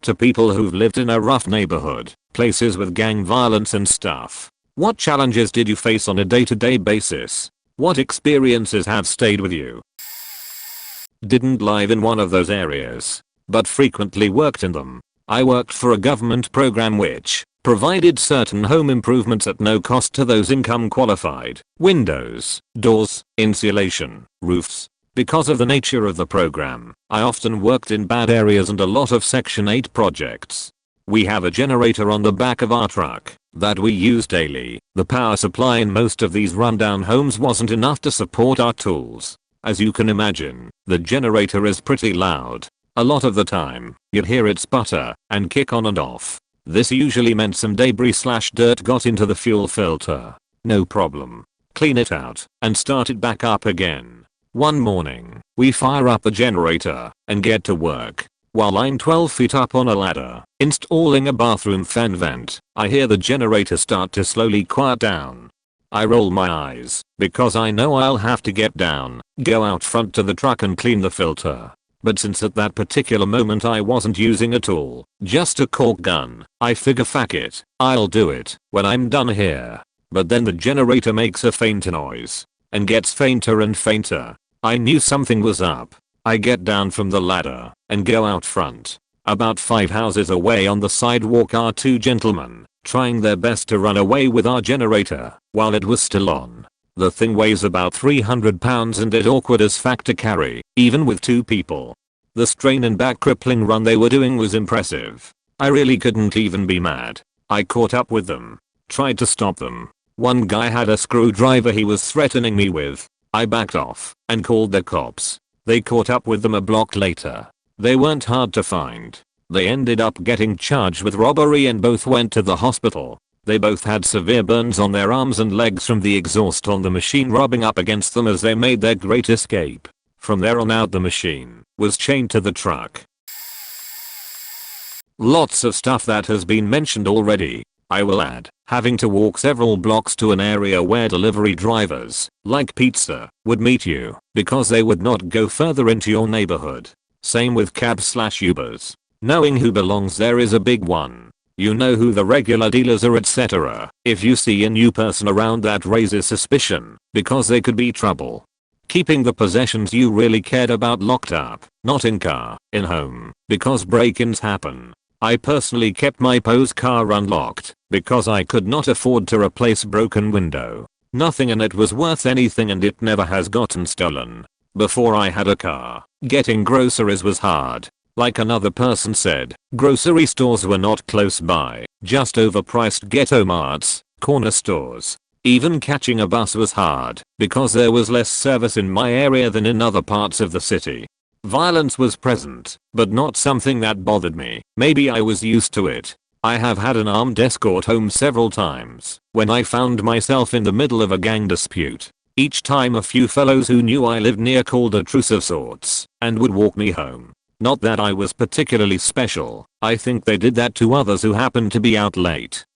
To people who've lived in a rough neighborhood, places with gang violence and stuff. What challenges did you face on a day-to-day basis? What experiences have stayed with you? Didn't live in one of those areas, but frequently worked in them. I worked for a government program which provided certain home improvements at no cost to those income qualified. Windows, doors, insulation, roofs. Because of the nature of the program, I often worked in bad areas and a lot of Section 8 projects. We have a generator on the back of our truck that we use daily. The power supply in most of these rundown homes wasn't enough to support our tools. As you can imagine, the generator is pretty loud. A lot of the time, you'd hear it sputter and kick on and off. This usually meant some debris/dirt got into the fuel filter. No problem. Clean it out and start it back up again. One morning, we fire up the generator and get to work. While I'm 12 feet up on a ladder, installing a bathroom fan vent, I hear the generator start to slowly quiet down. I roll my eyes because I know I'll have to get down, go out front to the truck and clean the filter. But since at that particular moment I wasn't using a tool, just a caulk gun, I figure fuck it, I'll do it when I'm done here. But then the generator makes a faint noise and gets fainter and fainter. I knew something was up. I get down from the ladder and go out front. About 5 houses away on the sidewalk are 2 gentlemen trying their best to run away with our generator while it was still on. The thing weighs about 300 pounds and it's awkward as fuck to carry, even with 2 people. The strain and back crippling run they were doing was impressive. I really couldn't even be mad. I caught up with them, tried to stop them. One guy had a screwdriver he was threatening me with. I backed off and called the cops. They caught up with them a block later. They weren't hard to find. They ended up getting charged with robbery and both went to the hospital. They both had severe burns on their arms and legs from the exhaust on the machine rubbing up against them as they made their great escape. From there on out the machine was chained to the truck. Lots of stuff that has been mentioned already. I will add, having to walk several blocks to an area where delivery drivers, like pizza, would meet you because they would not go further into your neighborhood. Same with cabs/Ubers. Knowing who belongs there is a big one. You know who the regular dealers are, etc. If you see a new person around that raises suspicion because they could be trouble. Keeping the possessions you really cared about locked up, not in car, in home, because break-ins happen. I personally kept my Poe's car unlocked because I could not afford to replace broken window. Nothing in it was worth anything and it never has gotten stolen. Before I had a car, getting groceries was hard. Like another person said, grocery stores were not close by, just overpriced ghetto marts, corner stores. Even catching a bus was hard because there was less service in my area than in other parts of the city. Violence was present, but not something that bothered me. Maybe I was used to it. I have had an armed escort home several times when I found myself in the middle of a gang dispute. Each time a few fellows who knew I lived near called a truce of sorts and would walk me home. Not that I was particularly special. I think they did that to others who happened to be out late.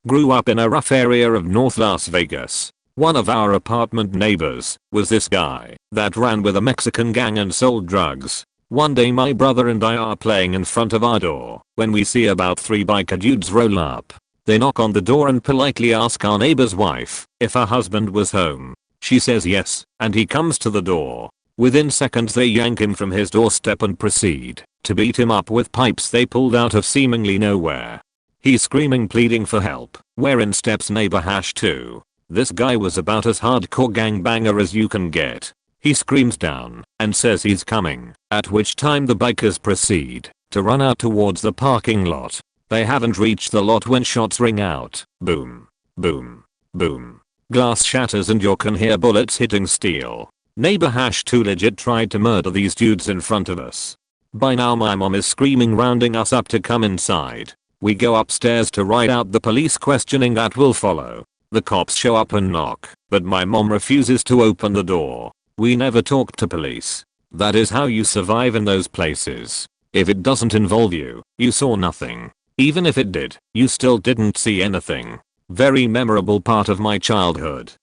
Grew up in a rough area of North Las Vegas. One of our apartment neighbors was this guy that ran with a Mexican gang and sold drugs. One day my brother and I are playing in front of our door when we see about 3 biker dudes roll up. They knock on the door and politely ask our neighbor's wife if her husband was home. She says yes, and he comes to the door. Within seconds they yank him from his doorstep and proceed to beat him up with pipes they pulled out of seemingly nowhere. He's screaming, pleading for help, wherein steps neighbor #2. This guy was about as hardcore gangbanger as you can get. He screams down and says he's coming, at which time the bikers proceed to run out towards the parking lot. They haven't reached the lot when shots ring out. Boom, boom, boom. Glass shatters and you can hear bullets hitting steel. Neighbor #2 legit tried to murder these dudes in front of us. By now my mom is screaming, rounding us up to come inside. We go upstairs to write out the police questioning that will follow. The cops show up and knock, but my mom refuses to open the door. We never talked to police. That is how you survive in those places. If it doesn't involve you, you saw nothing. Even if it did, you still didn't see anything. Very memorable part of my childhood.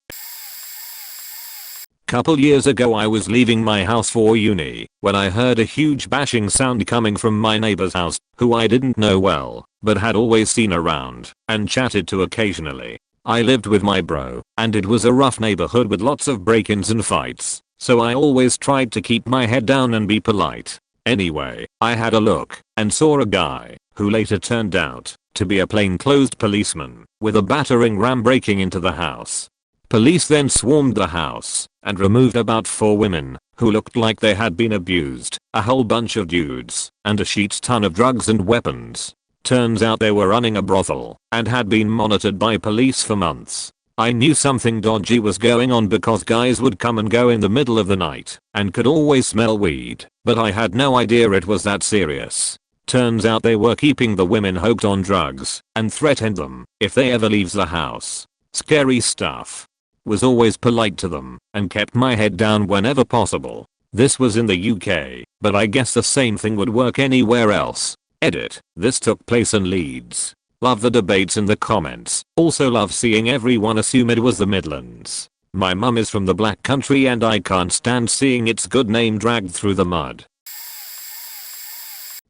Couple years ago I was leaving my house for uni when I heard a huge bashing sound coming from my neighbor's house, who I didn't know well, but had always seen around and chatted to occasionally. I lived with my bro, and it was a rough neighborhood with lots of break-ins and fights, so I always tried to keep my head down and be polite. Anyway, I had a look and saw a guy, who later turned out to be a plainclothes policeman, with a battering ram breaking into the house. Police then swarmed the house and removed about 4 women who looked like they had been abused, a whole bunch of dudes, and a shit ton of drugs and weapons. Turns out they were running a brothel and had been monitored by police for months. I knew something dodgy was going on because guys would come and go in the middle of the night and could always smell weed, but I had no idea it was that serious. Turns out they were keeping the women hooked on drugs and threatened them if they ever leaves the house. Scary stuff. Was always polite to them and kept my head down whenever possible. This was in the UK, but I guess the same thing would work anywhere else. Edit. This took place in Leeds. Love the debates in the comments. Also love seeing everyone assume it was the Midlands. My mum is from the Black Country and I can't stand seeing its good name dragged through the mud.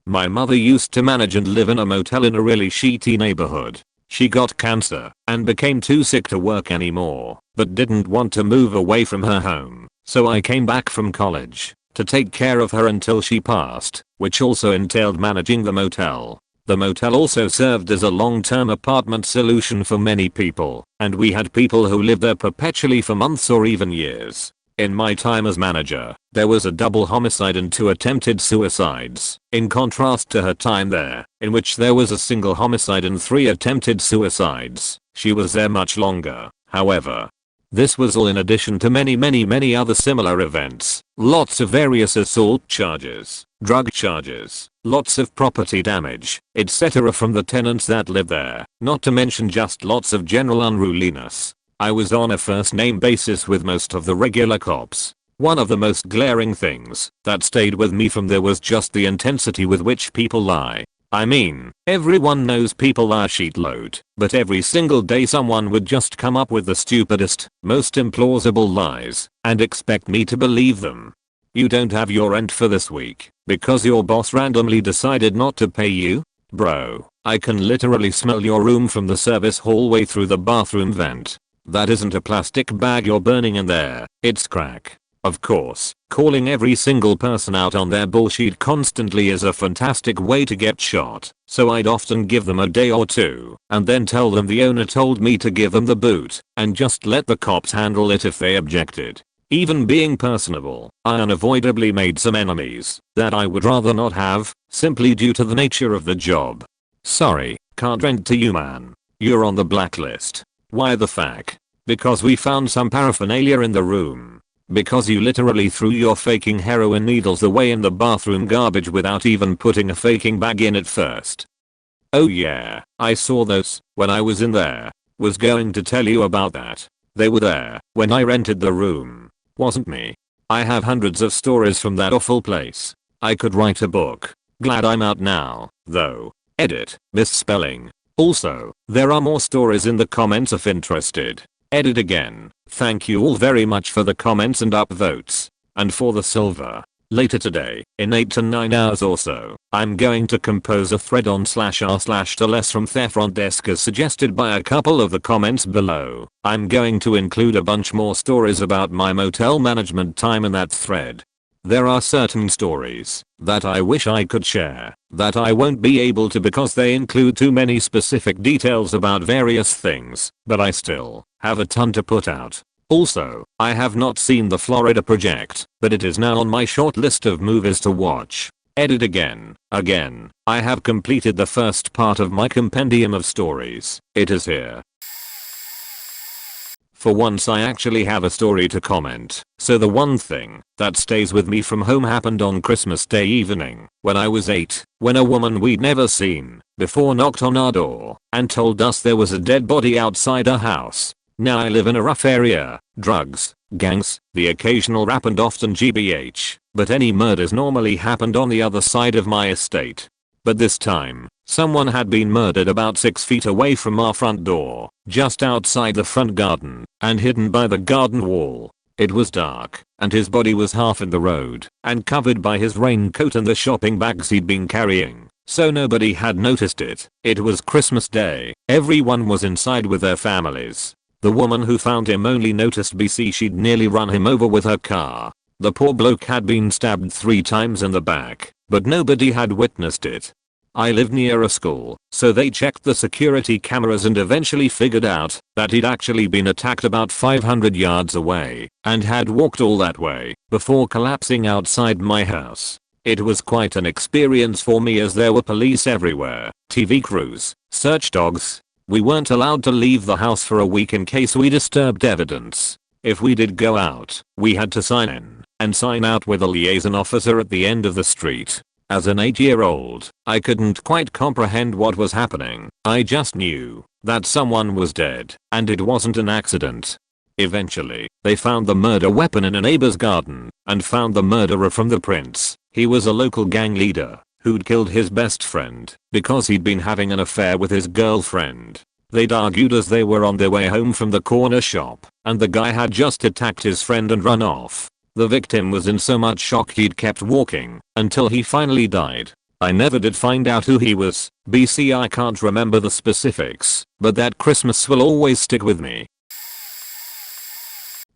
My mother used to manage and live in a motel in a really shitty neighborhood. She got cancer and became too sick to work anymore, but didn't want to move away from her home, so I came back from college to take care of her until she passed, which also entailed managing the motel. The motel also served as a long-term apartment solution for many people, and we had people who lived there perpetually for months or even years. In my time as manager, there was a double homicide and 2 attempted suicides, in contrast to her time there, in which there was a single homicide and 3 attempted suicides. She was there much longer, however. This was all in addition to many other similar events. Lots of various assault charges, drug charges, lots of property damage, etc. from the tenants that lived there, not to mention just lots of general unruliness. I was on a first name basis with most of the regular cops. One of the most glaring things that stayed with me from there was just the intensity with which people lie. I mean, everyone knows people lie a shitload, but every single day someone would just come up with the stupidest, most implausible lies and expect me to believe them. You don't have your rent for this week because your boss randomly decided not to pay you? Bro, I can literally smell your room from the service hallway through the bathroom vent. That isn't a plastic bag you're burning in there, it's crack. Of course, calling every single person out on their bullshit constantly is a fantastic way to get shot, so I'd often give them a day or 2 and then tell them the owner told me to give them the boot and just let the cops handle it if they objected. Even being personable, I unavoidably made some enemies that I would rather not have, simply due to the nature of the job. Sorry, can't rent to you, man. You're on the blacklist. Why the fuck? Because we found some paraphernalia in the room. Because you literally threw your faking heroin needles away in the bathroom garbage without even putting a faking bag in at first. Oh yeah, I saw those when I was in there. Was going to tell you about that. They were there when I rented the room. Wasn't me. I have hundreds of stories from that awful place. I could write a book. Glad I'm out now, though. Edit. Misspelling. Also, there are more stories in the comments if interested. Edit again. Thank you all very much for the comments and upvotes. And for the silver. Later today, in 8 to 9 hours or so, I'm going to compose a thread on /r/to-less from their front desk as suggested by a couple of the comments below. I'm going to include a bunch more stories about my motel management time in that thread. There are certain stories that I wish I could share that I won't be able to because they include too many specific details about various things, but I still have a ton to put out. Also, I have not seen the Florida Project, but it is now on my short list of movies to watch. Edit again. I have completed the first part of my compendium of stories. It is here. For once I actually have a story to comment. So the one thing that stays with me from home happened on Christmas Day evening when I was 8, when a woman we'd never seen before knocked on our door and told us there was a dead body outside our house. Now I live in a rough area, drugs, gangs, the occasional rap and often GBH, but any murders normally happened on the other side of my estate. But this time, someone had been murdered about 6 feet away from our front door, just outside the front garden, and hidden by the garden wall. It was dark, and his body was half in the road and covered by his raincoat and the shopping bags he'd been carrying, so nobody had noticed it. It was Christmas Day. Everyone was inside with their families. The woman who found him only noticed she'd nearly run him over with her car. The poor bloke had been stabbed 3 times in the back, but nobody had witnessed it. I lived near a school, so they checked the security cameras and eventually figured out that he'd actually been attacked about 500 yards away and had walked all that way before collapsing outside my house. It was quite an experience for me as there were police everywhere, TV crews, search dogs. We weren't allowed to leave the house for a week in case we disturbed evidence. If we did go out, we had to sign in and sign out with a liaison officer at the end of the street. As an 8-year-old, I couldn't quite comprehend what was happening. I just knew that someone was dead and it wasn't an accident. Eventually, they found the murder weapon in a neighbor's garden and found the murderer from the prints. He was a local gang leader who'd killed his best friend because he'd been having an affair with his girlfriend. They'd argued as they were on their way home from the corner shop, and the guy had just attacked his friend and run off. The victim was in so much shock he'd kept walking until he finally died. I never did find out who he was. I can't remember the specifics, but that Christmas will always stick with me.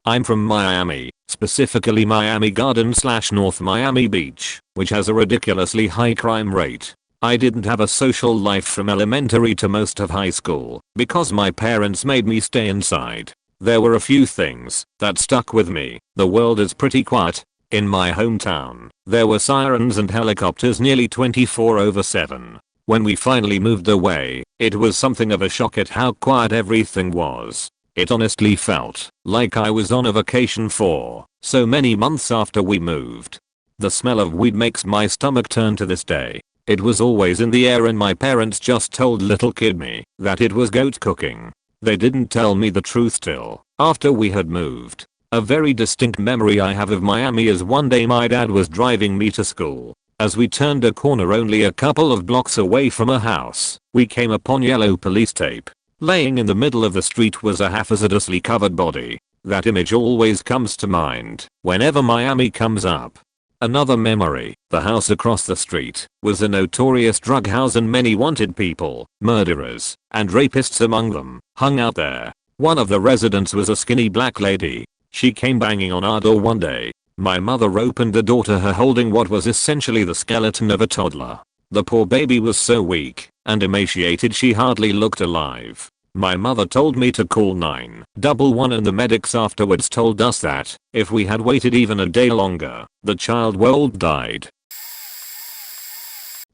I'm from Miami, specifically Miami Gardens/North Miami Beach, which has a ridiculously high crime rate. I didn't have a social life from elementary to most of high school because my parents made me stay inside. There were a few things that stuck with me. The world is pretty quiet. In my hometown, there were sirens and helicopters nearly 24/7. When we finally moved away, it was something of a shock at how quiet everything was. It honestly felt like I was on a vacation for so many months after we moved. The smell of weed makes my stomach turn to this day. It was always in the air and my parents just told little kid me that it was goat cooking. They didn't tell me the truth till after we had moved. A very distinct memory I have of Miami is one day my dad was driving me to school. As we turned a corner only a couple of blocks away from a house, we came upon yellow police tape. Laying in the middle of the street was a hazardously covered body. That image always comes to mind whenever Miami comes up. Another memory, the house across the street, was a notorious drug house and many wanted people, murderers, and rapists among them, hung out there. One of the residents was a skinny black lady. She came banging on our door one day. My mother opened the door to her holding what was essentially the skeleton of a toddler. The poor baby was so weak and emaciated she hardly looked alive. My mother told me to call 911 and the medics afterwards told us that if we had waited even a day longer, the child would died.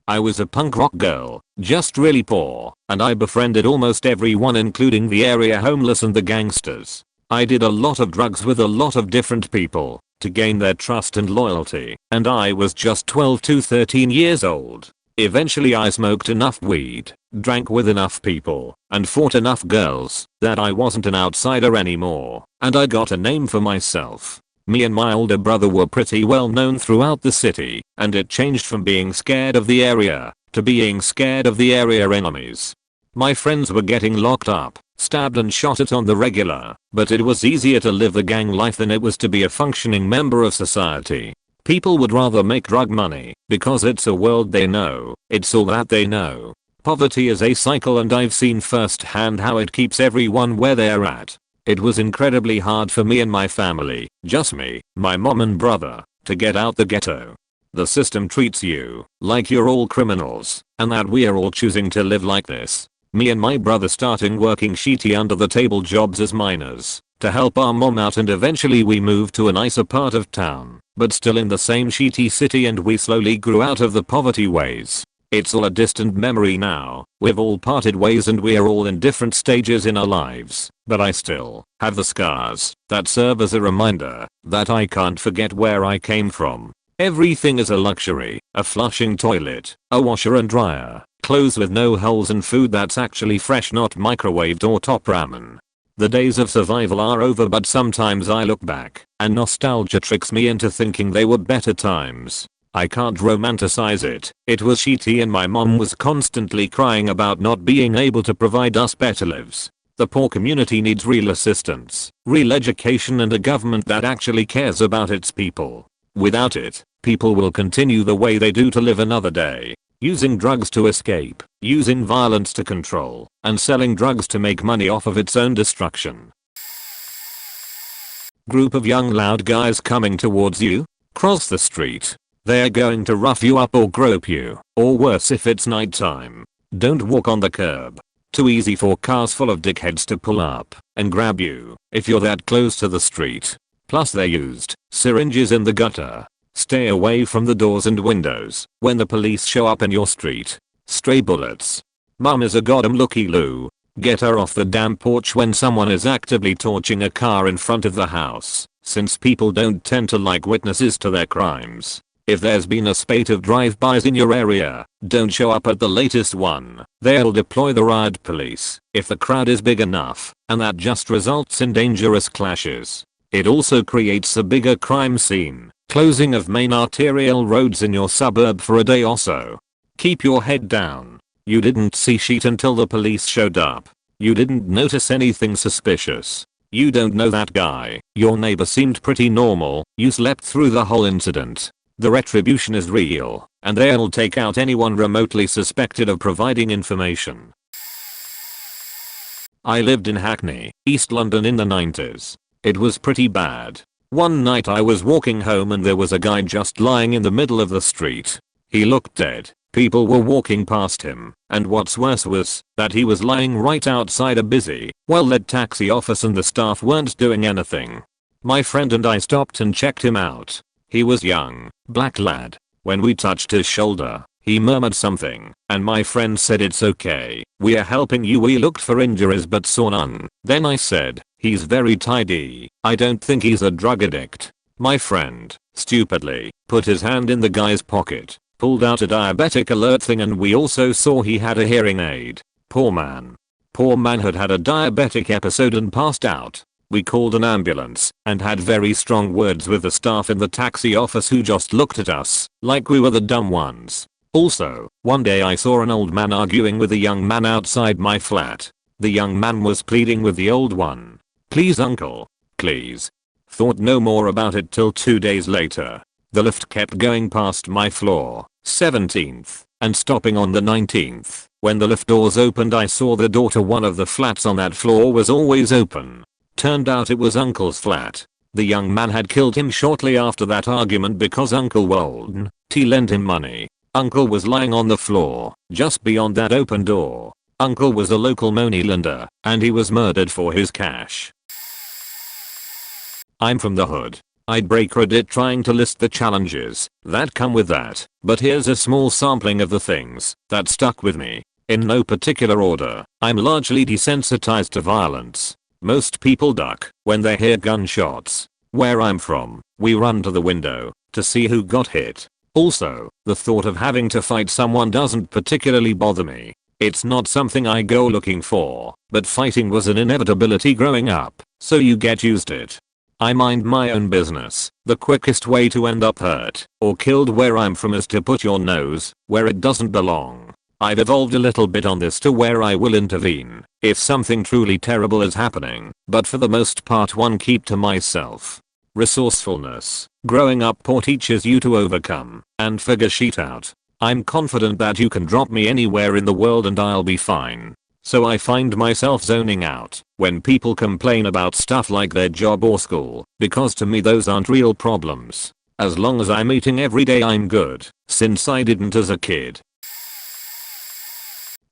I was a punk rock girl, just really poor, and I befriended almost everyone including the area homeless and the gangsters. I did a lot of drugs with a lot of different people to gain their trust and loyalty, and I was just 12 to 13 years old. Eventually I smoked enough weed, drank with enough people, and fought enough girls that I wasn't an outsider anymore, and I got a name for myself. Me and my older brother were pretty well known throughout the city, and it changed from being scared of the area to being scared of the area enemies. My friends were getting locked up, stabbed and shot at on the regular, but it was easier to live the gang life than it was to be a functioning member of society. People would rather make drug money because it's a world they know, it's all that they know. Poverty is a cycle and I've seen firsthand how it keeps everyone where they're at. It was incredibly hard for me and my family, just me, my mom and brother, to get out the ghetto. The system treats you like you're all criminals and that we're all choosing to live like this. Me and my brother starting working shitty under the table jobs as miners to help our mom out, and eventually we moved to a nicer part of town, but still in the same shitty city, and we slowly grew out of the poverty ways. It's all a distant memory now. We've all parted ways and we're all in different stages in our lives, but I still have the scars that serve as a reminder that I can't forget where I came from. Everything is a luxury, a flushing toilet, a washer and dryer, clothes with no holes, and food that's actually fresh, not microwaved or top ramen. The days of survival are over, but sometimes I look back and nostalgia tricks me into thinking they were better times. I can't romanticize it. It was shitty and my mom was constantly crying about not being able to provide us better lives. The poor community needs real assistance, real education, and a government that actually cares about its people. Without it, people will continue the way they do to live another day, using drugs to escape, using violence to control, and selling drugs to make money off of its own destruction. Group of young loud guys coming towards you? Cross the street. They are going to rough you up or grope you, or worse if it's nighttime. Don't walk on the curb. Too easy for cars full of dickheads to pull up and grab you if you're that close to the street. Plus they used syringes in the gutter. Stay away from the doors and windows when the police show up in your street. Stray bullets. Mum is a goddamn looky-loo. Get her off the damn porch when someone is actively torching a car in front of the house, since people don't tend to like witnesses to their crimes. If there's been a spate of drive-bys in your area, don't show up at the latest one. They'll deploy the riot police if the crowd is big enough, and that just results in dangerous clashes. It also creates a bigger crime scene, closing of main arterial roads in your suburb for a day or so. Keep your head down. You didn't see shit until the police showed up. You didn't notice anything suspicious. You don't know that guy. Your neighbor seemed pretty normal. You slept through the whole incident. The retribution is real, and they'll take out anyone remotely suspected of providing information. I lived in Hackney, East London in the 90s. It was pretty bad. One night I was walking home and there was a guy just lying in the middle of the street. He looked dead. People were walking past him, and what's worse was that he was lying right outside a busy, well-lit taxi office and the staff weren't doing anything. My friend and I stopped and checked him out. He was young, black lad. When we touched his shoulder, he murmured something, and my friend said, "It's okay, we are helping you. We looked for injuries but saw none." Then I said, "He's very tidy. I don't think he's a drug addict." My friend, stupidly, put his hand in the guy's pocket, pulled out a diabetic alert thing, and we also saw he had a hearing aid. Poor man. Poor man had had a diabetic episode and passed out. We called an ambulance and had very strong words with the staff in the taxi office who just looked at us like we were the dumb ones. Also, one day I saw an old man arguing with a young man outside my flat. The young man was pleading with the old one. "Please uncle, please." Thought no more about it till 2 days later. The lift kept going past my floor, 17th, and stopping on the 19th. When the lift doors opened I saw the door to one of the flats on that floor was always open. Turned out it was uncle's flat. The young man had killed him shortly after that argument because uncle wouldn't lend him money. Uncle was lying on the floor, just beyond that open door. Uncle was a local money lender, and he was murdered for his cash. I'm from the hood. I'd break Reddit trying to list the challenges that come with that, but here's a small sampling of the things that stuck with me. In no particular order, I'm largely desensitized to violence. Most people duck when they hear gunshots. Where I'm from, we run to the window to see who got hit. Also, the thought of having to fight someone doesn't particularly bother me. It's not something I go looking for, but fighting was an inevitability growing up, so you get used to it. I mind my own business. The quickest way to end up hurt or killed where I'm from is to put your nose where it doesn't belong. I've evolved a little bit on this to where I will intervene if something truly terrible is happening, but for the most part one keep to myself. Resourcefulness. Growing up poor teaches you to overcome and figure shit out. I'm confident that you can drop me anywhere in the world and I'll be fine. So I find myself zoning out when people complain about stuff like their job or school, because to me those aren't real problems. As long as I'm eating every day I'm good, since I didn't as a kid.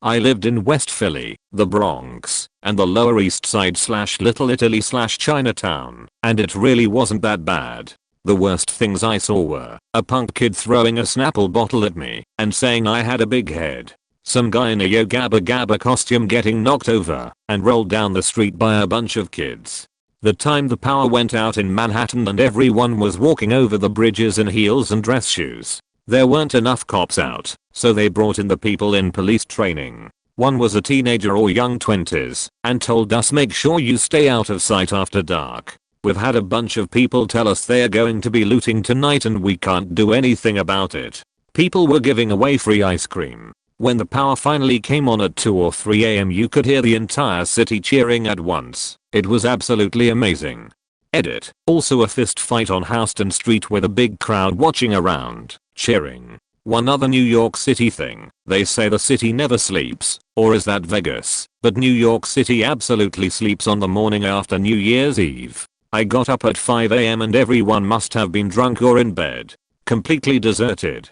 I lived in West Philly, the Bronx, and the Lower East Side / Little Italy / Chinatown, and it really wasn't that bad. The worst things I saw were a punk kid throwing a Snapple bottle at me and saying I had a big head. Some guy in a Yo Gabba Gabba costume getting knocked over and rolled down the street by a bunch of kids. The time the power went out in Manhattan and everyone was walking over the bridges in heels and dress shoes. There weren't enough cops out, so they brought in the people in police training. One was a teenager or young 20s and told us make sure you stay out of sight after dark. We've had a bunch of people tell us they're going to be looting tonight and we can't do anything about it. People were giving away free ice cream. When the power finally came on at 2 or 3 AM you could hear the entire city cheering at once. It was absolutely amazing. Edit. Also a fist fight on Houston Street with a big crowd watching around, cheering. One other New York City thing, they say the city never sleeps, or is that Vegas? But New York City absolutely sleeps on the morning after New Year's Eve. I got up at 5 AM and everyone must have been drunk or in bed. Completely deserted.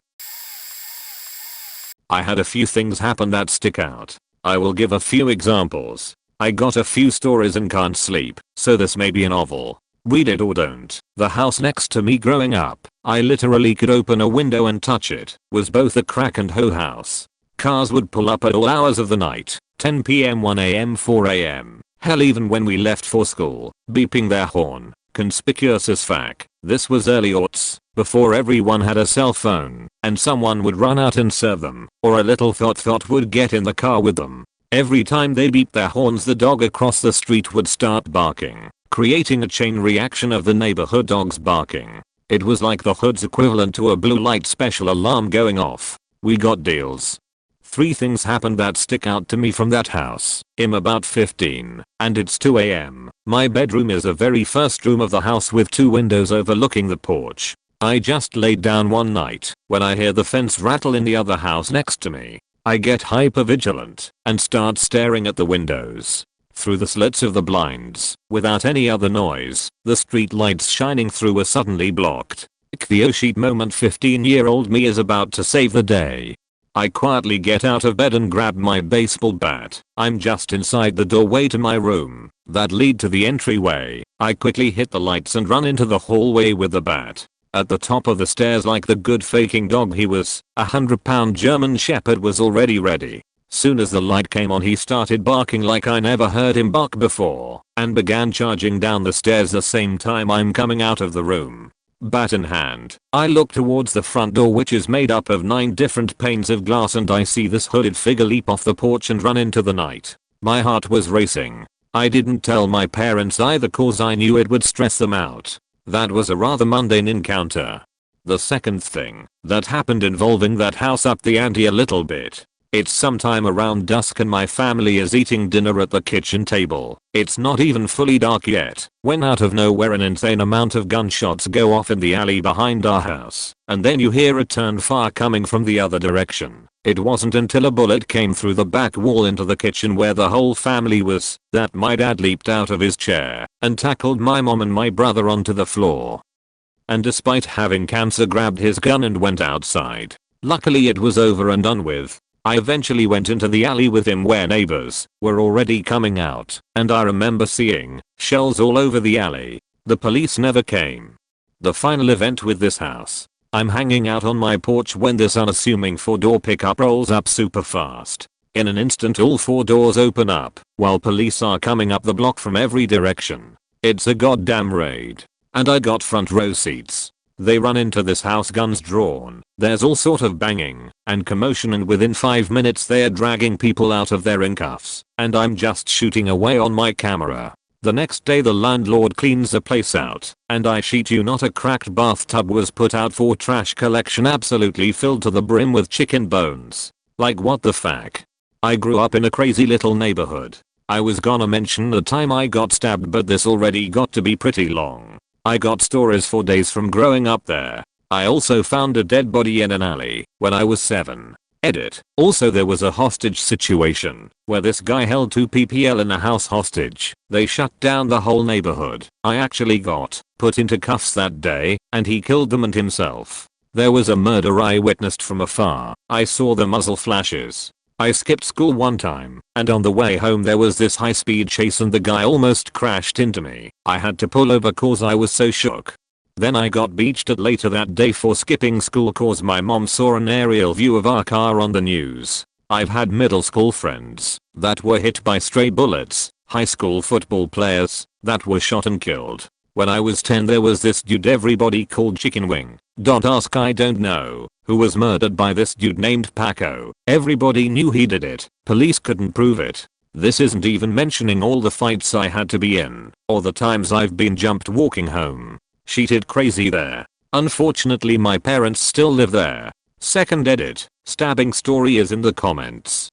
I had a few things happen that stick out. I will give a few examples. I got a few stories and can't sleep, so this may be a novel. Read it or don't. The house next to me growing up, I literally could open a window and touch it, was both a crack and hoe house. Cars would pull up at all hours of the night, 10 PM, 1 AM, 4 AM, hell even when we left for school, beeping their horn. Conspicuous as fact, this was early aughts, before everyone had a cell phone, and someone would run out and serve them, or a little thot would get in the car with them. Every time they beeped their horns the dog across the street would start barking, creating a chain reaction of the neighborhood dogs barking. It was like the hood's equivalent to a blue light special alarm going off. We got deals. 3 things happened that stick out to me from that house. I'm about 15, and it's 2 AM. My bedroom is the very first room of the house with 2 windows overlooking the porch. I just laid down one night when I hear the fence rattle in the other house next to me. I get hypervigilant and start staring at the windows. Through the slits of the blinds, without any other noise, the street lights shining through were suddenly blocked. The oh shit moment, 15-year-old me is about to save the day. I quietly get out of bed and grab my baseball bat. I'm just inside the doorway to my room that lead to the entryway. I quickly hit the lights and run into the hallway with the bat. At the top of the stairs, like the good faking dog he was, a 100-pound German Shepherd was already ready. Soon as the light came on he started barking like I never heard him bark before, and began charging down the stairs the same time I'm coming out of the room. Bat in hand, I look towards the front door, which is made up of 9 different panes of glass, and I see this hooded figure leap off the porch and run into the night. My heart was racing. I didn't tell my parents either cause I knew it would stress them out. That was a rather mundane encounter. The second thing that happened involving that house upped the ante a little bit. It's sometime around dusk and my family is eating dinner at the kitchen table. It's not even fully dark yet when out of nowhere an insane amount of gunshots go off in the alley behind our house, and then you hear a turn fire coming from the other direction. It wasn't until a bullet came through the back wall into the kitchen where the whole family was that my dad leaped out of his chair and tackled my mom and my brother onto the floor. And despite having cancer, grabbed his gun and went outside. Luckily it was over and done with. I eventually went into the alley with him where neighbors were already coming out, and I remember seeing shells all over the alley. The police never came. The final event with this house. I'm hanging out on my porch when this unassuming 4-door pickup rolls up super fast. In an instant all 4 doors open up while police are coming up the block from every direction. It's a goddamn raid. And I got front row seats. They run into this house, guns drawn. There's all sort of banging and commotion, and within 5 minutes they're dragging people out of their handcuffs, and I'm just shooting away on my camera. The next day the landlord cleans the place out, and I shit you not, a cracked bathtub was put out for trash collection, absolutely filled to the brim with chicken bones. Like what the fuck? I grew up in a crazy little neighborhood. I was gonna mention the time I got stabbed, but this already got to be pretty long. I got stories for days from growing up there. I also found a dead body in an alley when I was 7. Edit. Also there was a hostage situation where this guy held 2 PPL in a house hostage. They shut down the whole neighborhood. I actually got put into cuffs that day, and he killed them and himself. There was a murder I witnessed from afar. I saw the muzzle flashes. I skipped school one time, and on the way home there was this high-speed chase and the guy almost crashed into me. I had to pull over cause I was so shook. Then I got beached at later that day for skipping school cause my mom saw an aerial view of our car on the news. I've had middle school friends that were hit by stray bullets, high school football players that were shot and killed. When I was 10 there was this dude everybody called Chicken Wing. Ask I don't know, who was murdered by this dude named Paco. Everybody knew he did it. Police couldn't prove it. This isn't even mentioning all the fights I had to be in, or the times I've been jumped walking home. Sheeted crazy there. Unfortunately my parents still live there. Second edit. Stabbing story is in the comments.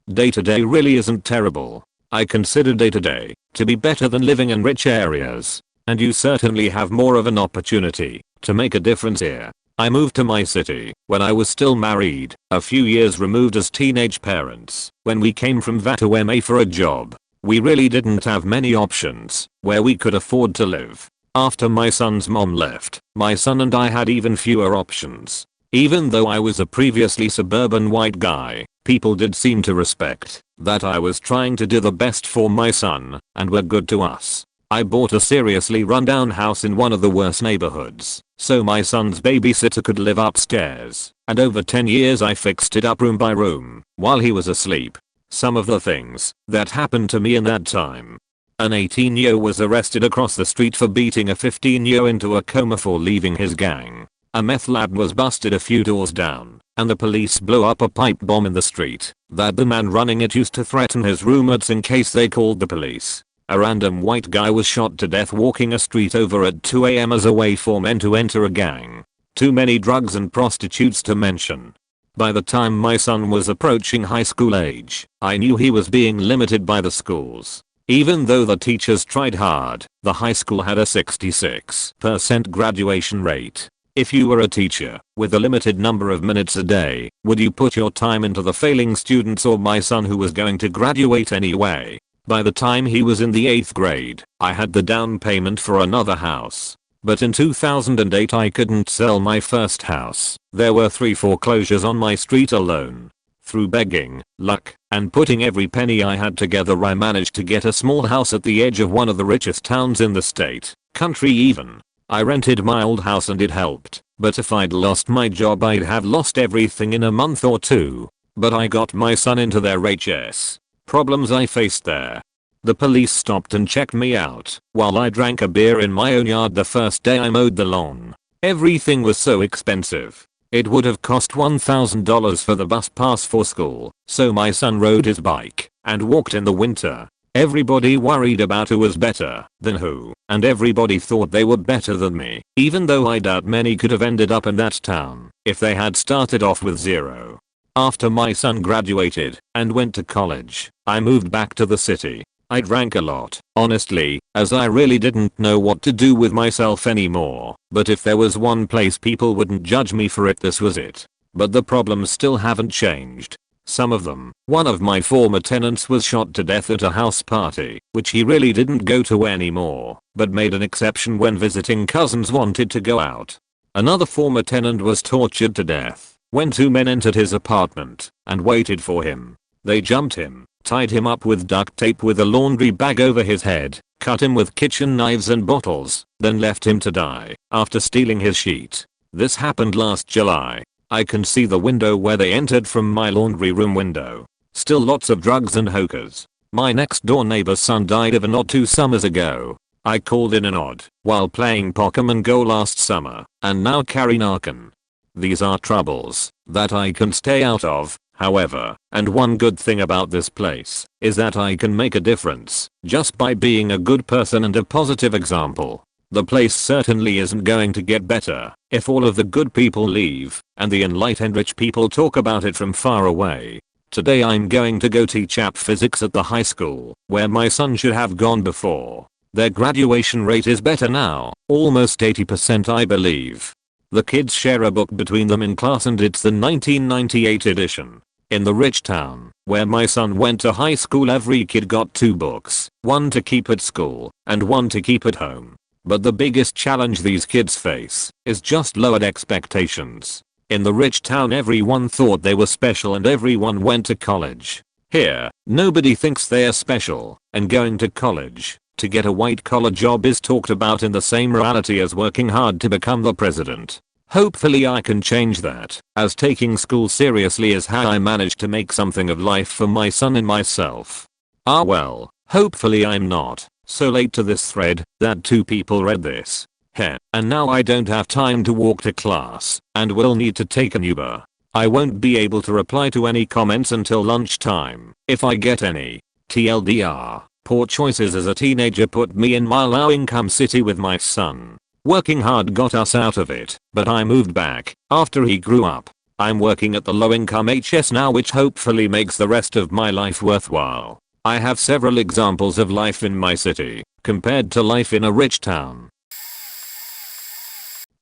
Day to day really isn't terrible. I consider day to day to be better than living in rich areas. And you certainly have more of an opportunity to make a difference here. I moved to my city when I was still married, a few years removed as teenage parents. When we came from Vataweme for a job, we really didn't have many options where we could afford to live. After my son's mom left, my son and I had even fewer options. Even though I was a previously suburban white guy, people did seem to respect that I was trying to do the best for my son and were good to us. I bought a seriously rundown house in one of the worst neighborhoods, so my son's babysitter could live upstairs, and over 10 years I fixed it up room by room while he was asleep. Some of the things that happened to me in that time. An 18-year-old was arrested across the street for beating a 15-year-old into a coma for leaving his gang. A meth lab was busted a few doors down, and the police blew up a pipe bomb in the street that the man running it used to threaten his roommates in case they called the police. A random white guy was shot to death walking a street over at 2 AM as a way for men to enter a gang. Too many drugs and prostitutes to mention. By the time my son was approaching high school age, I knew he was being limited by the schools. Even though the teachers tried hard, the high school had a 66% graduation rate. If you were a teacher with a limited number of minutes a day, would you put your time into the failing students or my son who was going to graduate anyway? By the time he was in the 8th grade, I had the down payment for another house. But in 2008 I couldn't sell my first house. There were 3 foreclosures on my street alone. Through begging, luck, and putting every penny I had together I managed to get a small house at the edge of one of the richest towns in the state, country even. I rented my old house and it helped, but if I'd lost my job I'd have lost everything in a month or two. But I got my son into their HS. Problems I faced there. The police stopped and checked me out while I drank a beer in my own yard the first day I mowed the lawn. Everything was so expensive. It would have cost $1,000 for the bus pass for school, so my son rode his bike and walked in the winter. Everybody worried about who was better than who, and everybody thought they were better than me, even though I doubt many could have ended up in that town if they had started off with zero. After my son graduated and went to college, I moved back to the city. I drank a lot, honestly, as I really didn't know what to do with myself anymore, but if there was one place people wouldn't judge me for it, this was it. But the problems still haven't changed. Some of them. One of my former tenants was shot to death at a house party, which he really didn't go to anymore, but made an exception when visiting cousins wanted to go out. Another former tenant was tortured to death when 2 men entered his apartment and waited for him. They jumped him, tied him up with duct tape with a laundry bag over his head, cut him with kitchen knives and bottles, then left him to die after stealing his sheet. This happened last July. I can see the window where they entered from my laundry room window. Still lots of drugs and hokers. My next door neighbor's son died of an odd 2 summers ago. I called in an odd while playing Pokemon Go last summer and now carry Narcan. These are troubles that I can stay out of, however, and one good thing about this place is that I can make a difference just by being a good person and a positive example. The place certainly isn't going to get better if all of the good people leave and the enlightened rich people talk about it from far away. Today I'm going to go teach app physics at the high school where my son should have gone before. Their graduation rate is better now, almost 80% I believe. The kids share a book between them in class and it's the 1998 edition. In the rich town where my son went to high school every kid got 2 books, one to keep at school and one to keep at home. But the biggest challenge these kids face is just lowered expectations. In the rich town everyone thought they were special and everyone went to college. Here, nobody thinks they are special, and going to college to get a white collar job is talked about in the same reality as working hard to become the president. Hopefully I can change that, as taking school seriously is how I managed to make something of life for my son and myself. Ah well, hopefully I'm not so late to this thread that 2 people read this. Heh, and now I don't have time to walk to class and will need to take an Uber. I won't be able to reply to any comments until lunchtime, if I get any. TLDR, poor choices as a teenager put me in my low income city with my son. Working hard got us out of it, but I moved back after he grew up. I'm working at the low income HS now, which hopefully makes the rest of my life worthwhile. I have several examples of life in my city compared to life in a rich town.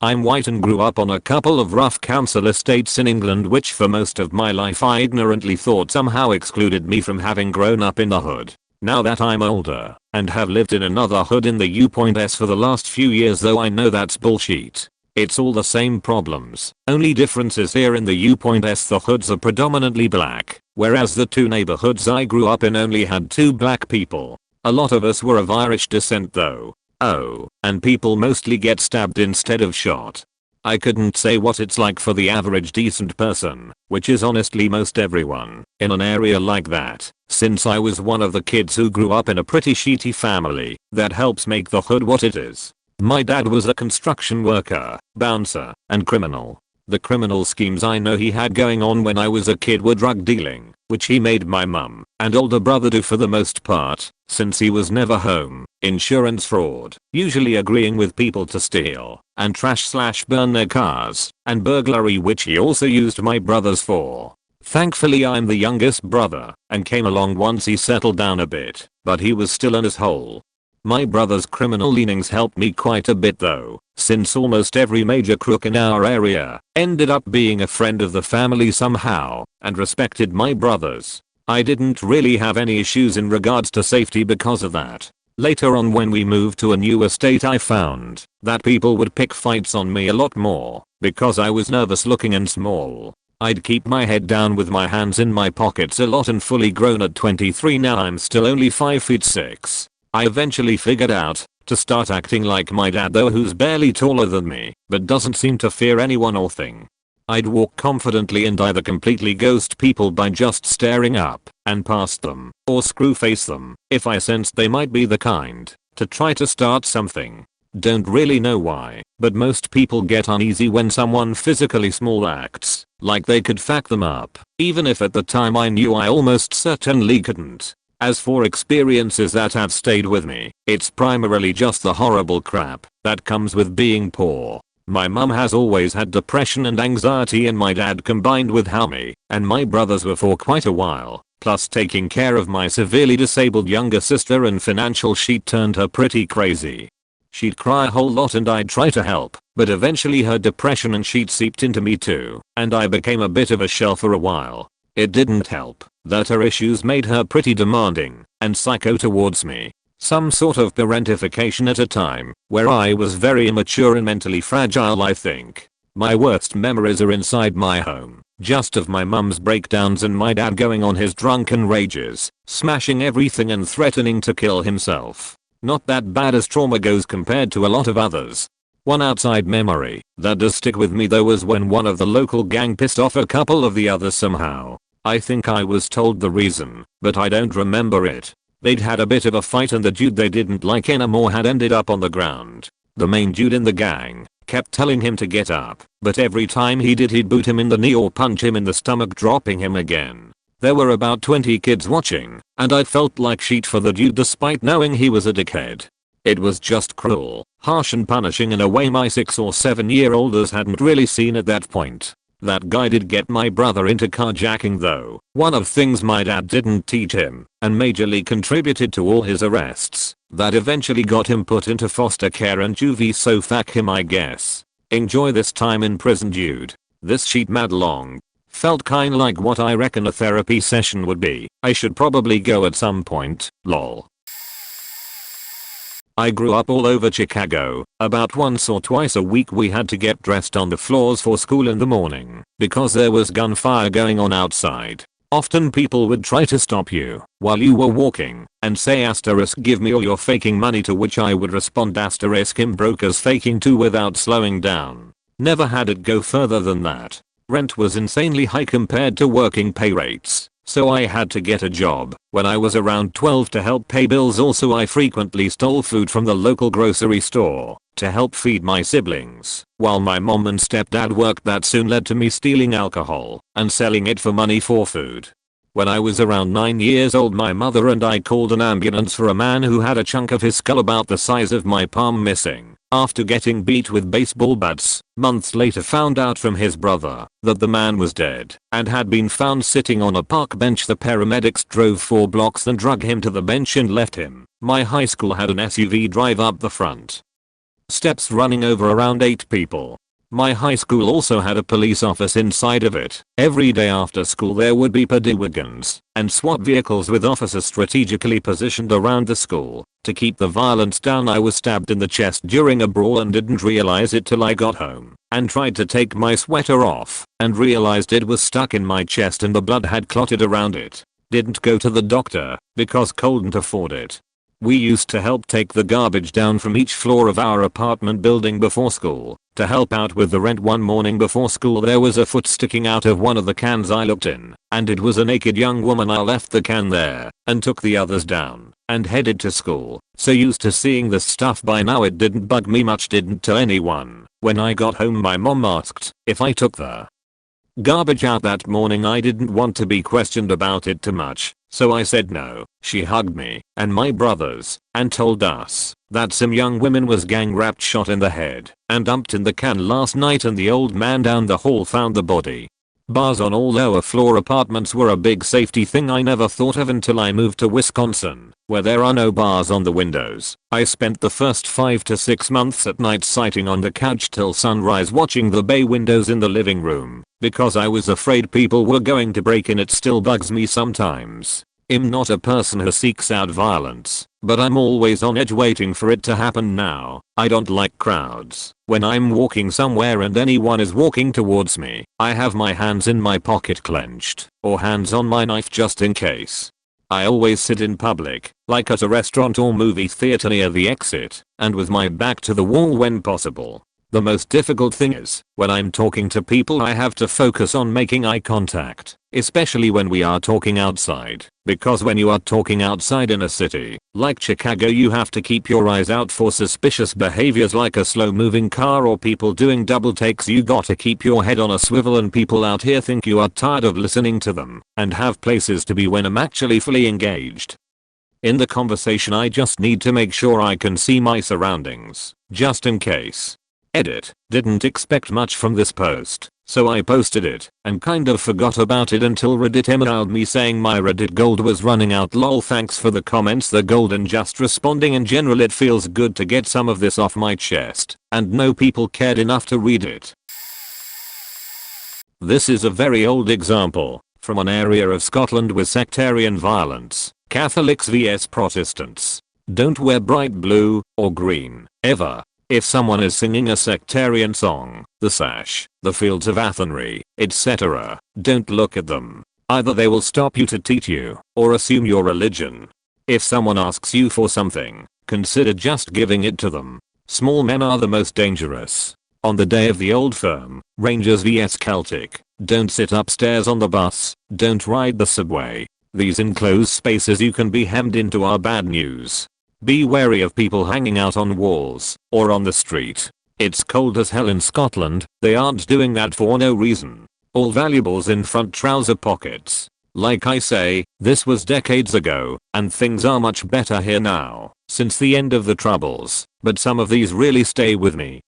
I'm white and grew up on a couple of rough council estates in England, which for most of my life I ignorantly thought somehow excluded me from having grown up in the hood. Now that I'm older and have lived in another hood in the U.S for the last few years, though I know that's bullshit. It's all the same problems, only difference is here in the U.S the hoods are predominantly black, whereas the two neighborhoods I grew up in only had 2 black people. A lot of us were of Irish descent though. Oh, and people mostly get stabbed instead of shot. I couldn't say what it's like for the average decent person, which is honestly most everyone, in an area like that, since I was one of the kids who grew up in a pretty shitty family that helps make the hood what it is. My dad was a construction worker, bouncer, and criminal. The criminal schemes I know he had going on when I was a kid were drug dealing, which he made my mum and older brother do for the most part, since he was never home, insurance fraud, usually agreeing with people to steal, and trash/burn their cars, and burglary, which he also used my brothers for. Thankfully I'm the youngest brother, and came along once he settled down a bit, but he was still an asshole. My brother's criminal leanings helped me quite a bit though, since almost every major crook in our area ended up being a friend of the family somehow, and respected my brothers. I didn't really have any issues in regards to safety because of that. Later on when we moved to a new estate I found that people would pick fights on me a lot more, because I was nervous looking and small. I'd keep my head down with my hands in my pockets a lot, and fully grown at 23 now I'm still only 5'6". I eventually figured out to start acting like my dad though, who's barely taller than me, but doesn't seem to fear anyone or thing. I'd walk confidently and either completely ghost people by just staring up and past them, or screw face them if I sensed they might be the kind to try to start something. Don't really know why, but most people get uneasy when someone physically small acts like they could fuck them up, even if at the time I knew I almost certainly couldn't. As for experiences that have stayed with me, it's primarily just the horrible crap that comes with being poor. My mum has always had depression and anxiety, and my dad combined with how me and my brothers were for quite a while, plus taking care of my severely disabled younger sister and financial shit turned her pretty crazy. She'd cry a whole lot and I'd try to help, but eventually her depression and shit seeped into me too, and I became a bit of a shell for a while. It didn't help that her issues made her pretty demanding and psycho towards me. Some sort of parentification at a time where I was very immature and mentally fragile, I think. My worst memories are inside my home, just of my mum's breakdowns and my dad going on his drunken rages, smashing everything and threatening to kill himself. Not that bad as trauma goes compared to a lot of others. One outside memory that does stick with me though was when one of the local gang pissed off a couple of the others somehow. I think I was told the reason, but I don't remember it. They'd had a bit of a fight and the dude they didn't like anymore had ended up on the ground. The main dude in the gang kept telling him to get up, but every time he did he'd boot him in the knee or punch him in the stomach, dropping him again. There were about 20 kids watching, and I felt like shit for the dude despite knowing he was a dickhead. It was just cruel, harsh and punishing in a way my 6 or 7-year-olders hadn't really seen at that point. That guy did get my brother into carjacking though, one of things my dad didn't teach him, and majorly contributed to all his arrests. That eventually got him put into foster care and juvie, so fuck him I guess. Enjoy this time in prison, dude. This sheet mad long. Felt kinda like what I reckon a therapy session would be. I should probably go at some point, lol. I grew up all over Chicago. About once or twice a week we had to get dressed on the floors for school in the morning because there was gunfire going on outside. Often people would try to stop you while you were walking and say asterisk give me all your faking money, to which I would respond asterisk him brokers faking too without slowing down. Never had it go further than that. Rent was insanely high compared to working pay rates, so I had to get a job when I was around 12 to help pay bills. Also I frequently stole food from the local grocery store to help feed my siblings while my mom and stepdad worked. That soon led to me stealing alcohol and selling it for money for food. When I was around 9 years old, my mother and I called an ambulance for a man who had a chunk of his skull about the size of my palm missing. After getting beat with baseball bats, months later found out from his brother that the man was dead and had been found sitting on a park bench. The paramedics drove 4 blocks and drug him to the bench and left him. My high school had an SUV drive up the front steps running over around 8 people. My high school also had a police office inside of it. Every day after school there would be paddy wagons and SWAT vehicles with officers strategically positioned around the school to keep the violence down. I was stabbed in the chest during a brawl and didn't realize it till I got home and tried to take my sweater off and realized it was stuck in my chest and the blood had clotted around it. Didn't go to the doctor because couldn't afford it. We used to help take the garbage down from each floor of our apartment building before school to help out with the rent. One morning before school there was a foot sticking out of one of the cans. I looked in and it was a naked young woman. I left the can there and took the others down and headed to school. So used to seeing this stuff by now it didn't bug me much. Didn't tell anyone. When I got home my mom asked if I took the garbage out that morning. I didn't want to be questioned about it too much, so I said no. She hugged me and my brothers and told us that some young woman was gang raped, shot in the head and dumped in the can last night, and the old man down the hall found the body. Bars on all lower floor apartments were a big safety thing I never thought of until I moved to Wisconsin, where there are no bars on the windows. I spent the first 5 to 6 months at night sitting on the couch till sunrise watching the bay windows in the living room because I was afraid people were going to break in. It still bugs me sometimes. I'm not a person who seeks out violence, but I'm always on edge waiting for it to happen now. I don't like crowds. When I'm walking somewhere and anyone is walking towards me, I have my hands in my pocket clenched or hands on my knife just in case. I always sit in public, like at a restaurant or movie theater near the exit, and with my back to the wall when possible. The most difficult thing is, when I'm talking to people I have to focus on making eye contact, especially when we are talking outside, because when you are talking outside in a city, like Chicago, you have to keep your eyes out for suspicious behaviors like a slow moving car or people doing double takes. You gotta keep your head on a swivel, and people out here think you are tired of listening to them and have places to be when I'm actually fully engaged in the conversation. I just need to make sure I can see my surroundings, just in case. Edit. Didn't expect much from this post, so I posted it and kind of forgot about it until Reddit emailed me saying my Reddit gold was running out. Lol, thanks for the comments. The gold and just responding in general. It feels good to get some of this off my chest and know people cared enough to read it. This is a very old example from an area of Scotland with sectarian violence. Catholics vs Protestants. Don't wear bright blue or green ever. If someone is singing a sectarian song, the sash, the fields of Athenry, etc., don't look at them. Either they will stop you to teach you, or assume your religion. If someone asks you for something, consider just giving it to them. Small men are the most dangerous. On the day of the old firm, Rangers vs Celtic, don't sit upstairs on the bus, don't ride the subway. These enclosed spaces you can be hemmed into are bad news. Be wary of people hanging out on walls or on the street. It's cold as hell in Scotland. They aren't doing that for no reason. All valuables in front trouser pockets. Like I say, this was decades ago, and things are much better here now since the end of the Troubles, but some of these really stay with me.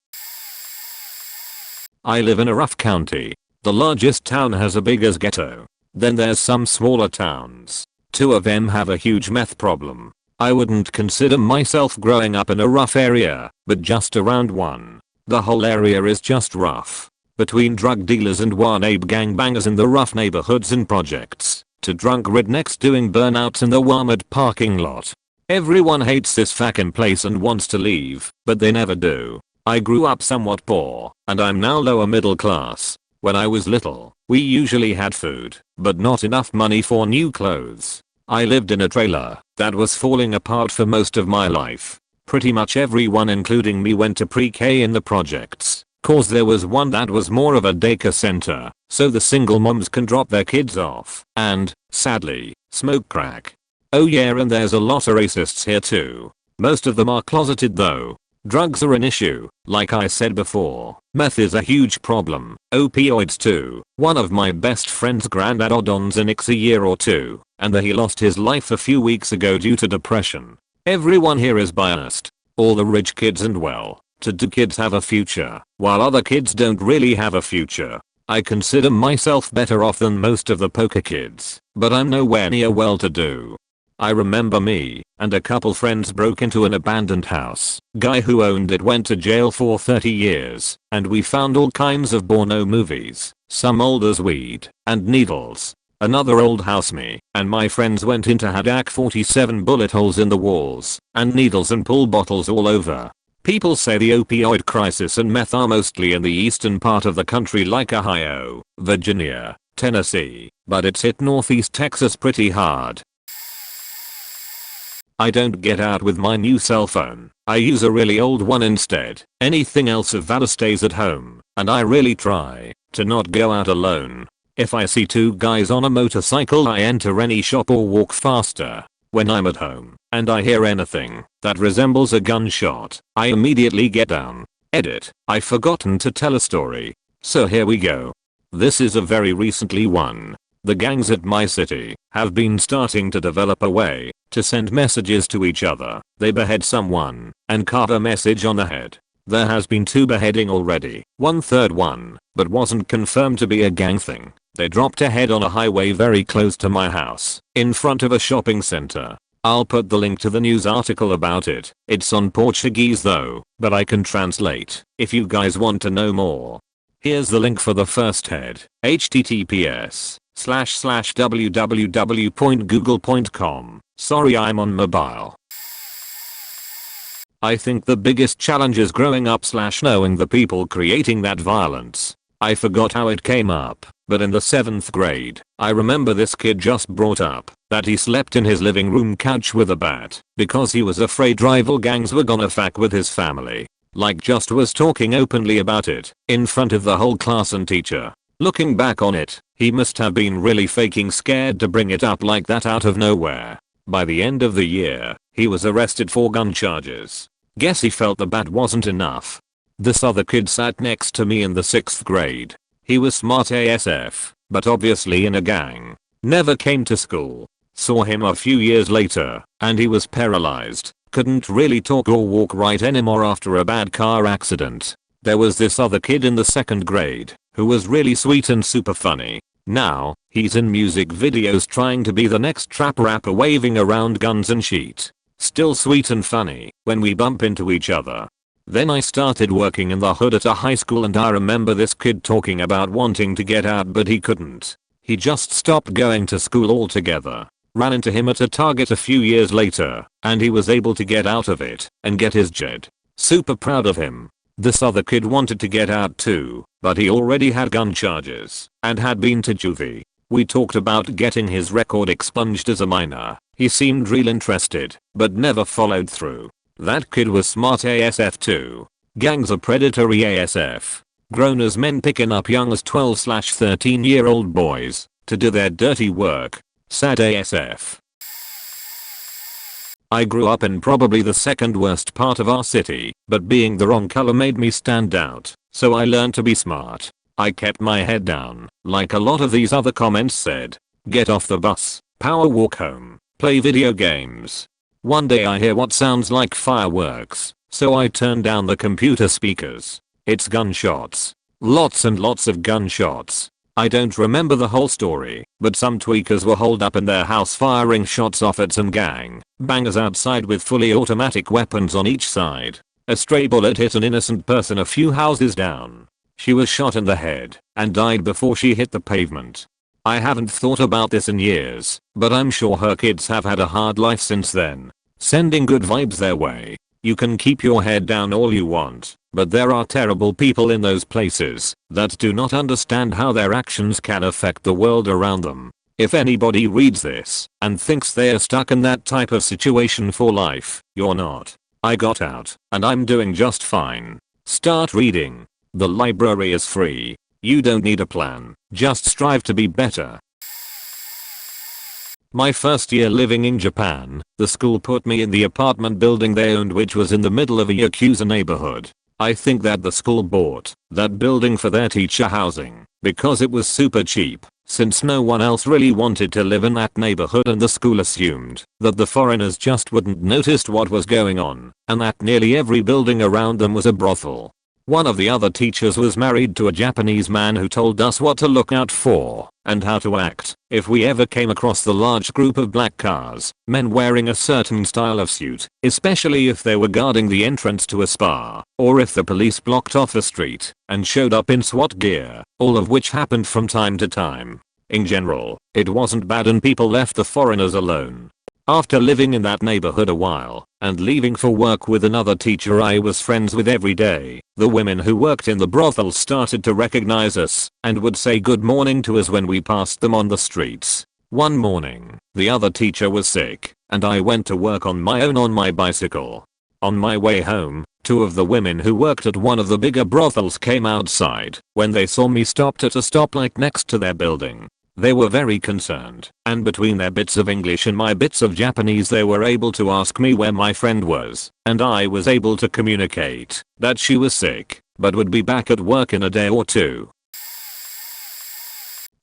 I live in a rough county. The largest town has a big as ghetto. Then there's some smaller towns. 2 of them have a huge meth problem. I wouldn't consider myself growing up in a rough area, but just around one. The whole area is just rough. Between drug dealers and one-ape gangbangers in the rough neighborhoods and projects, to drunk rednecks doing burnouts in the Walmart parking lot. Everyone hates this fucking place and wants to leave, but they never do. I grew up somewhat poor, and I'm now lower middle class. When I was little, we usually had food, but not enough money for new clothes. I lived in a trailer that was falling apart for most of my life. Pretty much everyone including me went to pre-K in the projects, cause there was one that was more of a daycare center, so the single moms can drop their kids off and, sadly, smoke crack. Oh yeah, and there's a lot of racists here too. Most of them are closeted though. Drugs are an issue, like I said before. Meth is a huge problem. Opioids too. One of my best friend's granddad had on Xanax a year or two, and he lost his life a few weeks ago due to depression. Everyone here is biased. All the rich kids and well, Do kids have a future, while other kids don't really have a future? I consider myself better off than most of the poker kids, but I'm nowhere near well-to-do. I remember me and a couple friends broke into an abandoned house. Guy who owned it went to jail for 30 years, and we found all kinds of porno movies, some old as weed, and needles. Another old house me and my friends went into had AK-47 bullet holes in the walls, and needles and pull bottles all over. People say the opioid crisis and meth are mostly in the eastern part of the country like Ohio, Virginia, Tennessee, but it's hit northeast Texas pretty hard. I don't get out with my new cell phone. I use a really old one instead. Anything else of value stays at home, and I really try to not go out alone. If I see two guys on a motorcycle, I enter any shop or walk faster. When I'm at home and I hear anything that resembles a gunshot, I immediately get down. Edit. I've forgotten to tell a story. So here we go. This is a very recently one. The gangs at my city have been starting to develop a way to send messages to each other. They behead someone and carve a message on the head. There has been 2 beheading already. One third one, but wasn't confirmed to be a gang thing. They dropped a head on a highway very close to my house, in front of a shopping center. I'll put the link to the news article about it. It's on Portuguese though, but I can translate if you guys want to know more. Here's the link for the first head. https://www.google.com. Sorry, I'm on mobile. I think the biggest challenge is growing up / knowing the people creating that violence. I forgot how it came up, but in the 7th grade, I remember this kid just brought up that he slept in his living room couch with a bat because he was afraid rival gangs were gonna fuck with his family. Like just was talking openly about it in front of the whole class and teacher. Looking back on it, he must have been really faking scared to bring it up like that out of nowhere. By the end of the year, he was arrested for gun charges. Guess he felt the bat wasn't enough. This other kid sat next to me in the 6th grade. He was smart ASF, but obviously in a gang. Never came to school. Saw him a few years later, and he was paralyzed. Couldn't really talk or walk right anymore after a bad car accident. There was this other kid in the 2nd grade, who was really sweet and super funny. Now, he's in music videos trying to be the next trap rapper waving around guns and shit. Still sweet and funny when we bump into each other. Then I started working in the hood at a high school, and I remember this kid talking about wanting to get out but he couldn't. He just stopped going to school altogether. Ran into him at a Target a few years later, and he was able to get out of it and get his JED. Super proud of him. This other kid wanted to get out too, but he already had gun charges and had been to juvie. We talked about getting his record expunged as a minor. He seemed real interested, but never followed through. That kid was smart ASF too. Gangs are predatory ASF. Grown as men picking up young as 12/13-year-old boys to do their dirty work. Sad ASF. I grew up in probably the 2nd worst part of our city, but being the wrong color made me stand out, so I learned to be smart. I kept my head down, like a lot of these other comments said. Get off the bus, power walk home, play video games. One day I hear what sounds like fireworks, so I turn down the computer speakers. It's gunshots. Lots and lots of gunshots. I don't remember the whole story, but some tweakers were holed up in their house firing shots off at some gang bangers outside with fully automatic weapons on each side. A stray bullet hit an innocent person a few houses down. She was shot in the head and died before she hit the pavement. I haven't thought about this in years, but I'm sure her kids have had a hard life since then. Sending good vibes their way. You can keep your head down all you want, but there are terrible people in those places that do not understand how their actions can affect the world around them. If anybody reads this and thinks they're stuck in that type of situation for life, you're not. I got out, and I'm doing just fine. Start reading. The library is free. You don't need a plan, just strive to be better. My first year living in Japan, the school put me in the apartment building they owned, which was in the middle of a Yakuza neighborhood. I think that the school bought that building for their teacher housing. because it was super cheap, since no one else really wanted to live in that neighborhood and the school assumed that the foreigners just wouldn't notice what was going on, and that nearly every building around them was a brothel. One of the other teachers was married to a Japanese man who told us what to look out for and how to act if we ever came across the large group of black cars, men wearing a certain style of suit, especially if they were guarding the entrance to a spa, or if the police blocked off a street and showed up in SWAT gear, all of which happened from time to time. In general, it wasn't bad and people left the foreigners alone. After living in that neighborhood a while and leaving for work with another teacher I was friends with every day, the women who worked in the brothel started to recognize us and would say good morning to us when we passed them on the streets. One morning, the other teacher was sick and I went to work on my own on my bicycle. On my way home, two of the women who worked at one of the bigger brothels came outside when they saw me stopped at a stoplight next to their building. They were very concerned, and between their bits of English and my bits of Japanese they were able to ask me where my friend was, and I was able to communicate that she was sick, but would be back at work in a day or two.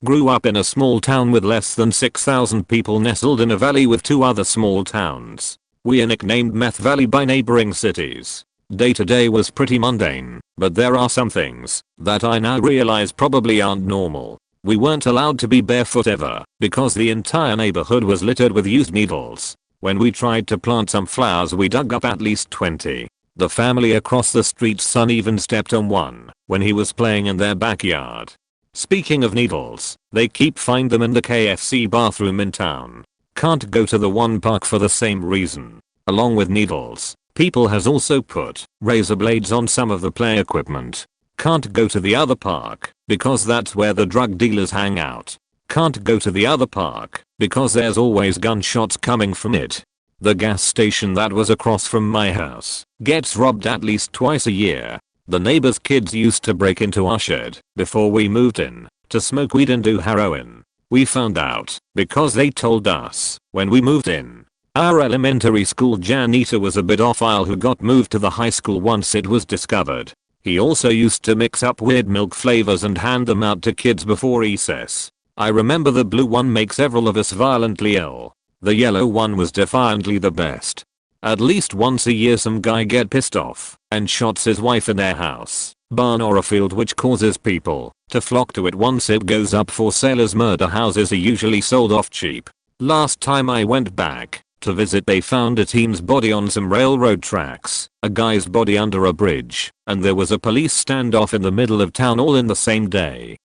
Grew up in a small town with less than 6,000 people nestled in a valley with two other small towns. We are nicknamed Meth Valley by neighboring cities. Day to day was pretty mundane, but there are some things that I now realize probably aren't normal. We weren't allowed to be barefoot ever because the entire neighborhood was littered with used needles. When we tried to plant some flowers we dug up at least 20. The family across the street's son even stepped on one when he was playing in their backyard. Speaking of needles, they find them in the KFC bathroom in town. Can't go to the one park for the same reason. Along with needles, people has also put razor blades on some of the play equipment. Can't go to the other park because that's where the drug dealers hang out. Can't go to the other park because there's always gunshots coming from it. The gas station that was across from my house gets robbed at least twice a year. The neighbor's kids used to break into our shed before we moved in to smoke weed and do heroin. We found out because they told us when we moved in. Our elementary school janitor was a pedophile who got moved to the high school once it was discovered. He also used to mix up weird milk flavors and hand them out to kids before recess. I remember the blue one makes several of us violently ill. The yellow one was defiantly the best. At least once a year some guy get pissed off and shots his wife in their house, barn or a field, which causes people to flock to it once it goes up for sale as murder houses are usually sold off cheap. Last time I went back to visit they found a teen's body on some railroad tracks, a guy's body under a bridge, and there was a police standoff in the middle of town all in the same day.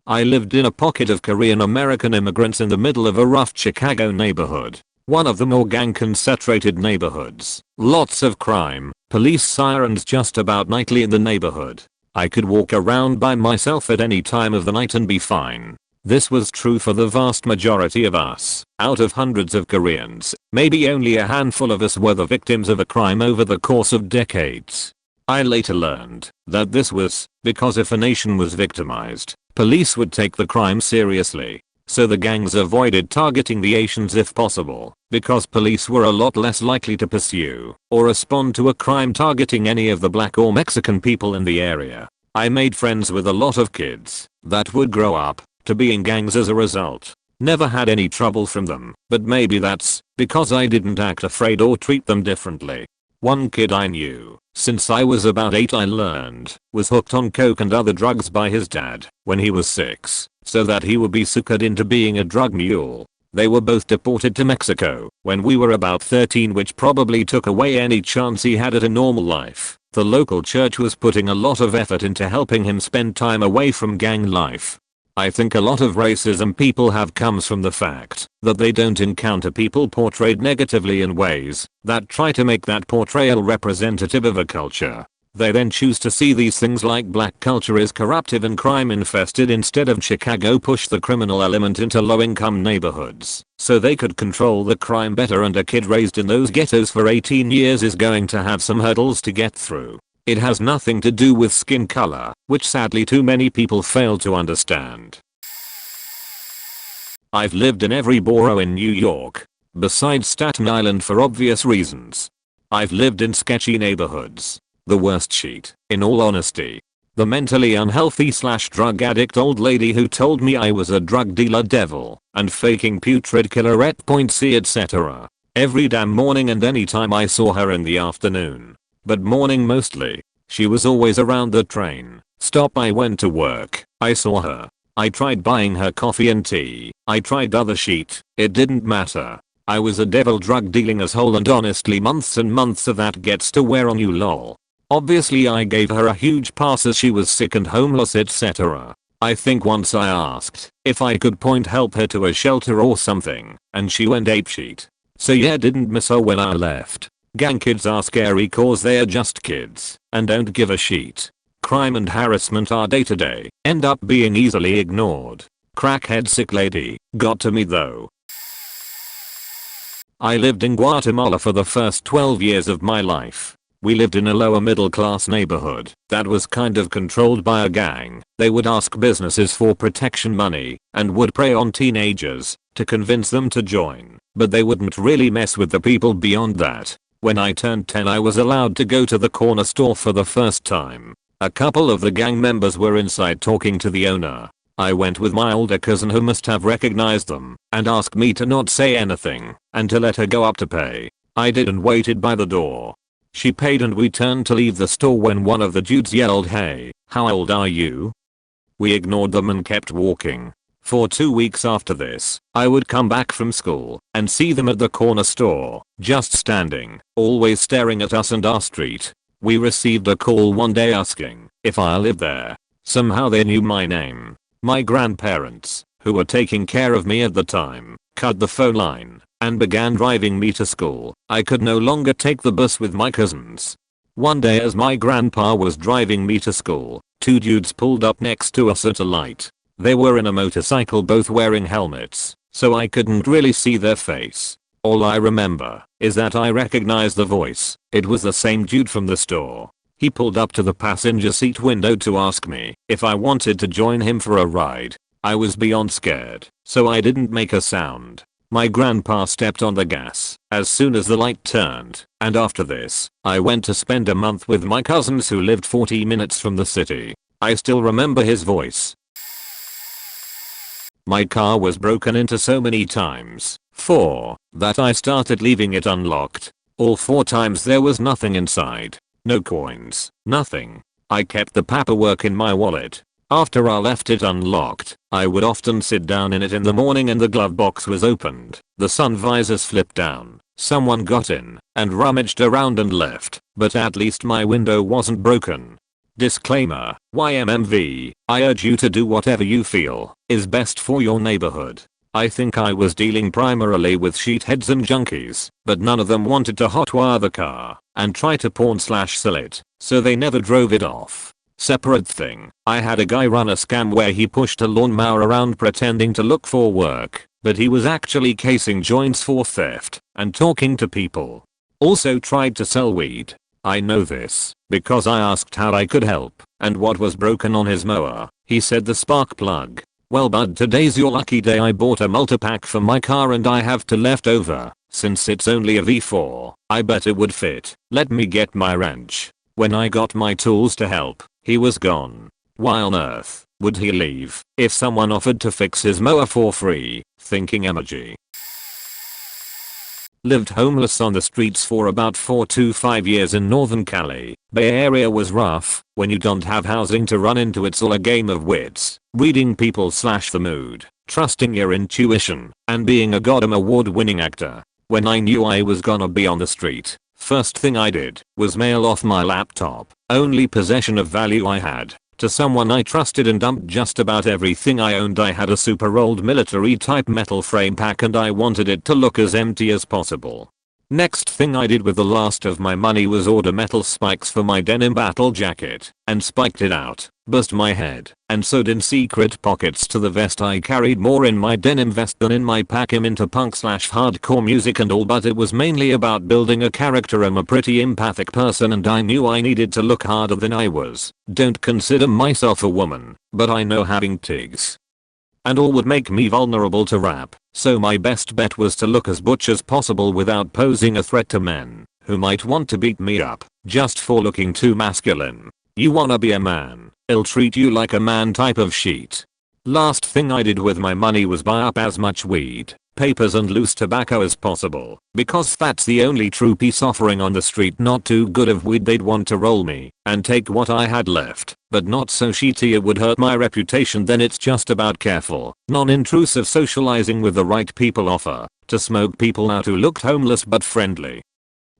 I lived in a pocket of Korean American immigrants in the middle of a rough Chicago neighborhood. One of the more gang concentrated neighborhoods. Lots of crime, police sirens just about nightly in the neighborhood. I could walk around by myself at any time of the night and be fine. This was true for the vast majority of us. Out of hundreds of Koreans, maybe only a handful of us were the victims of a crime over the course of decades. I later learned that this was because if a nation was victimized, police would take the crime seriously. So the gangs avoided targeting the Asians if possible, because police were a lot less likely to pursue or respond to a crime targeting any of the black or Mexican people in the area. I made friends with a lot of kids that would grow up to be in gangs as a result. Never had any trouble from them, but maybe that's because I didn't act afraid or treat them differently. One kid I knew since I was about 8 I learned was hooked on coke and other drugs by his dad when he was 6, so that he would be suckered into being a drug mule. They were both deported to Mexico when we were about 13, which probably took away any chance he had at a normal life. The local church was putting a lot of effort into helping him spend time away from gang life. I think a lot of racism people have comes from the fact that they don't encounter people portrayed negatively in ways that try to make that portrayal representative of a culture. They then choose to see these things like black culture is corruptive and crime infested instead of Chicago pushed the criminal element into low-income neighborhoods so they could control the crime better, and a kid raised in those ghettos for 18 years is going to have some hurdles to get through. It has nothing to do with skin color, which sadly too many people fail to understand. I've lived in every borough in New York, besides Staten Island for obvious reasons. I've lived in sketchy neighborhoods. The worst sheet, in all honesty. The mentally unhealthy / drug addict old lady who told me I was a drug dealer devil and faking putrid killer at point C etc. Every damn morning and anytime I saw her in the afternoon. But morning mostly. She was always around the train stop I went to work. I saw her. I tried buying her coffee and tea. I tried other shit. It didn't matter. I was a devil drug dealing asshole and honestly months and months of that gets to wear on you lol. Obviously I gave her a huge pass as she was sick and homeless etc. I think once I asked if I could help her to a shelter or something and she went apeshit. So yeah, didn't miss her when I left. Gang kids are scary cause they're just kids and don't give a shit. Crime and harassment are day to day, end up being easily ignored. Crackhead sick lady, got to me though. I lived in Guatemala for the first 12 years of my life. We lived in a lower middle class neighborhood that was kind of controlled by a gang. They would ask businesses for protection money and would prey on teenagers to convince them to join, but they wouldn't really mess with the people beyond that. When I turned 10 I was allowed to go to the corner store for the first time. A couple of the gang members were inside talking to the owner. I went with my older cousin who must have recognized them and asked me to not say anything and to let her go up to pay. I did and waited by the door. She paid and we turned to leave the store when one of the dudes yelled, "Hey, how old are you?" We ignored them and kept walking. For 2 weeks after this, I would come back from school and see them at the corner store, just standing, always staring at us and our street. We received a call one day asking if I lived there. Somehow they knew my name. My grandparents, who were taking care of me at the time, cut the phone line and began driving me to school. I could no longer take the bus with my cousins. One day as my grandpa was driving me to school, 2 dudes pulled up next to us at a light. They were in a motorcycle both wearing helmets, so I couldn't really see their face. All I remember is that I recognized the voice. It was the same dude from the store. He pulled up to the passenger seat window to ask me if I wanted to join him for a ride. I was beyond scared, so I didn't make a sound. My grandpa stepped on the gas as soon as the light turned, and after this, I went to spend a month with my cousins who lived 40 minutes from the city. I still remember his voice. My car was broken into so many times, 4, that I started leaving it unlocked. All 4 times there was nothing inside. No coins, nothing. I kept the paperwork in my wallet. After I left it unlocked, I would often sit down in it in the morning and the glove box was opened. The sun visors flipped down. Someone got in and rummaged around and left, but at least my window wasn't broken. Disclaimer, YMMV, I urge you to do whatever you feel is best for your neighborhood. I think I was dealing primarily with sheetheads and junkies, but none of them wanted to hotwire the car and try to pawn/sell it, so they never drove it off. Separate thing, I had a guy run a scam where he pushed a lawnmower around pretending to look for work, but he was actually casing joints for theft and talking to people. Also tried to sell weed. I know this because I asked how I could help and what was broken on his mower. He said the spark plug. Well bud, today's your lucky day. I bought a multipack for my car and I have 2 left over. Since it's only a V4, I bet it would fit. Let me get my wrench. When I got my tools to help, he was gone. Why on earth would he leave if someone offered to fix his mower for free? Thinking emoji. Lived homeless on the streets for about 4 to 5 years in Northern Cali. Bay Area was rough. When you don't have housing to run into, it's all a game of wits, reading people / the mood, trusting your intuition, and being a Goddamn award-winning actor. When I knew I was gonna be on the street, first thing I did was mail off my laptop, only possession of value I had, to someone I trusted and dumped just about everything I owned. I had a super old military type metal frame pack and I wanted it to look as empty as possible. Next thing I did with the last of my money was order metal spikes for my denim battle jacket and spiked it out, bust my head, and sewed in secret pockets to the vest. I carried more in my denim vest than in my pack. I'm into punk / hardcore music and all, but it was mainly about building a character. I'm a pretty empathic person and I knew I needed to look harder than I was. Don't consider myself a woman, but I know having tigs and all would make me vulnerable to rap, so my best bet was to look as butch as possible without posing a threat to men who might want to beat me up just for looking too masculine. You wanna be a man, it'll treat you like a man type of sheet. Last thing I did with my money was buy up as much weed, papers and loose tobacco as possible, because that's the only true peace offering on the street. Not too good of weed, they'd want to roll me and take what I had left, but not so sheety it would hurt my reputation. Then it's just about careful, non-intrusive socializing with the right people. Offer to smoke people out who looked homeless but friendly.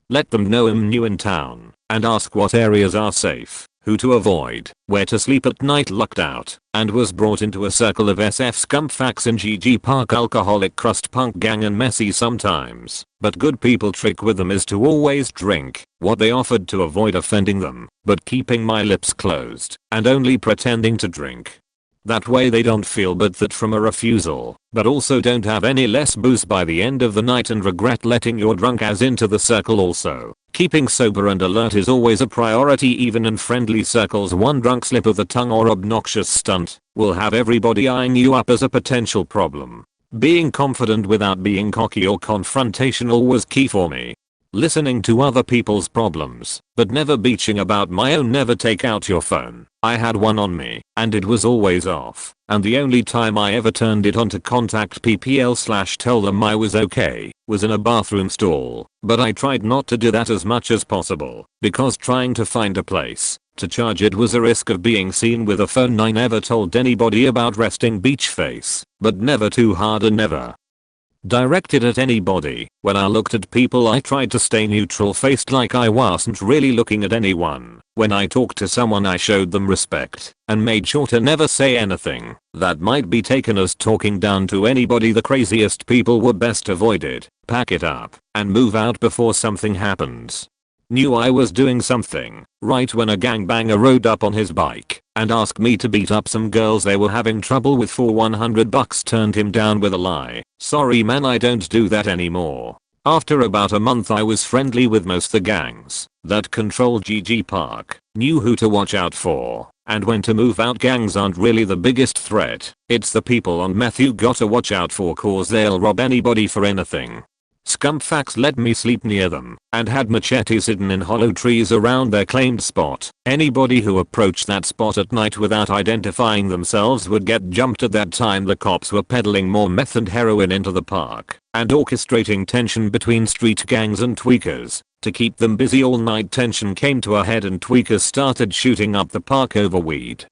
Let them know I'm new in town and ask what areas are safe, who to avoid, where to sleep at night. Lucked out and was brought into a circle of SF scumpfacts in GG Park, alcoholic crust punk gang, and messy sometimes, but good people. Trick with them is to always drink what they offered to avoid offending them, but keeping my lips closed and only pretending to drink. That way they don't feel bad that from a refusal, but also don't have any less booze by the end of the night and regret letting your drunk ass into the circle. Also, keeping sober and alert is always a priority, even in friendly circles. One drunk slip of the tongue or obnoxious stunt will have everybody eyeing you up as a potential problem. Being confident without being cocky or confrontational was key for me. Listening to other people's problems, but never beaching about my own. Never take out your phone. I had one on me, and it was always off, and the only time I ever turned it on to contact PPL/tell them I was okay was in a bathroom stall, but I tried not to do that as much as possible, because trying to find a place to charge it was a risk of being seen with a phone. I never told anybody about resting beach face, but never too hard and never directed at anybody. When I looked at people I tried to stay neutral faced, like I wasn't really looking at anyone. When I talked to someone I showed them respect and made sure to never say anything that might be taken as talking down to anybody. The craziest people were best avoided. Pack it up and move out before something happens. Knew I was doing something right when a gangbanger rode up on his bike and asked me to beat up some girls they were having trouble with for $100. Turned him down with a lie. Sorry man, I don't do that anymore. After about a month I was friendly with most the gangs that control GG Park, knew who to watch out for, and when to move out. Gangs aren't really the biggest threat, it's the people on meth you gotta watch out for, cause they'll rob anybody for anything. Scumpfacts let me sleep near them and had machetes hidden in hollow trees around their claimed spot. Anybody who approached that spot at night without identifying themselves would get jumped. At that time the cops were peddling more meth and heroin into the park and orchestrating tension between street gangs and tweakers to keep them busy all night. Tension came to a head and tweakers started shooting up the park over weed,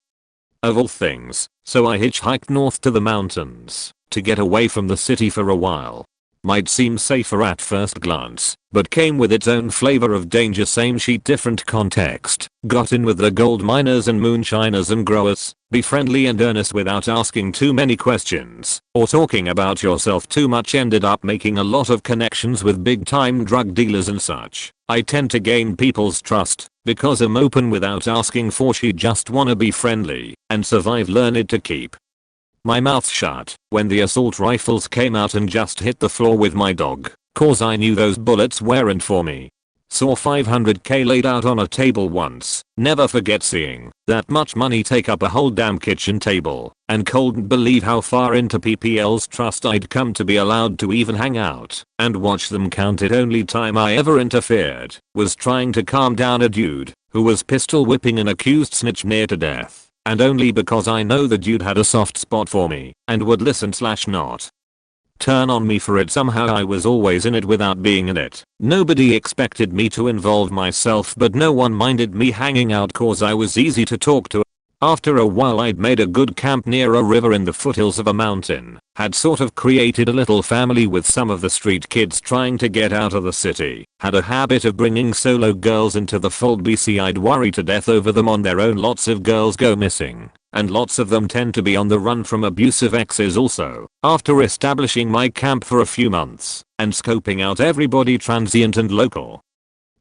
of all things, so I hitchhiked north to the mountains to get away from the city for a while. Might seem safer at first glance, but came with its own flavor of danger. Same sheet, different context. Got in with the gold miners and moonshiners and growers. Be friendly and earnest without asking too many questions or talking about yourself too much. Ended up making a lot of connections with big time drug dealers and such. I tend to gain people's trust because I'm open without asking for shit. Just wanna be friendly and survive. Learned to keep my mouth shut when the assault rifles came out and just hit the floor with my dog, cause I knew those bullets weren't for me. Saw $500k laid out on a table once. Never forget seeing that much money take up a whole damn kitchen table, and couldn't believe how far into PPL's trust I'd come to be allowed to even hang out and watch them count it. Only time I ever interfered was trying to calm down a dude who was pistol whipping an accused snitch near to death. And only because I know the dude had a soft spot for me and would listen/not turn on me for it. Somehow I was always in it without being in it. Nobody expected me to involve myself, but no one minded me hanging out cause I was easy to talk to. After a while I'd made a good camp near a river in the foothills of a mountain. Had sort of created a little family with some of the street kids trying to get out of the city. Had a habit of bringing solo girls into the fold. BC I'd worry to death over them on their own. Lots of girls go missing, and lots of them tend to be on the run from abusive exes also. After establishing my camp for a few months and scoping out everybody transient and local,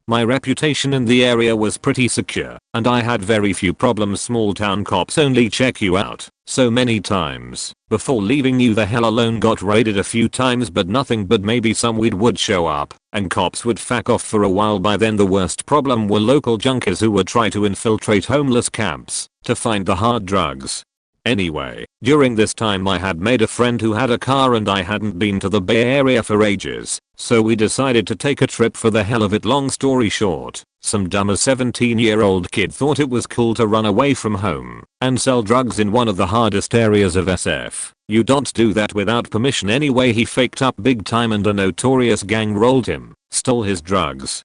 my reputation in the area was pretty secure, and I had very few problems. Small town cops only check you out so many times before leaving you the hell alone. Got raided a few times, but nothing but maybe some weed would show up and cops would fuck off for a while. By then the worst problem were local junkies who would try to infiltrate homeless camps to find the hard drugs. Anyway, during this time I had made a friend who had a car and I hadn't been to the Bay Area for ages, so we decided to take a trip for the hell of it. Long story short, some dumb 17-year-old kid thought it was cool to run away from home and sell drugs in one of the hardest areas of SF. You don't do that without permission anyway. He faked up big time and a notorious gang rolled him, stole his drugs,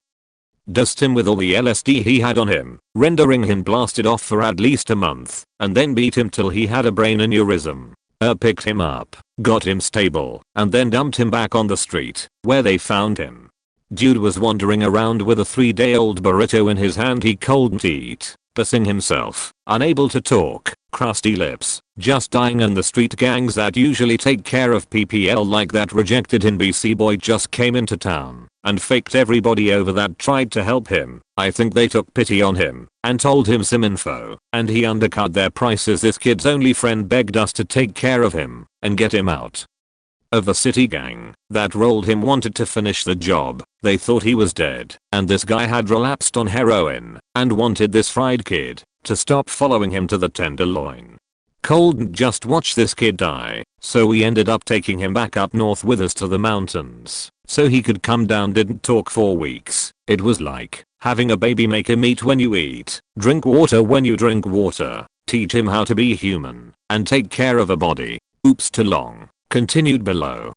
dosed him with all the LSD he had on him, rendering him blasted off for at least a month, and then beat him till he had a brain aneurysm. Picked him up, got him stable, and then dumped him back on the street, where they found him. Dude was wandering around with a 3-day-old burrito in his hand he couldn't eat, pissing himself, unable to talk, crusty lips, just dying, and the street gangs that usually take care of PPL like that rejected him. BC boy just came into town and faked everybody over that tried to help him. I think they took pity on him and told him some info, and he undercut their prices. This kid's only friend begged us to take care of him and get him out of the city. Gang that rolled him wanted to finish the job. They thought he was dead, and this guy had relapsed on heroin and wanted this fried kid to stop following him to the Tenderloin. Couldn't just watch this kid die, so we ended up taking him back up north with us to the mountains so he could come down. Didn't talk for weeks. It was like having a baby. Make him eat when you eat, drink water when you drink water, teach him how to be human and take care of a body. Oops, too long. Continued below.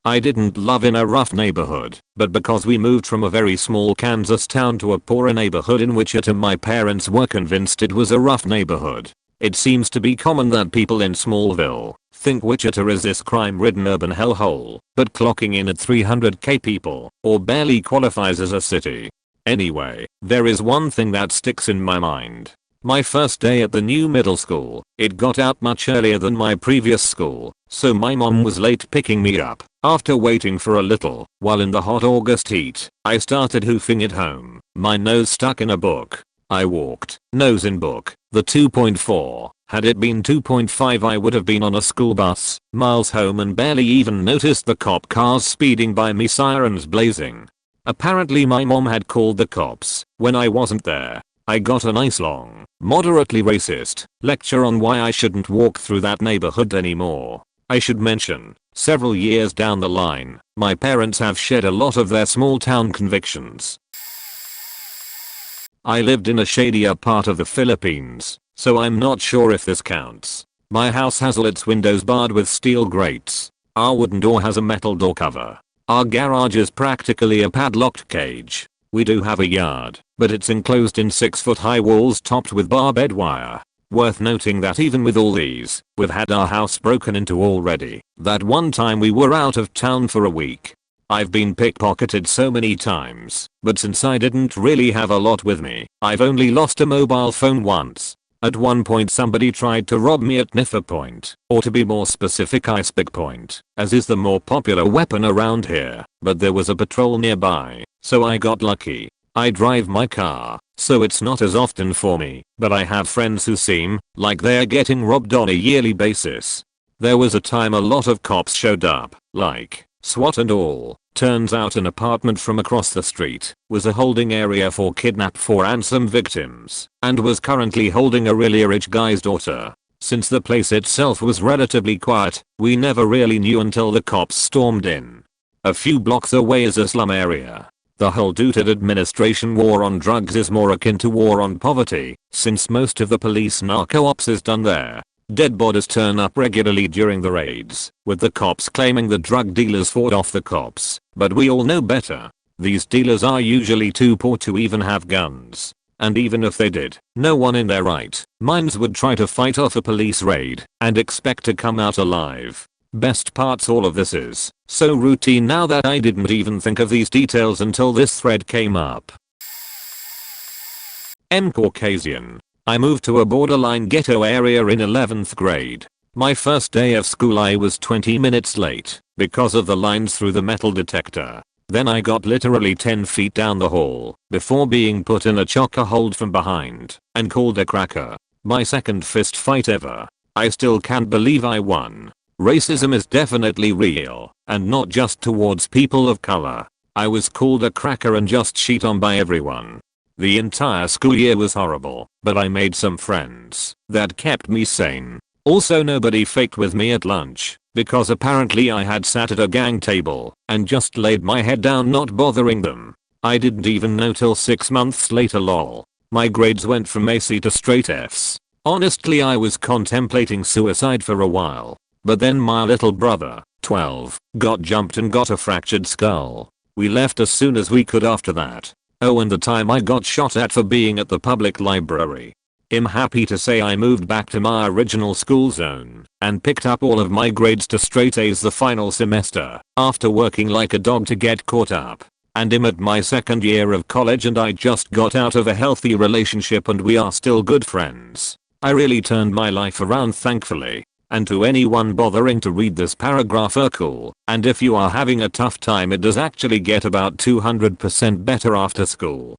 I didn't love in a rough neighborhood, but because we moved from a very small Kansas town to a poorer neighborhood in Wichita, my parents were convinced it was a rough neighborhood. It seems to be common that people in Smallville think Wichita is this crime-ridden urban hellhole, but clocking in at 300k people, or barely qualifies as a city. Anyway, there is one thing that sticks in my mind. My first day at the new middle school. It got out much earlier than my previous school, so my mom was late picking me up. After waiting for a little while in the hot August heat, I started hoofing it home, my nose stuck in a book. I walked, nose in book, the 2.4. Had it been 2.5 I would have been on a school bus, miles home, and barely even noticed the cop cars speeding by me, sirens blazing. Apparently my mom had called the cops when I wasn't there. I got a nice long, moderately racist lecture on why I shouldn't walk through that neighborhood anymore. I should mention, several years down the line, my parents have shed a lot of their small town convictions. I lived in a shadier part of the Philippines, so I'm not sure if this counts. My house has all its windows barred with steel grates. Our wooden door has a metal door cover. Our garage is practically a padlocked cage. We do have a yard, but it's enclosed in 6-foot high walls topped with barbed wire. Worth noting that even with all these, we've had our house broken into already. That one time we were out of town for a week. I've been pickpocketed so many times, but since I didn't really have a lot with me, I've only lost a mobile phone once. At one point somebody tried to rob me at Niffer Point, or to be more specific Ice Pick Point, as is the more popular weapon around here, but there was a patrol nearby, so I got lucky. I drive my car, so it's not as often for me, but I have friends who seem like they're getting robbed on a yearly basis. There was a time a lot of cops showed up, like SWAT and all. Turns out an apartment from across the street was a holding area for kidnap for ransom victims and was currently holding a really rich guy's daughter. Since the place itself was relatively quiet, we never really knew until the cops stormed in. A few blocks away is a slum area. The whole Duterte administration war on drugs is more akin to war on poverty, since most of the police narco ops is done there. Dead bodies turn up regularly during the raids, with the cops claiming the drug dealers fought off the cops, but we all know better. These dealers are usually too poor to even have guns. And even if they did, no one in their right minds would try to fight off a police raid and expect to come out alive. Best parts, all of this is so routine now that I didn't even think of these details until this thread came up. Caucasian. I moved to a borderline ghetto area in 11th grade. My first day of school I was 20 minutes late because of the lines through the metal detector. Then I got literally 10 feet down the hall before being put in a chokehold from behind and called a cracker. My second fist fight ever. I still can't believe I won. Racism is definitely real, and not just towards people of color. I was called a cracker and just shit on by everyone. The entire school year was horrible, but I made some friends that kept me sane. Also nobody faked with me at lunch, because apparently I had sat at a gang table and just laid my head down not bothering them. I didn't even know till 6 months later lol. My grades went from AC to straight Fs. Honestly I was contemplating suicide for a while. But then my little brother, 12, got jumped and got a fractured skull. We left as soon as we could after that. Oh, and the time I got shot at for being at the public library. I'm happy to say I moved back to my original school zone and picked up all of my grades to straight A's the final semester after working like a dog to get caught up. And I'm at my second year of college and I just got out of a healthy relationship and we are still good friends. I really turned my life around thankfully. And to anyone bothering to read this paragraph cool, and if you are having a tough time it does actually get about 200% better after school.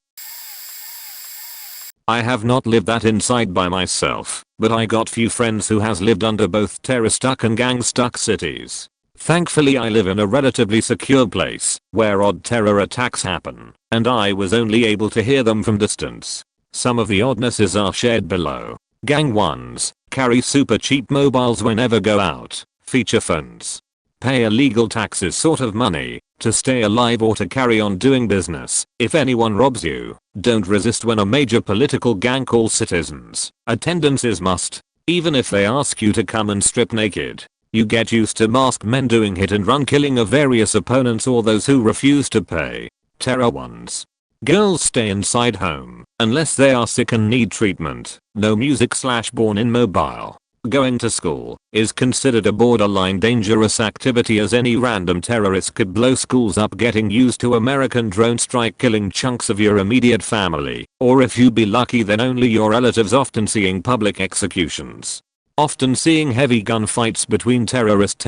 I have not lived that inside by myself, but I got few friends who has lived under both terror-stuck and gang-stuck cities. Thankfully I live in a relatively secure place, where odd terror attacks happen, and I was only able to hear them from distance. Some of the oddnesses are shared below. Gang 1s, carry super cheap mobiles whenever go out, feature phones. Pay illegal taxes sort of money, to stay alive or to carry on doing business. If anyone robs you, don't resist when a major political gang calls citizens. Attendance is must, even if they ask you to come and strip naked. You get used to masked men doing hit and run killing of various opponents or those who refuse to pay. Terror 1s. Girls stay inside home, unless they are sick and need treatment. No music/born in mobile. Going to school is considered a borderline dangerous activity as any random terrorist could blow schools up getting used to American drone strike killing chunks of your immediate family, or if you be lucky then only your relatives often seeing public executions. Often seeing heavy gunfights between terrorist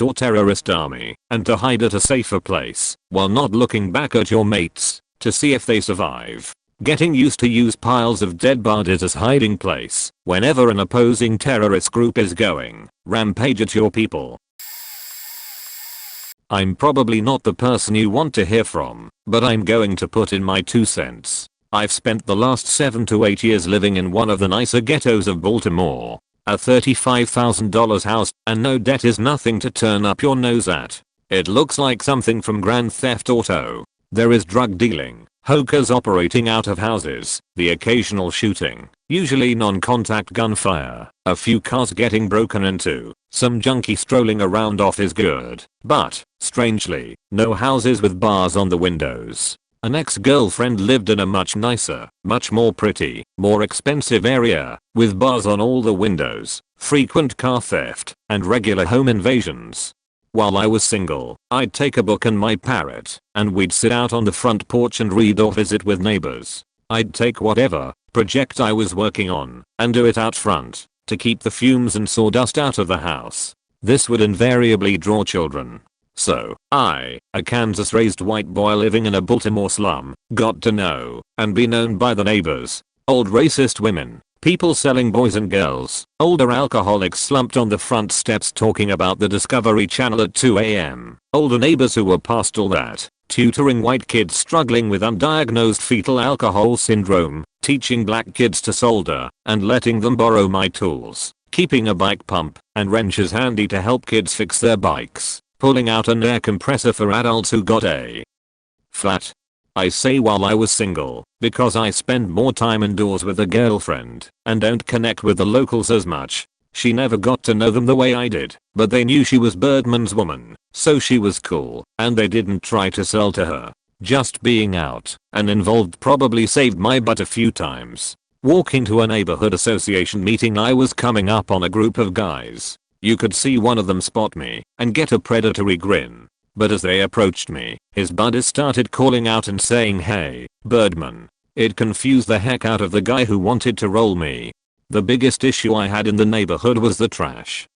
or terrorist army, and to hide at a safer place, while not looking back at your mates, to see if they survive. Getting used to use piles of dead bodies as hiding place whenever an opposing terrorist group is going rampage at your people. I'm probably not the person you want to hear from, but I'm going to put in my 2 cents. I've spent the last 7 to 8 years living in one of the nicer ghettos of Baltimore. A $35,000 house, and no debt is nothing to turn up your nose at. It looks like something from Grand Theft Auto. There is drug dealing, hokers operating out of houses, the occasional shooting, usually non-contact gunfire, a few cars getting broken into, some junkie strolling around off is good, but, strangely, no houses with bars on the windows. An ex-girlfriend lived in a much nicer, much more pretty, more expensive area, with bars on all the windows, frequent car theft, and regular home invasions. While I was single, I'd take a book and my parrot, and we'd sit out on the front porch and read or visit with neighbors. I'd take whatever project I was working on, and do it out front, to keep the fumes and sawdust out of the house. This would invariably draw children. So, I, a Kansas-raised white boy living in a Baltimore slum, got to know and be known by the neighbors. Old racist women, people selling boys and girls, older alcoholics slumped on the front steps talking about the Discovery Channel at 2 a.m., older neighbors who were past all that, tutoring white kids struggling with undiagnosed fetal alcohol syndrome, teaching black kids to solder, and letting them borrow my tools, keeping a bike pump and wrenches handy to help kids fix their bikes, pulling out an air compressor for adults who got a flat. I say while I was single, because I spend more time indoors with a girlfriend, and don't connect with the locals as much. She never got to know them the way I did, but they knew she was Birdman's woman, so she was cool, and they didn't try to sell to her. Just being out and involved probably saved my butt a few times. Walking to a neighborhood association meeting I was coming up on a group of guys. You could see one of them spot me and get a predatory grin. But as they approached me, his buddies started calling out and saying hey, Birdman. It confused the heck out of the guy who wanted to roll me. The biggest issue I had in the neighborhood was the trash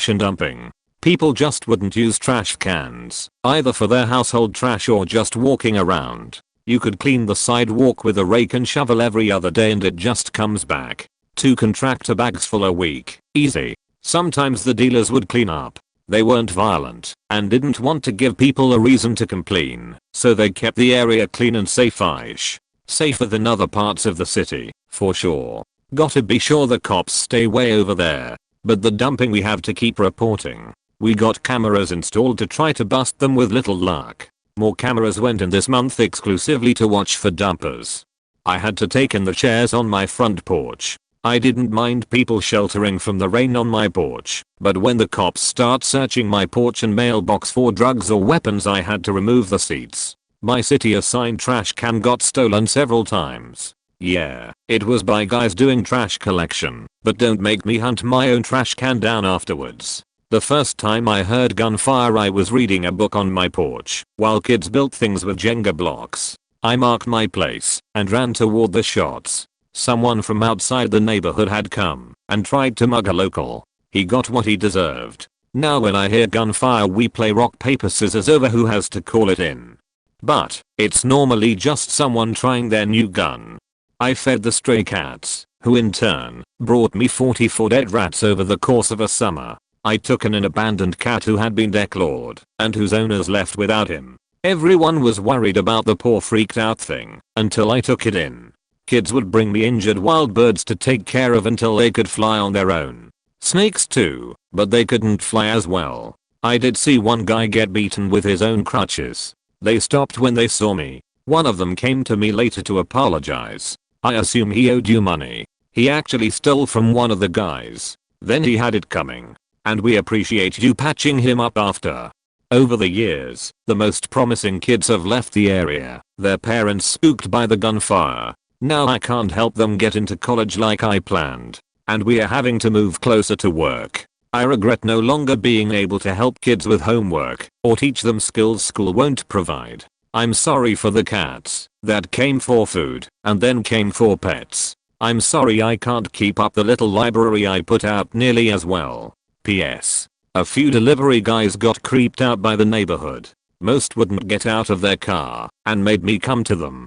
and dumping. People just wouldn't use trash cans, either for their household trash or just walking around. You could clean the sidewalk with a rake and shovel every other day and it just comes back. 2 contractor bags full a week, easy. Sometimes the dealers would clean up. They weren't violent and didn't want to give people a reason to complain, so they kept the area clean and safe-ish. Safer than other parts of the city, for sure. Gotta be sure the cops stay way over there. But the dumping we have to keep reporting. We got cameras installed to try to bust them with little luck. More cameras went in this month exclusively to watch for dumpers. I had to take in the chairs on my front porch. I didn't mind people sheltering from the rain on my porch, but when the cops start searching my porch and mailbox for drugs or weapons, I had to remove the seats. My city assigned trash can got stolen several times. Yeah, it was by guys doing trash collection, but don't make me hunt my own trash can down afterwards. The first time I heard gunfire, I was reading a book on my porch while kids built things with Jenga blocks. I marked my place and ran toward the shots. Someone from outside the neighborhood had come and tried to mug a local. He got what he deserved. Now when I hear gunfire, we play rock paper scissors over who has to call it in. But it's normally just someone trying their new gun. I fed the stray cats, who in turn brought me 44 dead rats over the course of a summer. I took in an abandoned cat who had been declawed and whose owners left without him. Everyone was worried about the poor freaked out thing until I took it in. Kids would bring me injured wild birds to take care of until they could fly on their own. Snakes too, but they couldn't fly as well. I did see one guy get beaten with his own crutches. They stopped when they saw me. One of them came to me later to apologize. I assume he owed you money. He actually stole from one of the guys. Then he had it coming. And we appreciate you patching him up after. Over the years, the most promising kids have left the area, their parents spooked by the gunfire. Now I can't help them get into college like I planned. And we are having to move closer to work. I regret no longer being able to help kids with homework or teach them skills school won't provide. I'm sorry for the cats that came for food and then came for pets. I'm sorry I can't keep up the little library I put out nearly as well. P.S. A few delivery guys got creeped out by the neighborhood. Most wouldn't get out of their car and made me come to them.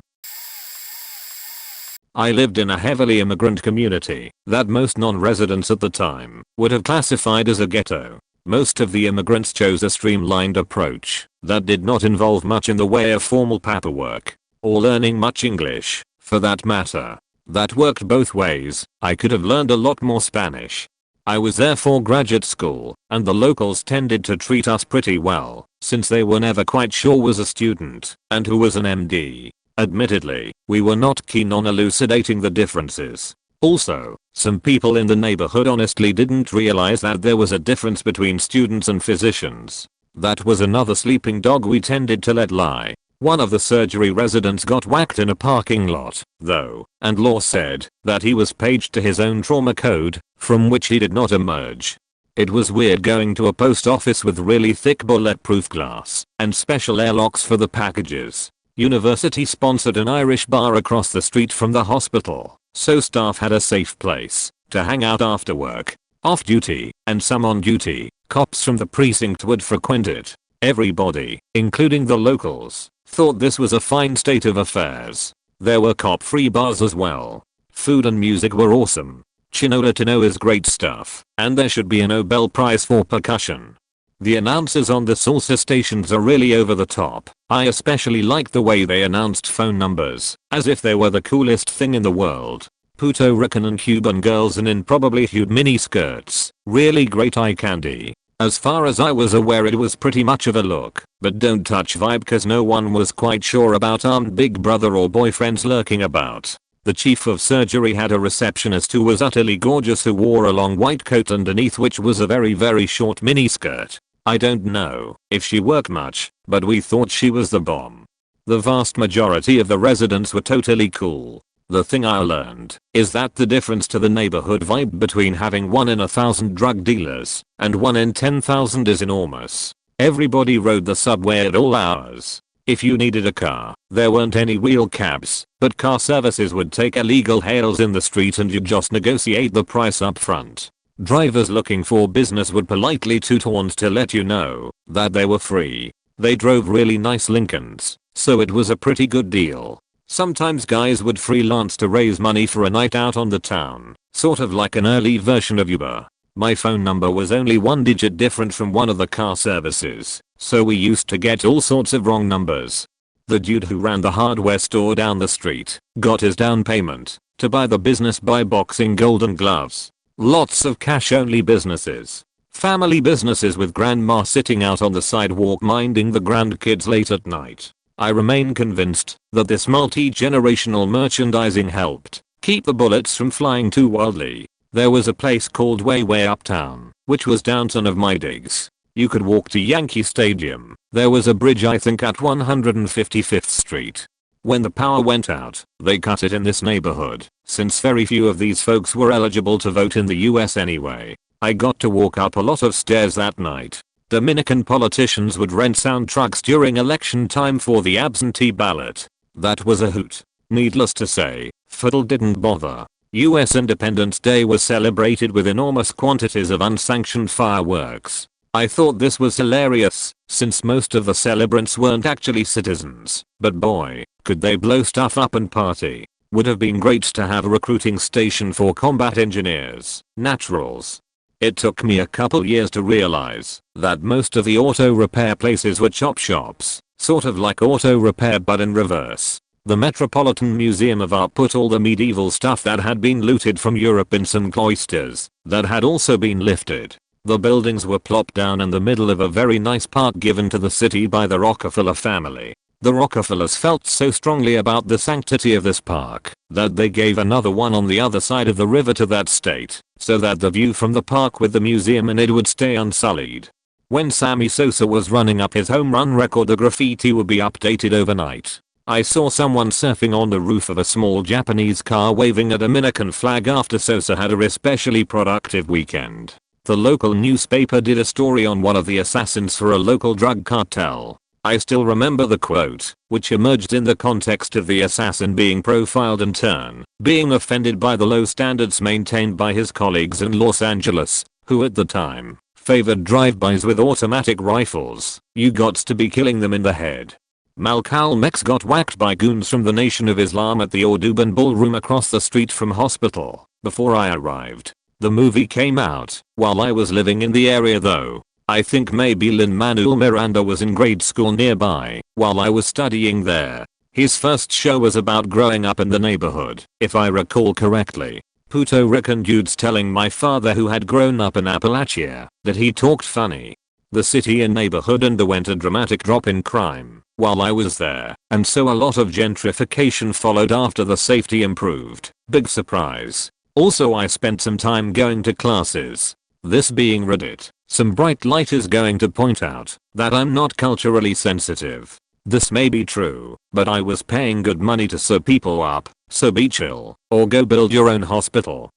I lived in a heavily immigrant community that most non-residents at the time would have classified as a ghetto. Most of the immigrants chose a streamlined approach that did not involve much in the way of formal paperwork or learning much English, for that matter. That worked both ways. I could have learned a lot more Spanish. I was there for graduate school, and the locals tended to treat us pretty well, since they were never quite sure was a student and who was an MD. Admittedly, we were not keen on elucidating the differences. Also, some people in the neighborhood honestly didn't realize that there was a difference between students and physicians. That was another sleeping dog we tended to let lie. One of the surgery residents got whacked in a parking lot, though, and law said that he was paged to his own trauma code, from which he did not emerge. It was weird going to a post office with really thick bulletproof glass and special airlocks for the packages. University sponsored an Irish bar across the street from the hospital, so staff had a safe place to hang out after work, off duty, and some on duty. Cops from the precinct would frequent it. Everybody, including the locals, thought this was a fine state of affairs. There were cop-free bars as well. Food and music were awesome. Chino Latino is great stuff, and there should be a Nobel Prize for percussion. The announcers on the salsa stations are really over the top. I especially like the way they announced phone numbers, as if they were the coolest thing in the world. Puerto Rican and Cuban girls in probably hued mini skirts. Really great eye candy. As far as I was aware, it was pretty much of a look, but don't touch vibe, cause no one was quite sure about armed big brother or boyfriends lurking about. The chief of surgery had a receptionist who was utterly gorgeous, who wore a long white coat underneath which was a very short mini skirt. I don't know if she worked much, but we thought she was the bomb. The vast majority of the residents were totally cool. The thing I learned is that the difference to the neighborhood vibe between having 1 in 1,000 drug dealers and 1 in 10,000 is enormous. Everybody rode the subway at all hours. If you needed a car, there weren't any wheel cabs, but car services would take illegal hails in the street and you'd just negotiate the price up front. Drivers looking for business would politely toot horns to let you know that they were free. They drove really nice Lincolns, so it was a pretty good deal. Sometimes guys would freelance to raise money for a night out on the town, sort of like an early version of Uber. My phone number was only 1 digit different from one of the car services, so we used to get all sorts of wrong numbers. The dude who ran the hardware store down the street got his down payment to buy the business by boxing golden gloves. Lots of cash only businesses. Family businesses with grandma sitting out on the sidewalk minding the grandkids late at night. I remain convinced that this multi-generational merchandising helped keep the bullets from flying too wildly. There was a place called Way Uptown, which was downtown of my digs. You could walk to Yankee Stadium. There was a bridge I think at 155th Street. When the power went out, they cut it in this neighborhood, since very few of these folks were eligible to vote in the US anyway. I got to walk up a lot of stairs that night. Dominican politicians would rent sound trucks during election time for the absentee ballot. That was a hoot. Needless to say, fiddle didn't bother. US Independence Day was celebrated with enormous quantities of unsanctioned fireworks. I thought this was hilarious, since most of the celebrants weren't actually citizens, but boy, could they blow stuff up and party. Would have been great to have a recruiting station for combat engineers, naturals. It took me a couple years to realize that most of the auto repair places were chop shops, sort of like auto repair but in reverse. The Metropolitan Museum of Art put all the medieval stuff that had been looted from Europe in some cloisters that had also been lifted. The buildings were plopped down in the middle of a very nice park given to the city by the Rockefeller family. The Rockefellers felt so strongly about the sanctity of this park that they gave another one on the other side of the river to that state, so that the view from the park with the museum in it would stay unsullied. When Sammy Sosa was running up his home run record, the graffiti would be updated overnight. I saw someone surfing on the roof of a small Japanese car waving a Dominican flag after Sosa had a especially productive weekend. The local newspaper did a story on one of the assassins for a local drug cartel. I still remember the quote, which emerged in the context of the assassin being profiled in turn, being offended by the low standards maintained by his colleagues in Los Angeles, who at the time favored drive-bys with automatic rifles. You gots to be killing them in the head. Malcolm X got whacked by goons from the Nation of Islam at the Audubon Ballroom across the street from hospital before I arrived. The movie came out while I was living in the area though. I think maybe Lin-Manuel Miranda was in grade school nearby while I was studying there. His first show was about growing up in the neighborhood, if I recall correctly. Puerto Rican dudes telling my father, who had grown up in Appalachia, that he talked funny. The city and neighborhood underwent a dramatic drop in crime while I was there, and so a lot of gentrification followed after the safety improved. Big surprise. Also, I spent some time going to classes. This being Reddit, some bright light is going to point out that I'm not culturally sensitive. This may be true, but I was paying good money to sew people up, so be chill, or go build your own hospital.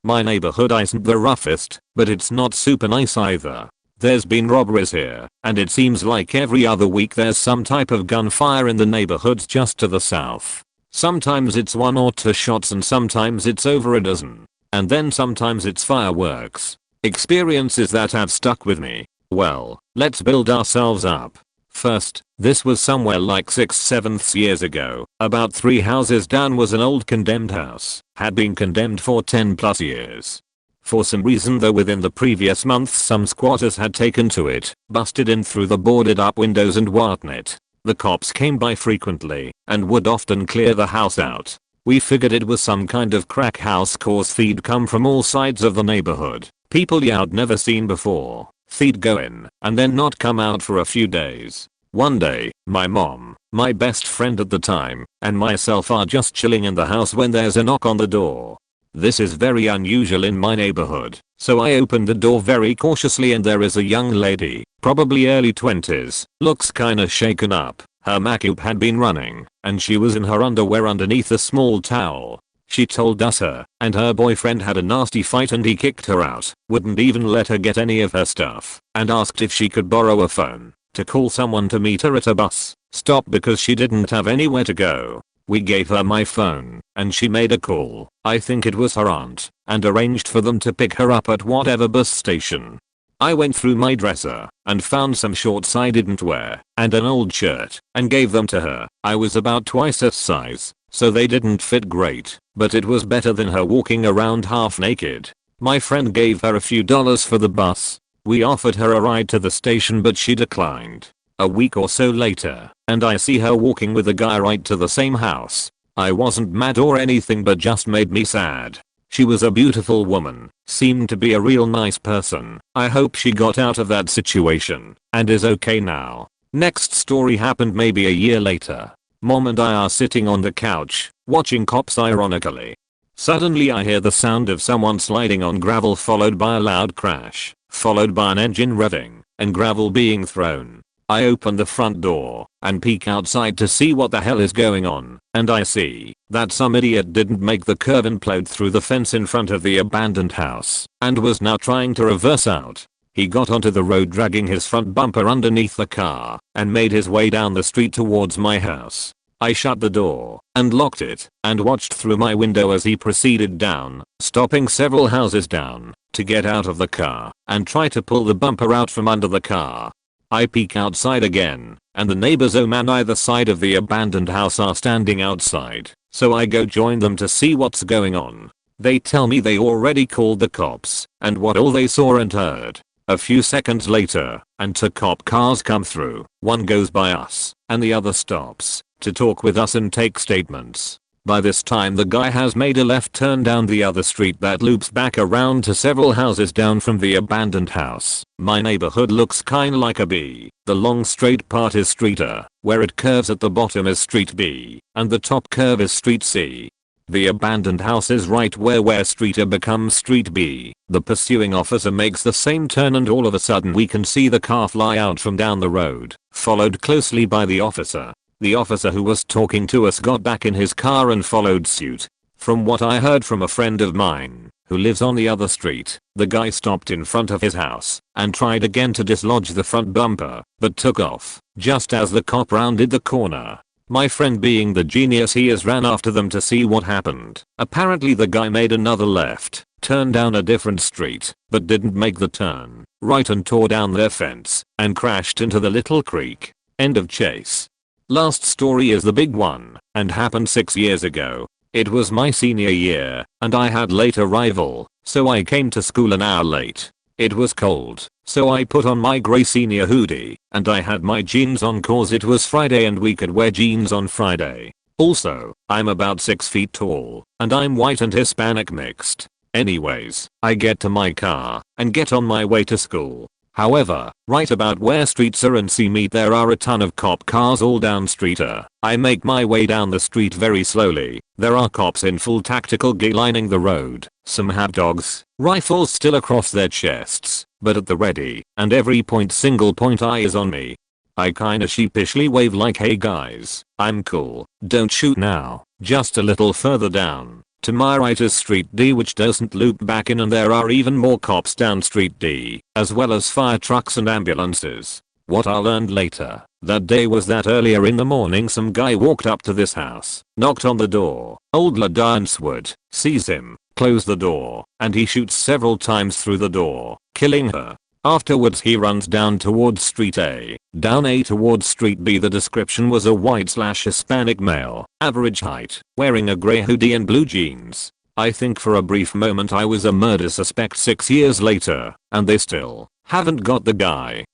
My neighborhood isn't the roughest, but it's not super nice either. There's been robberies here, and it seems like every other week there's some type of gunfire in the neighborhoods just to the south. Sometimes it's 1 or 2 shots and sometimes it's over a dozen. And then sometimes it's fireworks. Experiences that have stuck with me. Well, let's build ourselves up. First, this was somewhere like 6-7 years ago. About 3 houses down was an old condemned house. Had been condemned for 10+ years. For some reason though, within the previous months some squatters had taken to it, busted in through the boarded up windows and whatnot. The cops came by frequently and would often clear the house out. We figured it was some kind of crack house cause thee'd come from all sides of the neighborhood. People you'd never seen before. Thee'd go in and then not come out for a few days. One day, my mom, my best friend at the time, and myself are just chilling in the house when there's a knock on the door. This is very unusual in my neighborhood, so I opened the door very cautiously and there is a young lady, probably early 20s, looks kinda shaken up. Her makeup had been running, and she was in her underwear underneath a small towel. She told us her and her boyfriend had a nasty fight and he kicked her out, wouldn't even let her get any of her stuff, and asked if she could borrow a phone to call someone to meet her at a bus stop because she didn't have anywhere to go. We gave her my phone, and she made a call, I think it was her aunt, and arranged for them to pick her up at whatever bus station. I went through my dresser and found some shorts I didn't wear and an old shirt and gave them to her. I was about twice her size, so they didn't fit great, but it was better than her walking around half naked. My friend gave her a few dollars for the bus. We offered her a ride to the station but she declined. A week or so later, and I see her walking with a guy right to the same house. I wasn't mad or anything, but just made me sad. She was a beautiful woman, seemed to be a real nice person. I hope she got out of that situation and is okay now. Next story happened maybe a year later. Mom and I are sitting on the couch, watching Cops ironically. Suddenly I hear the sound of someone sliding on gravel, followed by a loud crash, followed by an engine revving and gravel being thrown. I open the front door and peek outside to see what the hell is going on, and I see that some idiot didn't make the curve and plowed through the fence in front of the abandoned house and was now trying to reverse out. He got onto the road dragging his front bumper underneath the car and made his way down the street towards my house. I shut the door and locked it and watched through my window as he proceeded down, stopping several houses down to get out of the car and try to pull the bumper out from under the car. I peek outside again, and the neighbors on either side of the abandoned house are standing outside, so I go join them to see what's going on. They tell me they already called the cops and what all they saw and heard. A few seconds later, and two cop cars come through. One goes by us, and the other stops to talk with us and take statements. By this time the guy has made a left turn down the other street that loops back around to several houses down from the abandoned house. My neighborhood looks kinda like a B. The long straight part is street A, where it curves at the bottom is street B, and the top curve is street C. The abandoned house is right where street A becomes street B. The pursuing officer makes the same turn and all of a sudden we can see the car fly out from down the road, followed closely by the officer. The officer who was talking to us got back in his car and followed suit. From what I heard from a friend of mine who lives on the other street, the guy stopped in front of his house and tried again to dislodge the front bumper, but took off just as the cop rounded the corner. My friend, being the genius he is, ran after them to see what happened. Apparently the guy made another left, turned down a different street, but didn't make the turn right and tore down their fence and crashed into the little creek. End of chase. Last story is the big one and happened 6 years ago. It was my senior year and I had late arrival, so I came to school an hour late. It was cold, so I put on my grey senior hoodie and I had my jeans on cause it was Friday and we could wear jeans on Friday. Also, I'm about 6 feet tall and I'm white and Hispanic mixed. Anyways, I get to my car and get on my way to school. However, right about where streets A and C meet there are a ton of cop cars all down street A. I make my way down the street very slowly. There are cops in full tactical gear lining the road. Some have dogs, rifles still across their chests, but at the ready, and every single point eye is on me. I kinda sheepishly wave like, hey guys, I'm cool, don't shoot now. Just a little further down, to my right is street D, which doesn't loop back in, and there are even more cops down street D, as well as fire trucks and ambulances. What I learned later that day was that earlier in the morning some guy walked up to this house, knocked on the door. Old Ladance Wood sees him, close the door, and he shoots several times through the door, killing her. Afterwards he runs down towards street A, down A towards street B. The description was a white/Hispanic male, average height, wearing a grey hoodie and blue jeans. I think for a brief moment I was a murder suspect 6 years later, and they still haven't got the guy.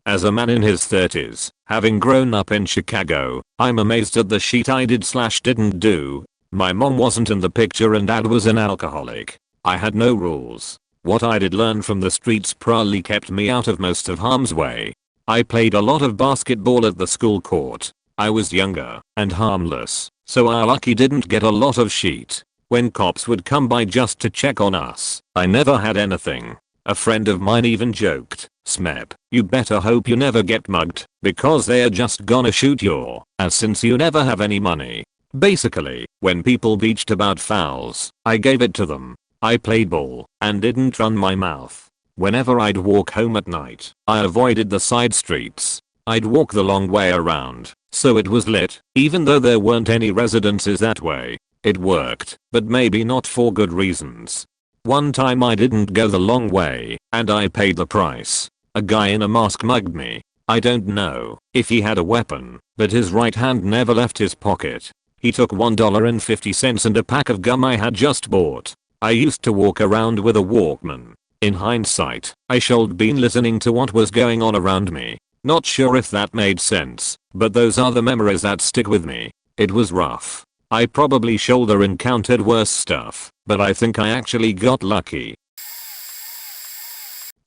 As a man in his 30s, having grown up in Chicago, I'm amazed at the shit I did/didn't do. My mom wasn't in the picture and dad was an alcoholic. I had no rules. What I did learn from the streets probably kept me out of most of harm's way. I played a lot of basketball at the school court. I was younger and harmless, so I lucky didn't get a lot of shit. When cops would come by just to check on us, I never had anything. A friend of mine even joked, "Smep, you better hope you never get mugged, because they're just gonna shoot your ass since you never have any money." Basically, when people bitched about fouls, I gave it to them. I played ball and didn't run my mouth. Whenever I'd walk home at night, I avoided the side streets. I'd walk the long way around, so it was lit, even though there weren't any residences that way. It worked, but maybe not for good reasons. One time I didn't go the long way, and I paid the price. A guy in a mask mugged me. I don't know if he had a weapon, but his right hand never left his pocket. He took $1.50 and a pack of gum I had just bought. I used to walk around with a Walkman. In hindsight, I should been listening to what was going on around me. Not sure if that made sense, but those are the memories that stick with me. It was rough. I probably shoulder encountered worse stuff, but I think I actually got lucky.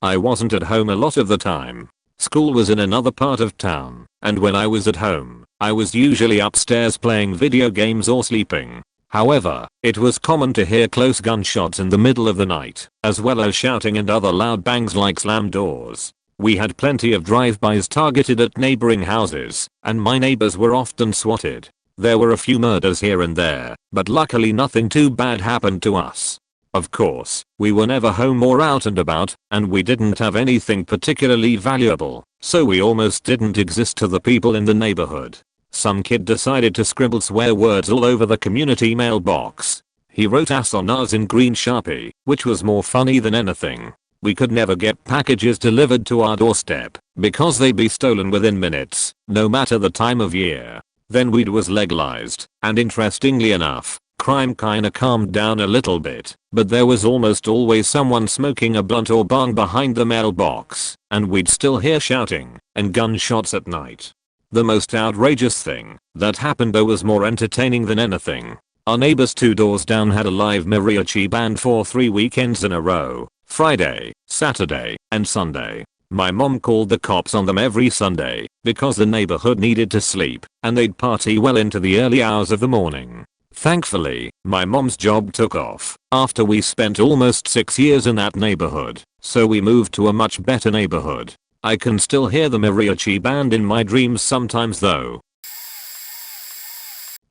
I wasn't at home a lot of the time. School was in another part of town, and when I was at home, I was usually upstairs playing video games or sleeping. However, it was common to hear close gunshots in the middle of the night, as well as shouting and other loud bangs like slammed doors. We had plenty of drive-bys targeted at neighboring houses, and my neighbors were often swatted. There were a few murders here and there, but luckily nothing too bad happened to us. Of course, we were never home or out and about, and we didn't have anything particularly valuable, so we almost didn't exist to the people in the neighborhood. Some kid decided to scribble swear words all over the community mailbox. He wrote ass on ours in green Sharpie, which was more funny than anything. We could never get packages delivered to our doorstep, because they'd be stolen within minutes, no matter the time of year. Then weed was legalized, and interestingly enough, crime kinda calmed down a little bit, but there was almost always someone smoking a blunt or bong behind the mailbox, and we'd still hear shouting and gunshots at night. The most outrageous thing that happened though was more entertaining than anything. Our neighbors 2 doors down had a live mariachi band for 3 weekends in a row. Friday, Saturday, and Sunday. My mom called the cops on them every Sunday because the neighborhood needed to sleep and they'd party well into the early hours of the morning. Thankfully, my mom's job took off after we spent almost 6 years in that neighborhood, so we moved to a much better neighborhood. I can still hear the mariachi band in my dreams sometimes though.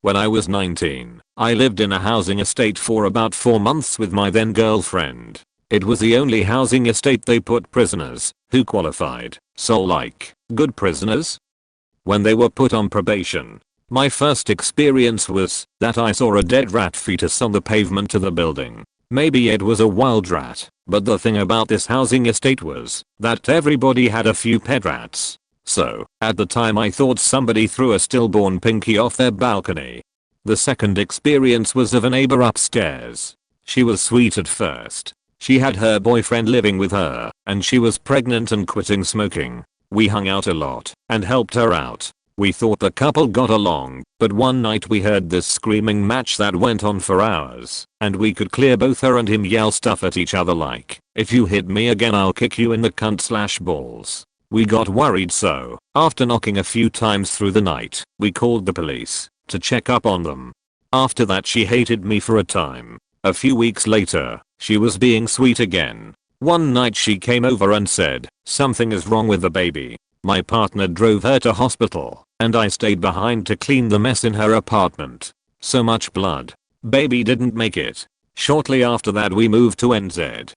When I was 19, I lived in a housing estate for about 4 months with my then girlfriend. It was the only housing estate they put prisoners who qualified, so like good prisoners. When they were put on probation, my first experience was that I saw a dead rat fetus on the pavement to the building. Maybe it was a wild rat, but the thing about this housing estate was that everybody had a few pet rats. So, at the time I thought somebody threw a stillborn Pinky off their balcony. The second experience was of a neighbor upstairs. She was sweet at first. She had her boyfriend living with her, and she was pregnant and quitting smoking. We hung out a lot and helped her out. We thought the couple got along, but one night we heard this screaming match that went on for hours, and we could clear both her and him yell stuff at each other like, "If you hit me again I'll kick you in the cunt/balls." We got worried, so after knocking a few times through the night, we called the police to check up on them. After that she hated me for a time. A few weeks later, she was being sweet again. One night she came over and said, "Something is wrong with the baby." My partner drove her to hospital, and I stayed behind to clean the mess in her apartment. So much blood. Baby didn't make it. Shortly after that we moved to NZ.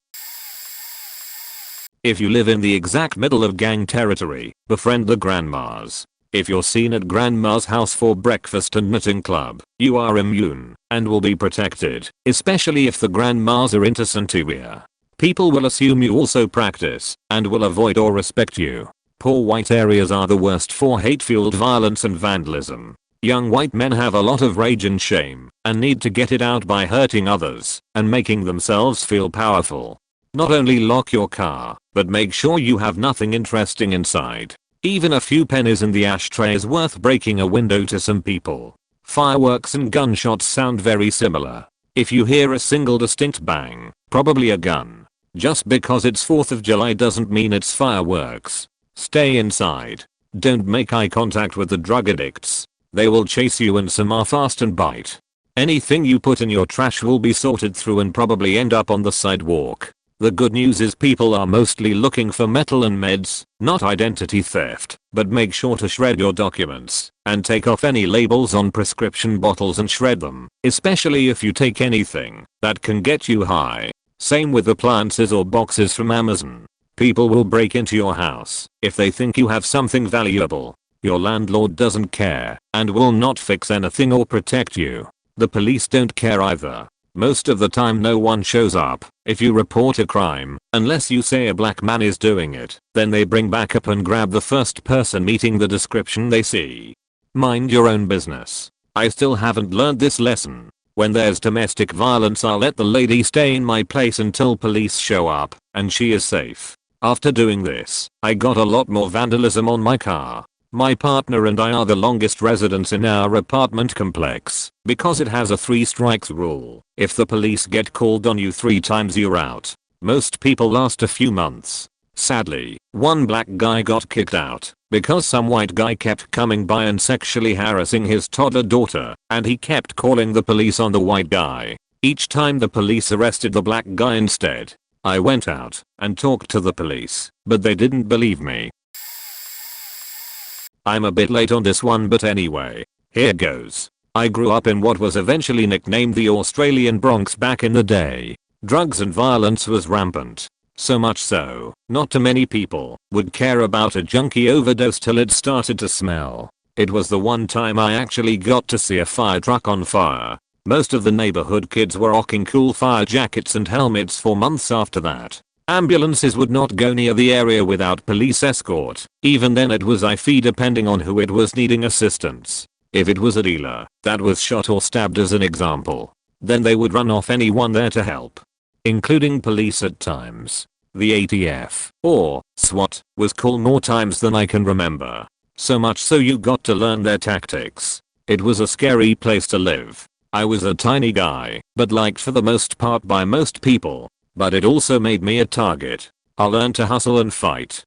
If you live in the exact middle of gang territory, befriend the grandmas. If you're seen at grandma's house for breakfast and knitting club, you are immune and will be protected, especially if the grandmas are into Santeria. People will assume you also practice and will avoid or respect you. Poor white areas are the worst for hate-fueled violence and vandalism. Young white men have a lot of rage and shame and need to get it out by hurting others and making themselves feel powerful. Not only lock your car, but make sure you have nothing interesting inside. Even a few pennies in the ashtray is worth breaking a window to some people. Fireworks and gunshots sound very similar. If you hear a single distinct bang, probably a gun. Just because it's 4th of July doesn't mean it's fireworks. Stay inside. Don't make eye contact with the drug addicts. They will chase you and some are fast and bite. Anything you put in your trash will be sorted through and probably end up on the sidewalk. The good news is people are mostly looking for metal and meds, not identity theft, but make sure to shred your documents and take off any labels on prescription bottles and shred them, especially if you take anything that can get you high. Same with appliances or boxes from Amazon. People will break into your house if they think you have something valuable. Your landlord doesn't care and will not fix anything or protect you. The police don't care either. Most of the time no one shows up if you report a crime, unless you say a black man is doing it. Then they bring backup and grab the first person meeting the description they see. Mind your own business. I still haven't learned this lesson. When there's domestic violence, I'll let the lady stay in my place until police show up and she is safe. After doing this, I got a lot more vandalism on my car. My partner and I are the longest residents in our apartment complex because it has a 3 strikes rule. If the police get called on you 3 times, you're out. Most people last a few months. Sadly, one black guy got kicked out because some white guy kept coming by and sexually harassing his toddler daughter, and he kept calling the police on the white guy. Each time the police arrested the black guy instead. I went out and talked to the police, but they didn't believe me. I'm a bit late on this one, but anyway, here goes. I grew up in what was eventually nicknamed the Australian Bronx back in the day. Drugs and violence was rampant. So much so, not too many people would care about a junkie overdose till it started to smell. It was the one time I actually got to see a fire truck on fire. Most of the neighborhood kids were rocking cool fire jackets and helmets for months after that. Ambulances would not go near the area without police escort. Even then it was iffy depending on who it was needing assistance. If it was a dealer that was shot or stabbed as an example, then they would run off anyone there to help, including police at times. The ATF, or SWAT, was called more times than I can remember. So much so you got to learn their tactics. It was a scary place to live. I was a tiny guy, but liked for the most part by most people. But it also made me a target. I learned to hustle and fight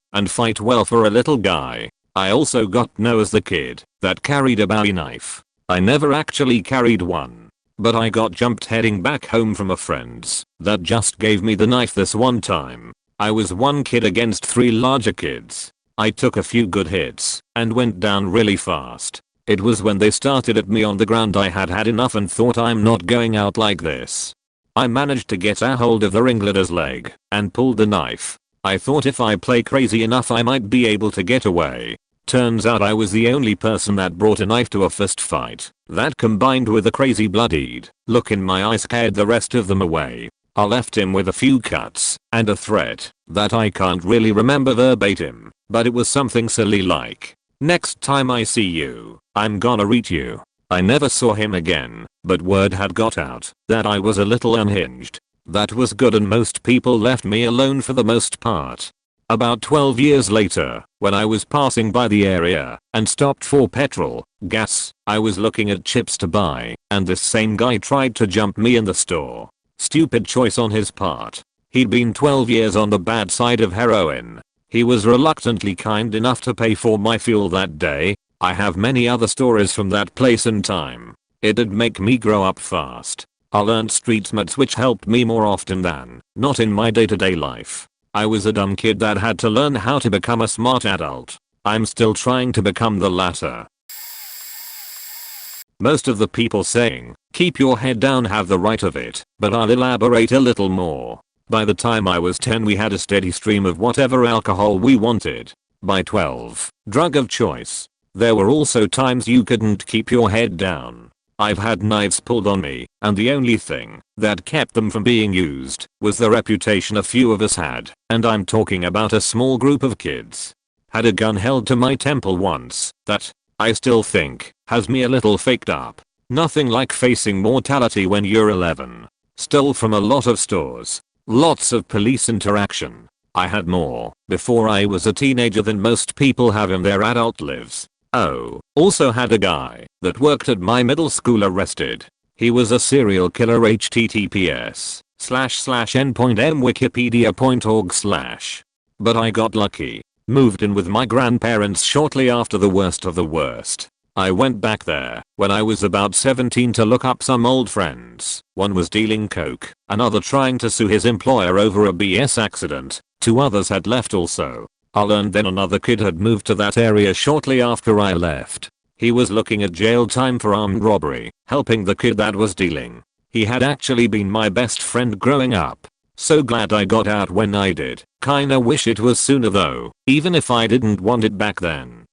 well for a little guy. I also got known as the kid that carried a Bowie knife. I never actually carried one, but I got jumped heading back home from a friend's that just gave me the knife this one time. I was one kid against 3 larger kids. I took a few good hits and went down really fast. It was when they started at me on the ground I had had enough and thought, I'm not going out like this. I managed to get a hold of the ringleader's leg and pulled the knife. I thought if I play crazy enough I might be able to get away. Turns out I was the only person that brought a knife to a fist fight. That, combined with a crazy bloodied look in my eyes, scared the rest of them away. I left him with a few cuts and a threat that I can't really remember verbatim, but it was something silly like, "Next time I see you, I'm gonna eat you." I never saw him again, but word had got out that I was a little unhinged. That was good, and most people left me alone for the most part. About 12 years later, when I was passing by the area and stopped for petrol, gas, I was looking at chips to buy, and this same guy tried to jump me in the store. Stupid choice on his part. He'd been 12 years on the bad side of heroin. He was reluctantly kind enough to pay for my fuel that day. I have many other stories from that place and time. It did make me grow up fast. I learned street smarts which helped me more often than not in my day-to-day life. I was a dumb kid that had to learn how to become a smart adult. I'm still trying to become the latter. Most of the people saying, "Keep your head down," have the right of it, but I'll elaborate a little more. By the time I was 10 we had a steady stream of whatever alcohol we wanted. By 12, drug of choice. There were also times you couldn't keep your head down. I've had knives pulled on me, and the only thing that kept them from being used was the reputation a few of us had, and I'm talking about a small group of kids. Had a gun held to my temple once that, I still think, has me a little faked up. Nothing like facing mortality when you're 11. Stole from a lot of stores. Lots of police interaction. I had more before I was a teenager than most people have in their adult lives. Oh, also had a guy that worked at my middle school arrested. He was a serial killer. https://n.mwikipedia.org/. But I got lucky. Moved in with my grandparents shortly after the worst of the worst. I went back there when I was about 17 to look up some old friends. One was dealing coke, another trying to sue his employer over a BS accident, 2 others had left also. I learned then another kid had moved to that area shortly after I left. He was looking at jail time for armed robbery, helping the kid that was dealing. He had actually been my best friend growing up. So glad I got out when I did. Kinda wish it was sooner though, even if I didn't want it back then.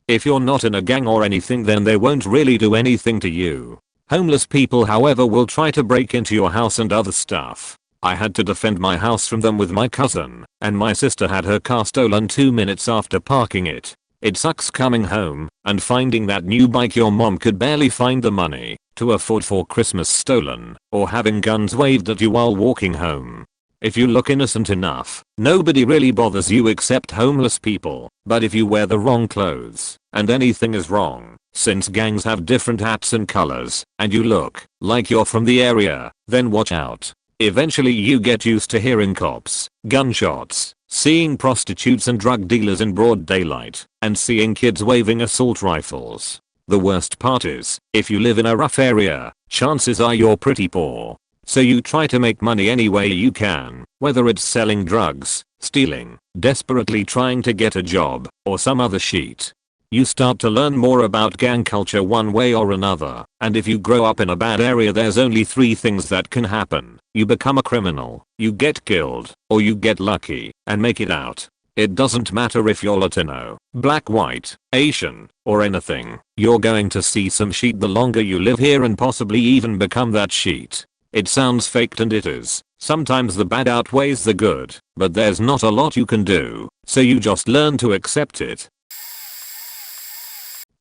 If you're not in a gang or anything, then they won't really do anything to you. Homeless people, however, will try to break into your house and other stuff. I had to defend my house from them with my cousin, and my sister had her car stolen 2 minutes after parking it. It sucks coming home and finding that new bike your mom could barely find the money to a Ford for Christmas stolen, or having guns waved at you while walking home. If you look innocent enough, nobody really bothers you except homeless people, but if you wear the wrong clothes, and anything is wrong, since gangs have different hats and colors, and you look like you're from the area, then watch out. Eventually you get used to hearing cops, gunshots, seeing prostitutes and drug dealers in broad daylight, and seeing kids waving assault rifles. The worst part is, if you live in a rough area, chances are you're pretty poor. So you try to make money any way you can, whether it's selling drugs, stealing, desperately trying to get a job, or some other shit. You start to learn more about gang culture one way or another, and if you grow up in a bad area there's only 3 things that can happen. You become a criminal, you get killed, or you get lucky and make it out. It doesn't matter if you're Latino, black, white, Asian, or anything. You're going to see some shit the longer you live here and possibly even become that shit. It sounds faked and it is. Sometimes the bad outweighs the good, but there's not a lot you can do, so you just learn to accept it.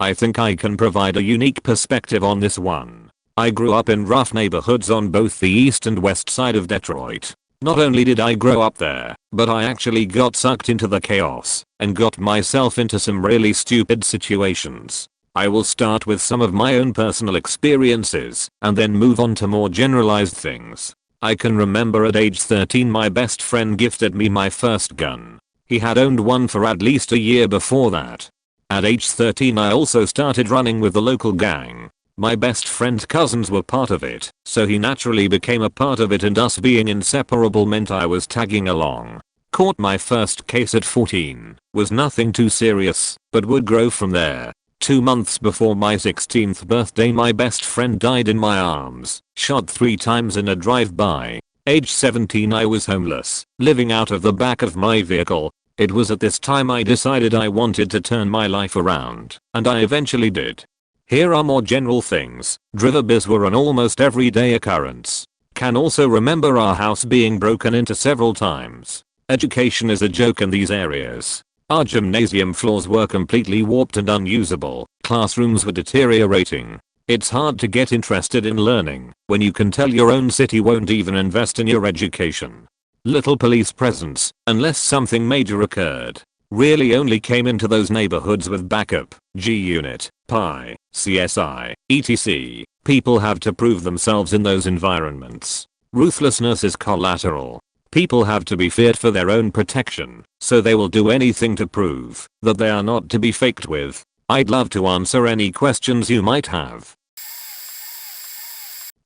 I think I can provide a unique perspective on this one. I grew up in rough neighborhoods on both the east and west side of Detroit. Not only did I grow up there, but I actually got sucked into the chaos and got myself into some really stupid situations. I will start with some of my own personal experiences and then move on to more generalized things. I can remember at age 13 my best friend gifted me my first gun. He had owned one for at least a year before that. At age 13 I also started running with the local gang. My best friend's cousins were part of it, so he naturally became a part of it and us being inseparable meant I was tagging along. Caught my first case at 14, was nothing too serious, but would grow from there. 2 months before my 16th birthday my best friend died in my arms, shot 3 times in a drive-by. Age 17 I was homeless, living out of the back of my vehicle. It was at this time I decided I wanted to turn my life around, and I eventually did. Here are more general things. Driverbys were an almost everyday occurrence. Can also remember our house being broken into several times. Education is a joke in these areas. Our gymnasium floors were completely warped and unusable. Classrooms were deteriorating. It's hard to get interested in learning when you can tell your own city won't even invest in your education. Little police presence, unless something major occurred, really only came into those neighborhoods with backup, G-Unit, PI, CSI, etc. People have to prove themselves in those environments. Ruthlessness is collateral. People have to be feared for their own protection, so they will do anything to prove that they are not to be faked with. I'd love to answer any questions you might have.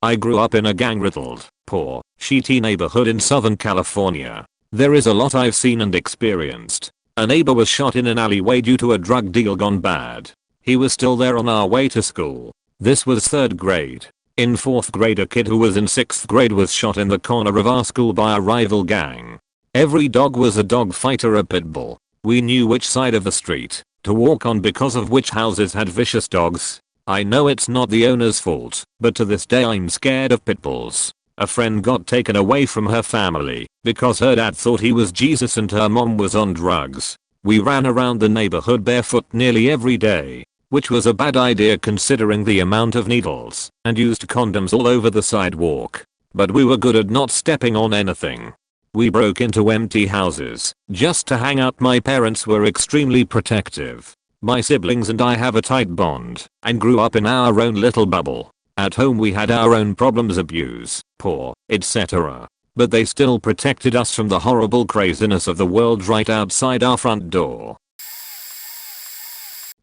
I grew up in a gang-riddled, poor, shitty neighborhood in Southern California. There is a lot I've seen and experienced. A neighbor was shot in an alleyway due to a drug deal gone bad. He was still there on our way to school. This was 3rd grade. In 4th grade a kid who was in 6th grade was shot in the corner of our school by a rival gang. Every dog was a dog fight or a pit bull. We knew which side of the street to walk on because of which houses had vicious dogs. I know it's not the owner's fault, but to this day I'm scared of pit bulls. A friend got taken away from her family because her dad thought he was Jesus and her mom was on drugs. We ran around the neighborhood barefoot nearly every day, which was a bad idea considering the amount of needles, and used condoms all over the sidewalk. But we were good at not stepping on anything. We broke into empty houses just to hang out. My parents were extremely protective. My siblings and I have a tight bond and grew up in our own little bubble. At home we had our own problems, abuse, poor, etc. But they still protected us from the horrible craziness of the world right outside our front door.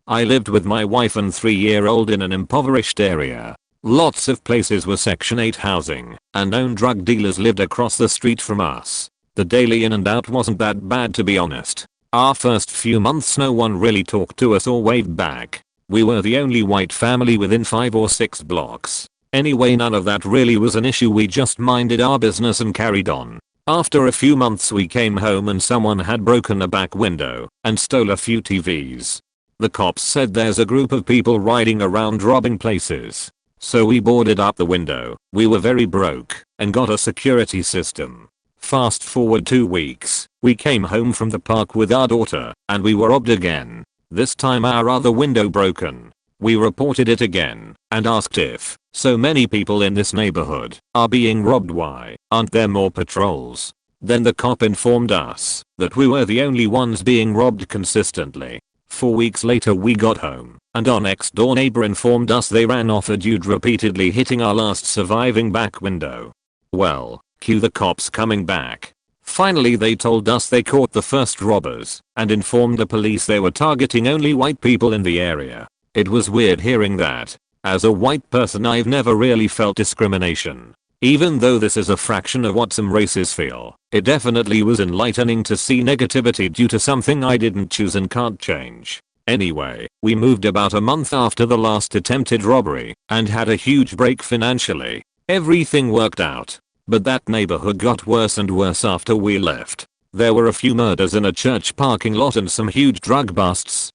I lived with my wife and 3-year-old in an impoverished area. Lots of places were Section 8 housing, and known drug dealers lived across the street from us. The daily in and out wasn't that bad, to be honest. Our first few months no one really talked to us or waved back. We were the only white family within 5 or 6 blocks. Anyway, none of that really was an issue. We just minded our business and carried on. After a few months we came home and someone had broken a back window and stole a few TVs. The cops said there's a group of people riding around robbing places. So we boarded up the window. We were very broke and got a security system. Fast forward 2 weeks, we came home from the park with our daughter and we were robbed again. This time our other window broken. We reported it again and asked if so many people in this neighborhood are being robbed, why aren't there more patrols? Then the cop informed us that we were the only ones being robbed consistently. 4 weeks later we got home and our next door neighbor informed us they ran off a dude repeatedly hitting our last surviving back window. Well, cue the cops coming back. Finally they told us they caught the first robbers and informed the police they were targeting only white people in the area. It was weird hearing that. As a white person I've never really felt discrimination. Even though this is a fraction of what some races feel, it definitely was enlightening to see negativity due to something I didn't choose and can't change. Anyway, we moved about a month after the last attempted robbery and had a huge break financially. Everything worked out. But that neighborhood got worse and worse after we left. There were a few murders in a church parking lot and some huge drug busts.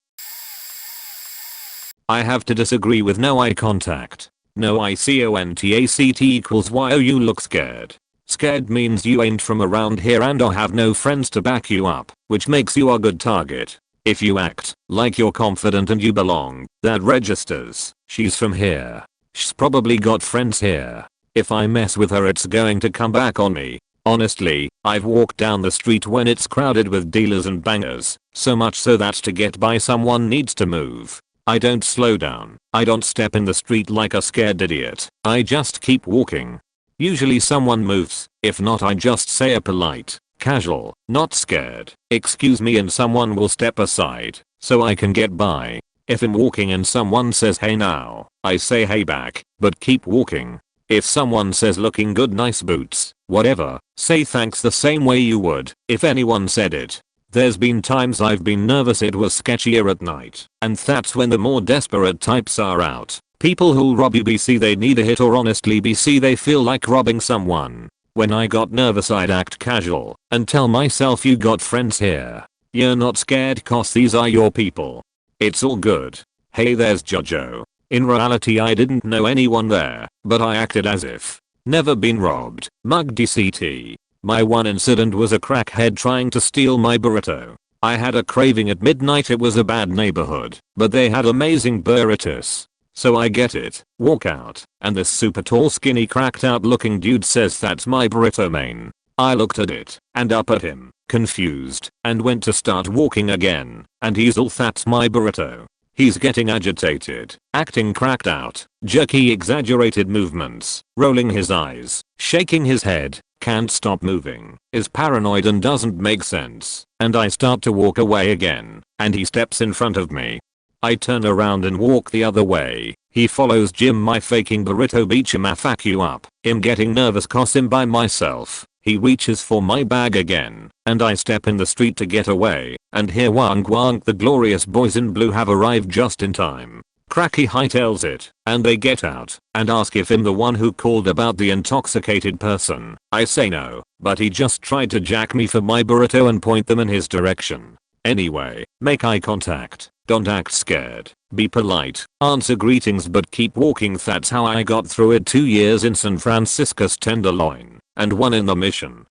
I have to disagree with no eye contact. No ICONTACT equals YO you look scared. Scared means you ain't from around here and or have no friends to back you up, which makes you a good target. If you act like you're confident and you belong, that registers. She's from here. She's probably got friends here. If I mess with her it's going to come back on me. Honestly, I've walked down the street when it's crowded with dealers and bangers, so much so that to get by someone needs to move. I don't slow down. I don't step in the street like a scared idiot. I just keep walking. Usually someone moves, if not I just say a polite, casual, not scared, excuse me and someone will step aside, so I can get by. If I'm walking and someone says hey now, I say hey back, but keep walking. If someone says looking good nice boots, whatever, say thanks the same way you would if anyone said it. There's been times I've been nervous it was sketchier at night, and that's when the more desperate types are out. People who'll rob you BC they need a hit or honestly BC they feel like robbing someone. When I got nervous I'd act casual and tell myself you got friends here. You're not scared cause these are your people. It's all good. Hey there's Jojo. In reality I didn't know anyone there, but I acted as if. Never been robbed, mugged DCT. My one incident was a crackhead trying to steal my burrito. I had a craving at midnight. It was a bad neighborhood, but they had amazing burritos. So I get it, walk out, and this super tall skinny cracked out looking dude says that's my burrito main. I looked at it, and up at him, confused, and went to start walking again, and he's all that's my burrito. He's getting agitated, acting cracked out, jerky exaggerated movements, rolling his eyes, shaking his head, can't stop moving, is paranoid and doesn't make sense, and I start to walk away again, and he steps in front of me. I turn around and walk the other way. He follows Jim my faking burrito beach him fuck you up. I'm getting nervous cause I'm by myself. He reaches for my bag again, and I step in the street to get away, and here wonk wonk the glorious boys in blue have arrived just in time. Cracky hightails it, and they get out, and ask if I'm the one who called about the intoxicated person. I say no, but he just tried to jack me for my burrito and point them in his direction. Anyway, make eye contact, don't act scared, be polite, answer greetings but keep walking. That's how I got through it. 2 years in San Francisco's Tenderloin, and 1 in the Mission.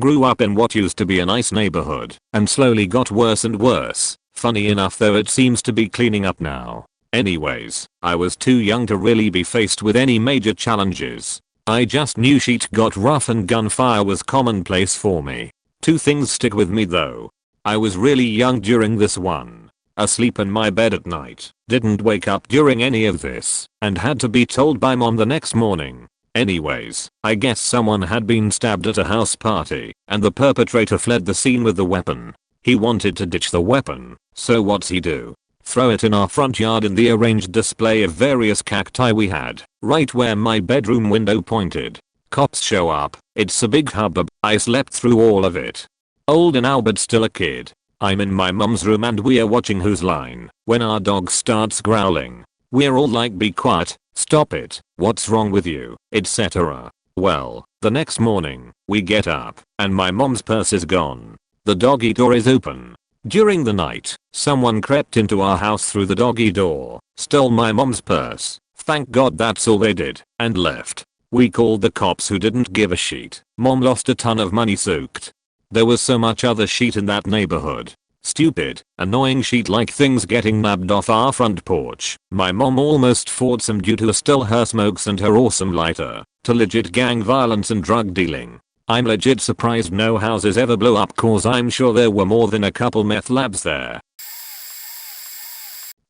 Grew up in what used to be a nice neighborhood, and slowly got worse and worse. Funny enough though it seems to be cleaning up now. Anyways, I was too young to really be faced with any major challenges. I just knew shit got rough and gunfire was commonplace for me. 2 things stick with me though. I was really young during this one. Asleep in my bed at night, didn't wake up during any of this, and had to be told by mom the next morning. Anyways, I guess someone had been stabbed at a house party, and the perpetrator fled the scene with the weapon. He wanted to ditch the weapon, so what's he do? Throw it in our front yard in the arranged display of various cacti we had, right where my bedroom window pointed. Cops show up, it's a big hubbub. I slept through all of it. Older now but still a kid. I'm in my mom's room and we're watching Whose Line, when our dog starts growling. We're all like be quiet, stop it, what's wrong with you, etc. Well, the next morning, we get up, and my mom's purse is gone. The doggy door is open. During the night, someone crept into our house through the doggy door, stole my mom's purse. Thank God that's all they did, and left. We called the cops who didn't give a shit. Mom lost a ton of money soaked. There was so much other shit in that neighborhood. stupid, annoying sheet-like things getting nabbed off our front porch. My mom almost fought some due to still her smokes and her awesome lighter, to legit gang violence and drug dealing. I'm legit surprised no houses ever blew up cause I'm sure there were more than a couple meth labs there.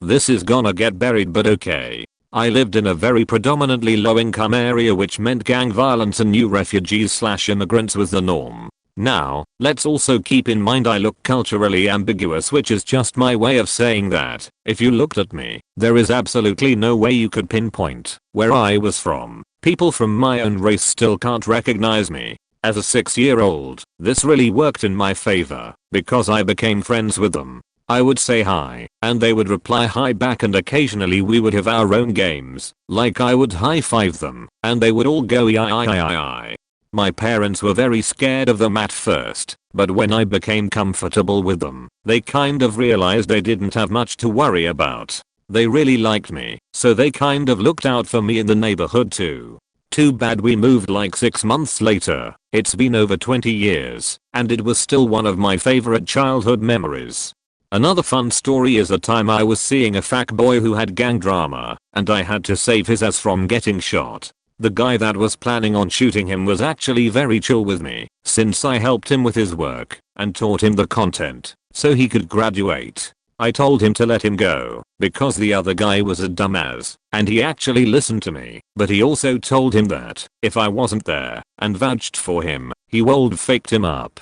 This is gonna get buried but okay. I lived in a very predominantly low-income area which meant gang violence and new refugees/immigrants was the norm. Now, let's also keep in mind I look culturally ambiguous, which is just my way of saying that, if you looked at me, there is absolutely no way you could pinpoint where I was from. People from my own race still can't recognize me. As a 6-year-old, this really worked in my favor, because I became friends with them. I would say hi, and they would reply hi back, and occasionally we would have our own games, like I would high-five them, and they would all go yi. My parents were very scared of them at first, but when I became comfortable with them, they kind of realized they didn't have much to worry about. They really liked me, so they kind of looked out for me in the neighborhood too. Too bad we moved like 6 months later. It's been over 20 years, and it was still one of my favorite childhood memories. Another fun story is the time I was seeing a fat boy who had gang drama, and I had to save his ass from getting shot. The guy that was planning on shooting him was actually very chill with me, since I helped him with his work, and taught him the content, so he could graduate. I told him to let him go, because the other guy was a dumbass, and he actually listened to me, but he also told him that, if I wasn't there, and vouched for him, he would faked him up.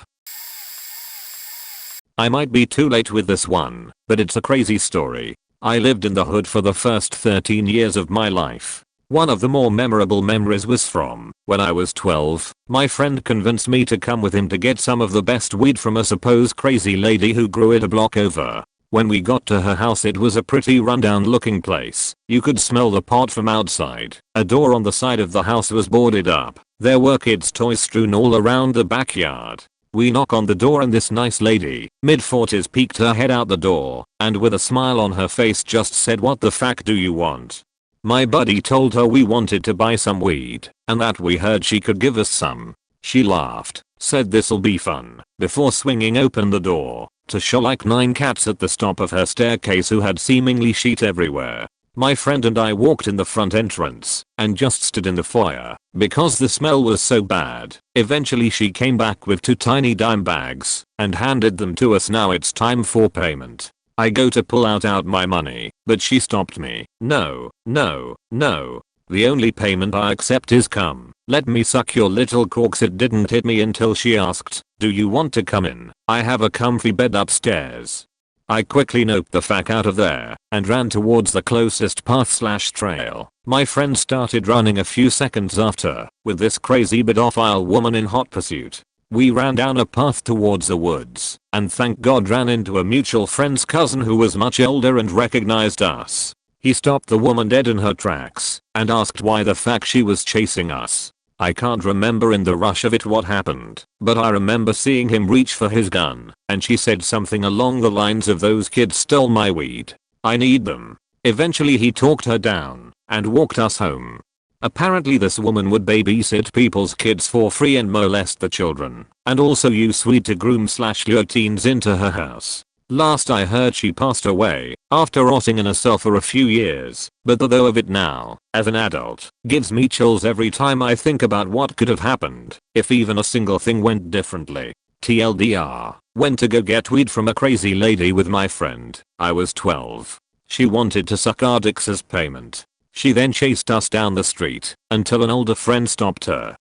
I might be too late with this one, but it's a crazy story. I lived in the hood for the first 13 years of my life. One of the more memorable memories was from when I was 12. My friend convinced me to come with him to get some of the best weed from a supposed crazy lady who grew it a block over. When we got to her house, it was a pretty rundown looking place. You could smell the pot from outside. A door on the side of the house was boarded up. There were kids' toys strewn all around the backyard. We knock on the door and this nice lady, mid-40s, peeked her head out the door, and with a smile on her face just said, "What the fuck do you want?" My buddy told her we wanted to buy some weed, and that we heard she could give us some. She laughed, said this'll be fun, before swinging open the door, to show like 9 cats at the top of her staircase who had seemingly shit everywhere. My friend and I walked in the front entrance, and just stood in the foyer, because the smell was so bad. Eventually she came back with 2 tiny dime bags, and handed them to us. "Now it's time for payment." I go to pull out my money, but she stopped me. "No, no, no. The only payment I accept is come. Let me suck your little corks." It didn't hit me until she asked, "Do you want to come in? I have a comfy bed upstairs." I quickly noped the fuck out of there and ran towards the closest path/trail. My friend started running a few seconds after, with this crazy pedophile woman in hot pursuit. We ran down a path towards the woods, and thank God ran into a mutual friend's cousin who was much older and recognized us. He stopped the woman dead in her tracks and asked why the fuck she was chasing us. I can't remember in the rush of it what happened, but I remember seeing him reach for his gun, and she said something along the lines of, "Those kids stole my weed. I need them." Eventually he talked her down and walked us home. Apparently this woman would babysit people's kids for free and molest the children, and also use weed to groom/lure teens into her house. Last I heard she passed away after rotting in a cell for a few years, but the though of it now, as an adult, gives me chills every time I think about what could have happened if even a single thing went differently. TLDR, went to go get weed from a crazy lady with my friend. I was 12. She wanted to suck our dicks as payment. She then chased us down the street until an older friend stopped her.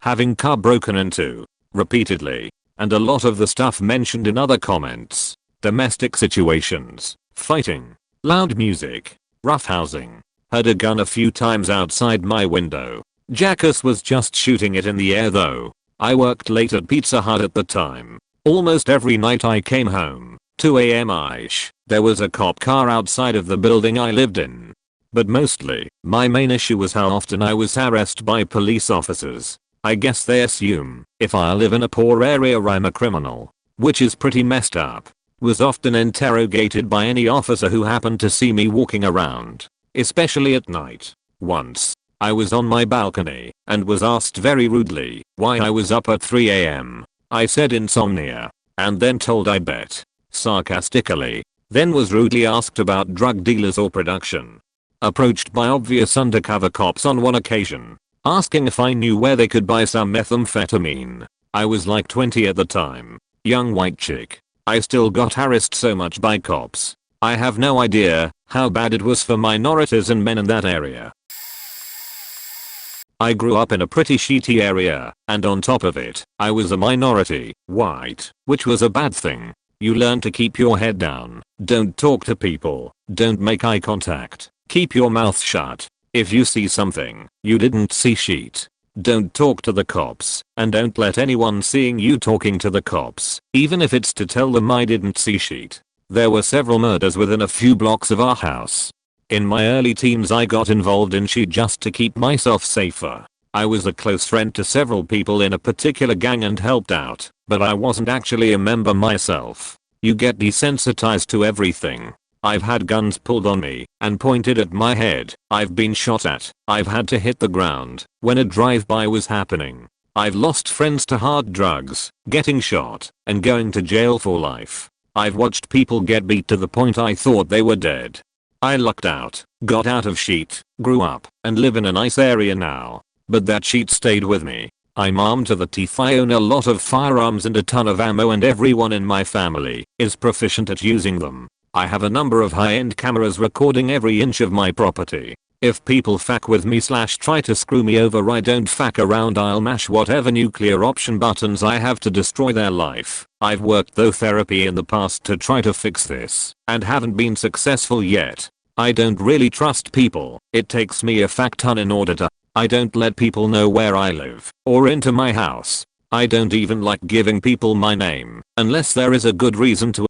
Having car broken into repeatedly, and a lot of the stuff mentioned in other comments. Domestic situations, fighting, loud music, roughhousing. Had a gun a few times outside my window. Jackass was just shooting it in the air though. I worked late at Pizza Hut at the time. Almost every night I came home, 2 a.m.ish, there was a cop car outside of the building I lived in. But mostly, my main issue was how often I was harassed by police officers. I guess they assume if I live in a poor area I'm a criminal, which is pretty messed up. Was often interrogated by any officer who happened to see me walking around, especially at night. Once, I was on my balcony and was asked very rudely why I was up at 3 a.m. I said insomnia, and then told I bet. Sarcastically. Then was rudely asked about drug dealers or production. Approached by obvious undercover cops on one occasion, asking if I knew where they could buy some methamphetamine. I was like 20 at the time. Young white chick. I still got harassed so much by cops. I have no idea how bad it was for minorities and men in that area. I grew up in a pretty shitty area, and on top of it, I was a minority, white, which was a bad thing. You learn to keep your head down, don't talk to people, don't make eye contact, keep your mouth shut. If you see something, you didn't see shit. Don't talk to the cops, and don't let anyone seeing you talking to the cops, even if it's to tell them I didn't see shit. There were several murders within a few blocks of our house. In my early teens I got involved in shit just to keep myself safer. I was a close friend to several people in a particular gang and helped out, but I wasn't actually a member myself. You get desensitized to everything. I've had guns pulled on me and pointed at my head. I've been shot at. I've had to hit the ground when a drive-by was happening. I've lost friends to hard drugs, getting shot, and going to jail for life. I've watched people get beat to the point I thought they were dead. I lucked out, got out of shit, grew up, and live in a nice area now. But that shit stayed with me. I'm armed to the teeth. I own a lot of firearms and a ton of ammo, and everyone in my family is proficient at using them. I have a number of high-end cameras recording every inch of my property. If people fuck with me / try to screw me over, I don't fuck around. I'll mash whatever nuclear option buttons I have to destroy their life. I've worked through therapy in the past to try to fix this, and haven't been successful yet. I don't really trust people. It takes me a fuck ton in order to. I don't let people know where I live, or into my house. I don't even like giving people my name, unless there is a good reason to.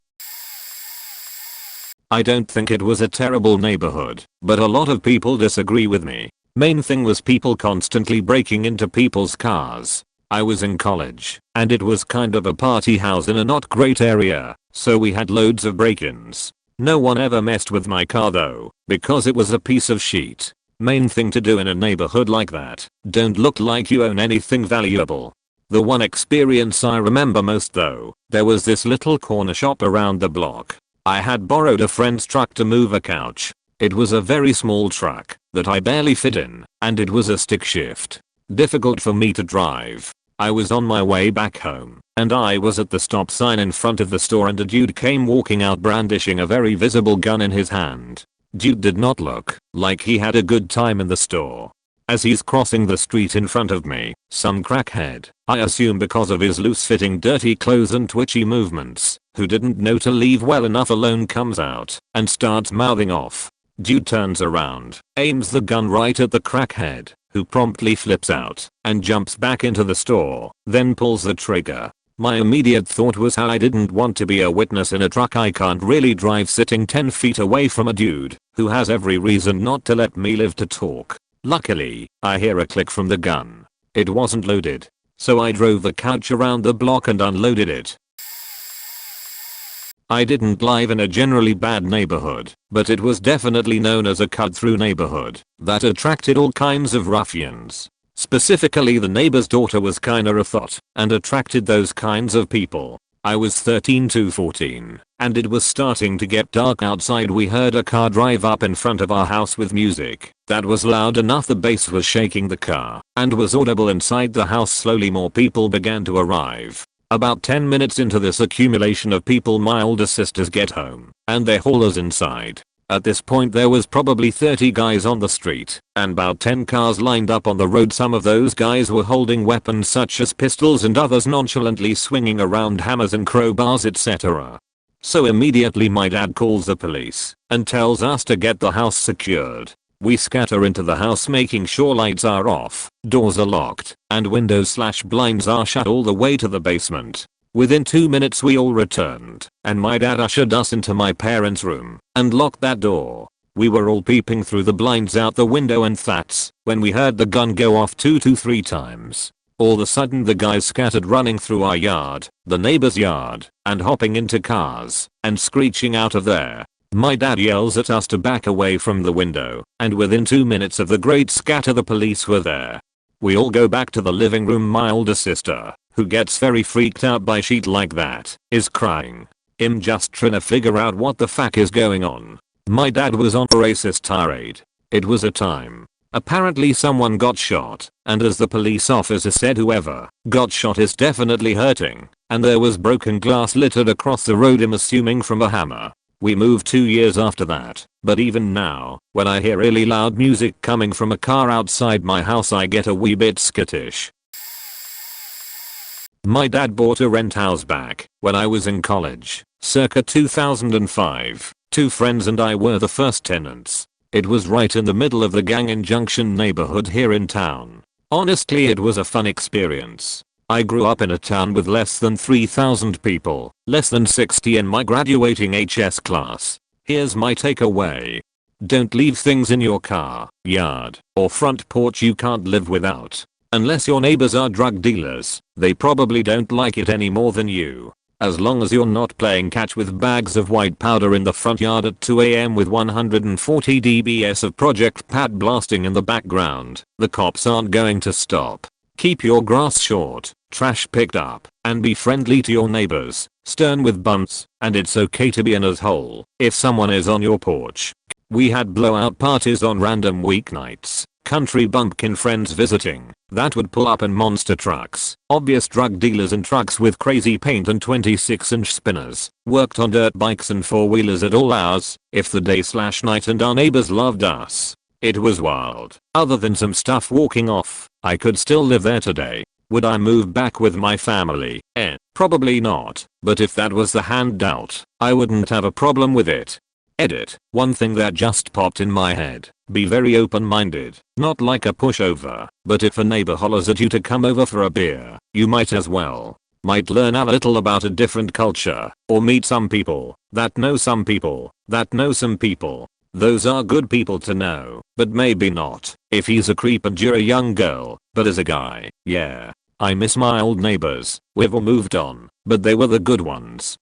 I don't think it was a terrible neighborhood, but a lot of people disagree with me. Main thing was people constantly breaking into people's cars. I was in college, and it was kind of a party house in a not great area, so we had loads of break-ins. No one ever messed with my car though, because it was a piece of shit. Main thing to do in a neighborhood like that, don't look like you own anything valuable. The one experience I remember most though, there was this little corner shop around the block. I had borrowed a friend's truck to move a couch. It was a very small truck that I barely fit in, and it was a stick shift. Difficult for me to drive. I was on my way back home, and I was at the stop sign in front of the store, and a dude came walking out brandishing a very visible gun in his hand. Dude did not look like he had a good time in the store. As he's crossing the street in front of me, some crackhead, I assume because of his loose-fitting dirty clothes and twitchy movements, who didn't know to leave well enough alone, comes out and starts mouthing off. Dude turns around, aims the gun right at the crackhead, who promptly flips out and jumps back into the store, then pulls the trigger. My immediate thought was how I didn't want to be a witness in a truck I can't really drive sitting 10 feet away from a dude who has every reason not to let me live to talk. Luckily, I hear a click from the gun. It wasn't loaded, so I drove the couch around the block and unloaded it. I didn't live in a generally bad neighborhood, but it was definitely known as a cut-through neighborhood that attracted all kinds of ruffians. Specifically, the neighbor's daughter was kinda a thought and attracted those kinds of people. I was 13 to 14, and it was starting to get dark outside. We heard a car drive up in front of our house with music that was loud enough the bass was shaking the car and was audible inside the house. Slowly more people began to arrive. About 10 minutes into this accumulation of people, my older sisters get home and they haul us inside. At this point there was probably 30 guys on the street and about 10 cars lined up on the road. Some of those guys were holding weapons such as pistols and others nonchalantly swinging around hammers and crowbars, etc. So immediately my dad calls the police and tells us to get the house secured. We scatter into the house, making sure lights are off, doors are locked, and windows/blinds are shut all the way to the basement. Within 2 minutes we all returned, and my dad ushered us into my parents' room and locked that door. We were all peeping through the blinds out the window, and that's when we heard the gun go off 2 to 3 times. All of a sudden the guys scattered, running through our yard, the neighbor's yard, and hopping into cars and screeching out of there. My dad yells at us to back away from the window, and within 2 minutes of the great scatter the police were there. We all go back to the living room. My older sister who gets very freaked out by shit like that, is crying. I'm just trying to figure out what the fuck is going on. My dad was on a racist tirade. It was a time. Apparently someone got shot, and as the police officer said, whoever got shot is definitely hurting, and there was broken glass littered across the road, I'm assuming from a hammer. We moved 2 years after that, but even now, when I hear really loud music coming from a car outside my house, I get a wee bit skittish. My dad bought a rent house back when I was in college, circa 2005. 2 friends and I were the first tenants. It was right in the middle of the Gang in Junction neighborhood here in town. Honestly, it was a fun experience. I grew up in a town with less than 3,000 people, less than 60 in my graduating HS class. Here's my takeaway. Don't leave things in your car, yard, or front porch you can't live without. Unless your neighbors are drug dealers, they probably don't like it any more than you. As long as you're not playing catch with bags of white powder in the front yard at 2 AM with 140 dBs of Project Pat blasting in the background, the cops aren't going to stop. Keep your grass short, trash picked up, and be friendly to your neighbors, stern with bunts, and it's okay to be an asshole if someone is on your porch. We had blowout parties on random weeknights. Country bumpkin friends visiting that would pull up in monster trucks. Obvious drug dealers in trucks with crazy paint and 26-inch spinners. Worked on dirt bikes and 4-wheelers at all hours, if the day/night, and our neighbors loved us. It was wild. Other than some stuff walking off, I could still live there today. Would I move back with my family? Probably not. But if that was the handout, I wouldn't have a problem with it. Edit. One thing that just popped in my head. Be very open-minded, not like a pushover, but if a neighbor hollers at you to come over for a beer, you might as well. Might learn a little about a different culture, or meet some people that know some people that know some people. Those are good people to know, but maybe not if he's a creep and you're a young girl. But as a guy, yeah, I miss my old neighbors. We've all moved on, but they were the good ones.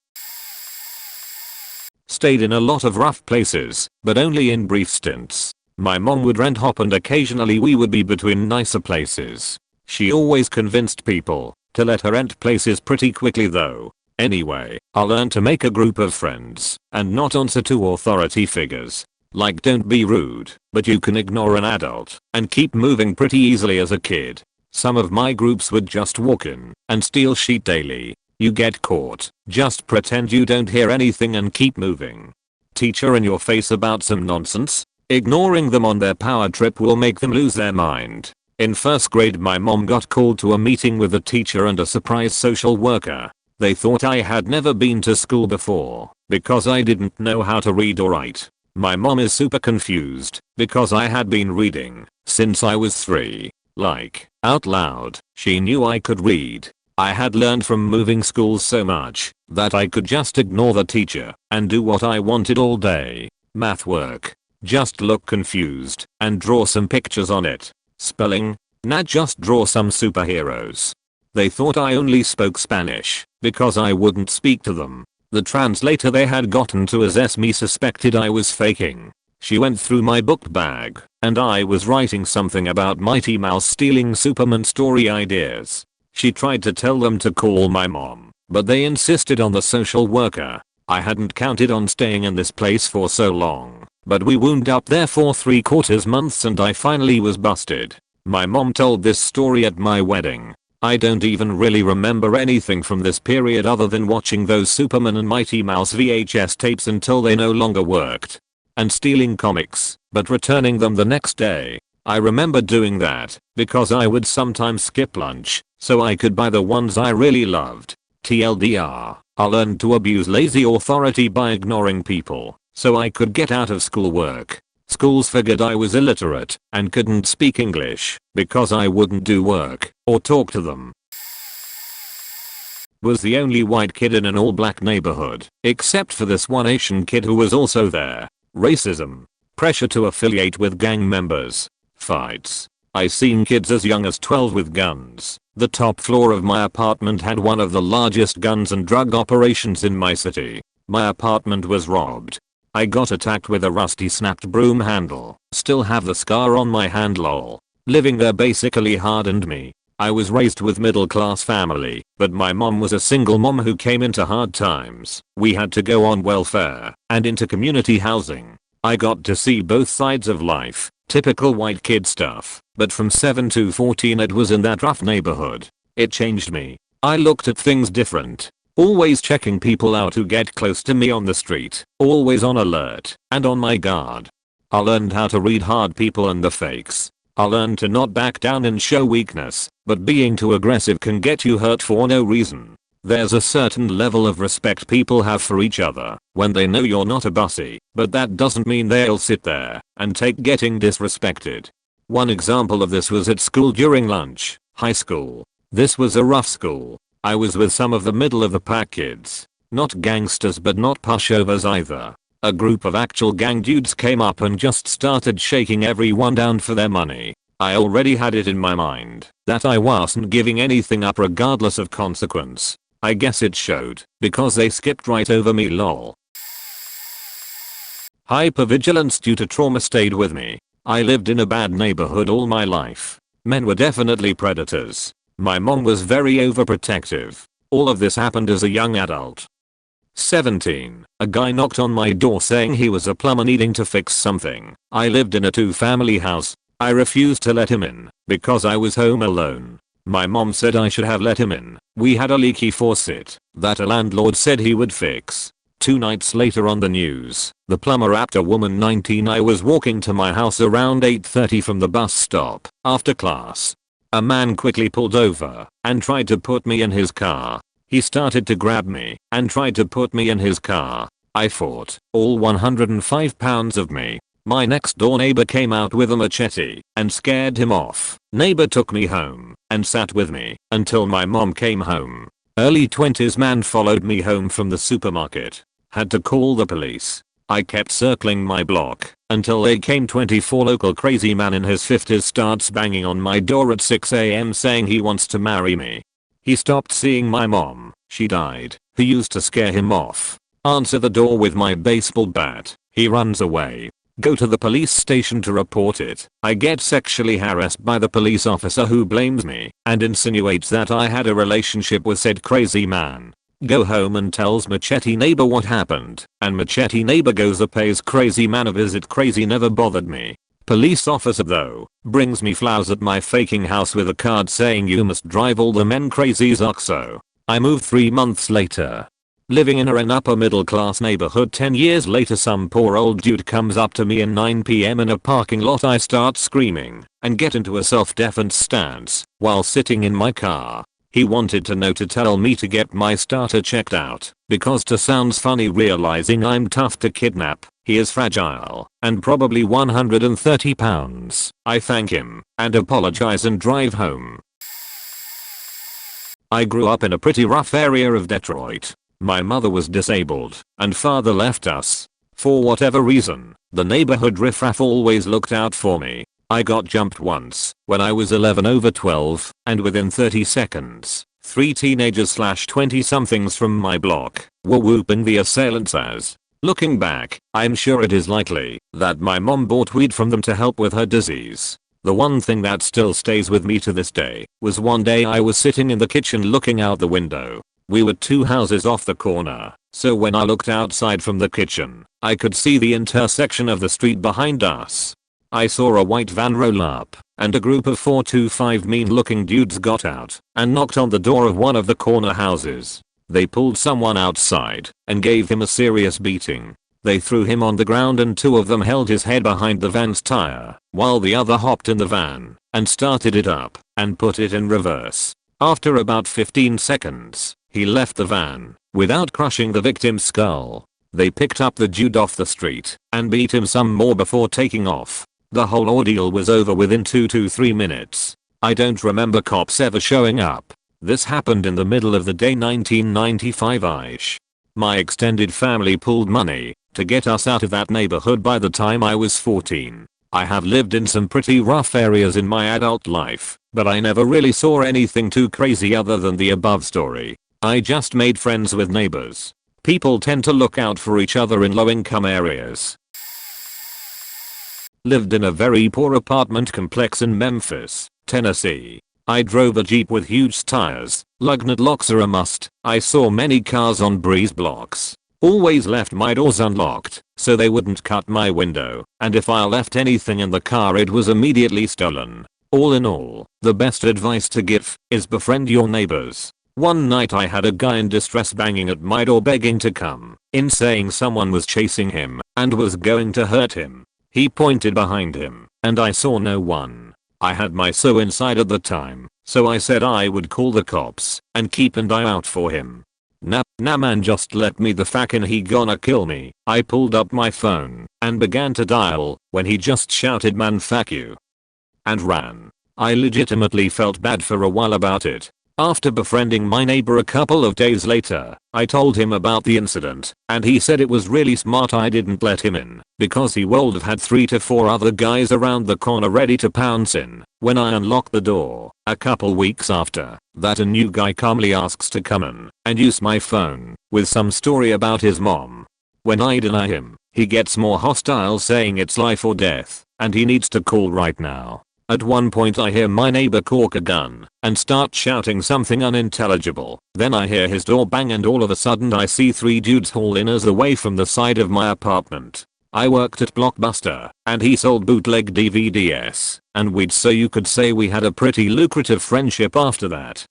Stayed in a lot of rough places, but only in brief stints. My mom would rent hop and occasionally we would be between nicer places. She always convinced people to let her rent places pretty quickly though. Anyway, I learned to make a group of friends and not answer to authority figures. Like, don't be rude, but you can ignore an adult and keep moving pretty easily as a kid. Some of my groups would just walk in and steal shit daily. You get caught, just pretend you don't hear anything and keep moving. Teacher in your face about some nonsense? Ignoring them on their power trip will make them lose their mind. In first grade, my mom got called to a meeting with a teacher and a surprise social worker. They thought I had never been to school before because I didn't know how to read or write. My mom is super confused because I had been reading since I was 3. Like, out loud. She knew I could read. I had learned from moving schools so much that I could just ignore the teacher and do what I wanted all day. Math work. Just look confused and draw some pictures on it. Spelling? Nah, just draw some superheroes. They thought I only spoke Spanish because I wouldn't speak to them. The translator they had gotten to assess me suspected I was faking. She went through my book bag and I was writing something about Mighty Mouse stealing Superman story ideas. She tried to tell them to call my mom, but they insisted on the social worker. I hadn't counted on staying in this place for so long, but we wound up there for 3/4 months and I finally was busted. My mom told this story at my wedding. I don't even really remember anything from this period other than watching those Superman and Mighty Mouse VHS tapes until they no longer worked. And stealing comics, but returning them the next day. I remember doing that because I would sometimes skip lunch so I could buy the ones I really loved. TLDR, I learned to abuse lazy authority by ignoring people so I could get out of schoolwork. Schools figured I was illiterate and couldn't speak English because I wouldn't do work or talk to them. Was the only white kid in an all-black neighborhood, except for this one Asian kid who was also there. Racism. Pressure to affiliate with gang members. Fights. I seen kids as young as 12 with guns. The top floor of my apartment had one of the largest guns and drug operations in my city. My apartment was robbed. I got attacked with a rusty snapped broom handle. Still have the scar on my hand lol. Living there basically hardened me. I was raised with middle class family, but my mom was a single mom who came into hard times. We had to go on welfare and into community housing. I got to see both sides of life, typical white kid stuff, but from 7 to 14 it was in that rough neighborhood. It changed me. I looked at things different. Always checking people out who get close to me on the street, always on alert and on my guard. I learned how to read hard people and the fakes. I learned to not back down and show weakness, but being too aggressive can get you hurt for no reason. There's a certain level of respect people have for each other when they know you're not a bussy, but that doesn't mean they'll sit there and take getting disrespected. One example of this was at school during lunch, high school. This was a rough school. I was with some of the middle of the pack kids. Not gangsters but not pushovers either. A group of actual gang dudes came up and just started shaking everyone down for their money. I already had it in my mind that I wasn't giving anything up regardless of consequence. I guess it showed because they skipped right over me lol. Hypervigilance due to trauma stayed with me. I lived in a bad neighborhood all my life. Men were definitely predators. My mom was very overprotective. All of this happened as a young adult. 17. A guy knocked on my door saying he was a plumber needing to fix something. I lived in a 2-family house. I refused to let him in because I was home alone. My mom said I should have let him in. We had a leaky faucet that a landlord said he would fix. 2 nights later on the news, the plumber rapped a woman 19. I was walking to my house around 8:30 from the bus stop after class. A man quickly pulled over and tried to put me in his car. He started to grab me and tried to put me in his car. I fought, all 105 pounds of me. My next door neighbor came out with a machete and scared him off. Neighbor took me home and sat with me until my mom came home. Early 20s man followed me home from the supermarket. Had to call the police. I kept circling my block until they came. 24 local crazy man in his 50s starts banging on my door at 6 AM saying he wants to marry me. He stopped seeing my mom, she died, who used to scare him off. Answer the door with my baseball bat. He runs away. Go to the police station to report it. I get sexually harassed by the police officer who blames me and insinuates that I had a relationship with said crazy man. Go home and tells machete neighbor what happened, and machete neighbor goes pays crazy man a visit. Crazy never bothered me. Police officer though, brings me flowers at my faking house with a card saying you must drive all the men crazy's oxo. I moved 3 months later. Living in an upper middle class neighborhood. 10 years later some poor old dude comes up to me at 9 PM in a parking lot. I start screaming and get into a self-defense stance while sitting in my car. He wanted to know to tell me to get my starter checked out because to sounds funny realizing I'm tough to kidnap. He is fragile and probably 130 pounds. I thank him and apologize and drive home. I grew up in a pretty rough area of Detroit. My mother was disabled and father left us. For whatever reason, the neighborhood riffraff always looked out for me. I got jumped once when I was 11/12 and within 30 seconds, 3 teenagers / 20 somethings from my block were whooping the assailants as. Looking back, I'm sure it is likely that my mom bought weed from them to help with her disease. The one thing that still stays with me to this day was one day I was sitting in the kitchen looking out the window. We were 2 houses off the corner, so when I looked outside from the kitchen, I could see the intersection of the street behind us. I saw a white van roll up, and a group of 4 to 5 mean-looking dudes got out and knocked on the door of one of the corner houses. They pulled someone outside and gave him a serious beating. They threw him on the ground and 2 of them held his head behind the van's tire, while the other hopped in the van and started it up and put it in reverse. After about 15 seconds, he left the van without crushing the victim's skull. They picked up the dude off the street and beat him some more before taking off. The whole ordeal was over within 2 to 3 minutes. I don't remember cops ever showing up. This happened in the middle of the day 1995-ish. My extended family pulled money to get us out of that neighborhood by the time I was 14. I have lived in some pretty rough areas in my adult life, but I never really saw anything too crazy other than the above story. I just made friends with neighbors. People tend to look out for each other in low-income areas. Lived in a very poor apartment complex in Memphis, Tennessee. I drove a Jeep with huge tires. Lug nut locks are a must. I saw many cars on breeze blocks. Always left my doors unlocked so they wouldn't cut my window, and if I left anything in the car it was immediately stolen. All in all, the best advice to give is befriend your neighbors. One night I had a guy in distress banging at my door begging to come in, saying someone was chasing him and was going to hurt him. He pointed behind him and I saw no one. I had my so inside at the time, so I said I would call the cops and keep an eye out for him. Nah man, just let me the fuck in, he gonna kill me. I pulled up my phone and began to dial when he just shouted man fuck you and ran. I legitimately felt bad for a while about it. After befriending my neighbor a couple of days later, I told him about the incident and he said it was really smart I didn't let him in because he would have had 3 to 4 other guys around the corner ready to pounce in. When I unlocked the door, a couple weeks after that, a new guy calmly asks to come in and use my phone with some story about his mom. When I deny him, he gets more hostile, saying it's life or death and he needs to call right now. At one point I hear my neighbor cork a gun and start shouting something unintelligible. Then I hear his door bang and all of a sudden I see 3 dudes haul inners away from the side of my apartment. I worked at Blockbuster and he sold bootleg DVDs and weed, so you could say we had a pretty lucrative friendship after that.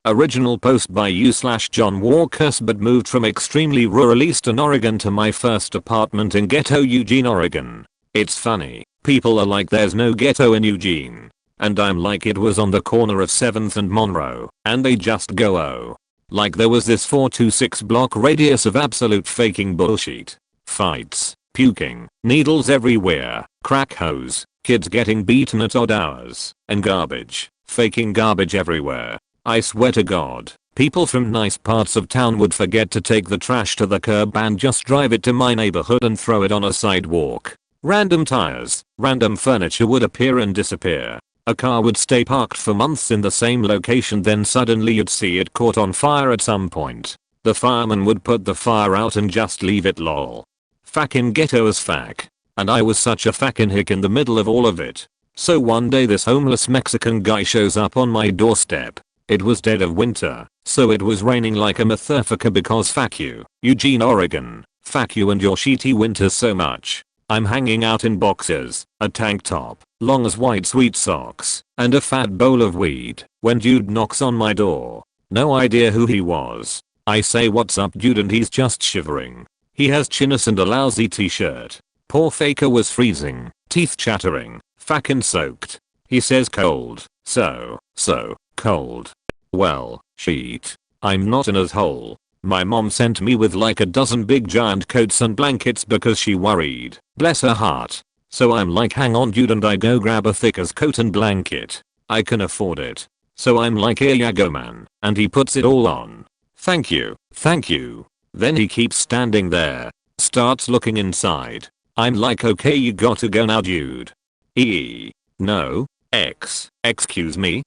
Original post by you/John Walkers, but moved from extremely rural eastern Oregon to my first apartment in ghetto Eugene, Oregon. It's funny. People are like there's no ghetto in Eugene. And I'm like it was on the corner of 7th and Monroe. And they just go oh. Like there was this 4 to 6 block radius of absolute faking bullshit. Fights, puking, needles everywhere, crack hose, kids getting beaten at odd hours, and garbage. Faking garbage everywhere. I swear to God, people from nice parts of town would forget to take the trash to the curb and just drive it to my neighborhood and throw it on a sidewalk. Random tires, random furniture would appear and disappear. A car would stay parked for months in the same location, then suddenly you'd see it caught on fire at some point. The fireman would put the fire out and just leave it, lol. Fucking ghetto as fuck. And I was such a fucking hick in the middle of all of it. So one day this homeless Mexican guy shows up on my doorstep. It was dead of winter, so it was raining like a motherfucker because fuck you, Eugene, Oregon. Fuck you and your shitty winters so much. I'm hanging out in boxers, a tank top, long as white sweet socks, and a fat bowl of weed when dude knocks on my door. No idea who he was. I say what's up dude and he's just shivering. He has chinos and a lousy t-shirt. Poor faker was freezing, teeth chattering, fucking soaked. He says cold, so cold. Well, shit. I'm not an asshole. My mom sent me with like a dozen big giant coats and blankets because she worried, bless her heart. So I'm like hang on dude, and I go grab a thick as coat and blanket. I can afford it. So I'm like here ya go man, and he puts it all on. Thank you, thank you. Then he keeps standing there, starts looking inside. I'm like okay you gotta go now dude. No, excuse me,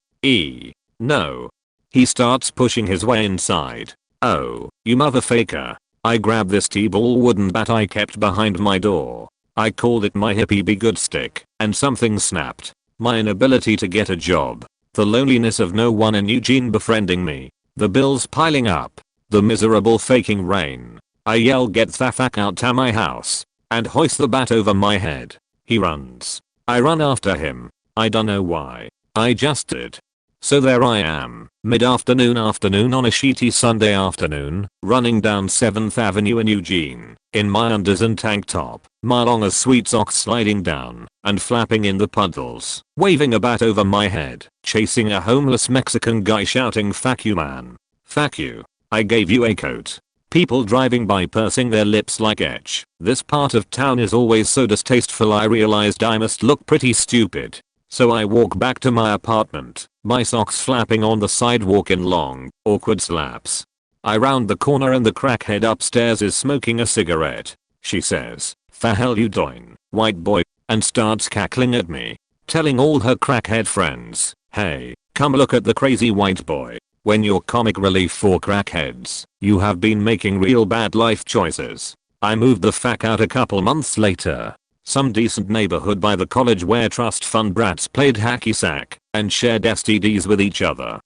no. He starts pushing his way inside. Oh, you motherfucker. I grabbed this T-ball wooden bat I kept behind my door. I called it my hippie be good stick, and something snapped. My inability to get a job. The loneliness of no one in Eugene befriending me. The bills piling up. The miserable faking rain. I yell get the fuck out to my house. And hoist the bat over my head. He runs. I run after him. I don't know why. I just did. So there I am, mid-afternoon on a shitty Sunday afternoon, running down 7th Avenue in Eugene, in my undies and tank top, my long as sweet socks sliding down, and flapping in the puddles, waving a bat over my head, chasing a homeless Mexican guy shouting fuck you man. Fuck you. I gave you a coat. People driving by pursing their lips like etch. This part of town is always so distasteful. I realized I must look pretty stupid. So I walk back to my apartment, my socks flapping on the sidewalk in long, awkward slaps. I round the corner and the crackhead upstairs is smoking a cigarette. She says, "The hell you doing, white boy?" and starts cackling at me, telling all her crackhead friends, "Hey, come look at the crazy white boy. When you're comic relief for crackheads, you have been making real bad life choices." I moved the fuck out a couple months later. Some decent neighborhood by the college where trust fund brats played hacky sack and shared STDs with each other.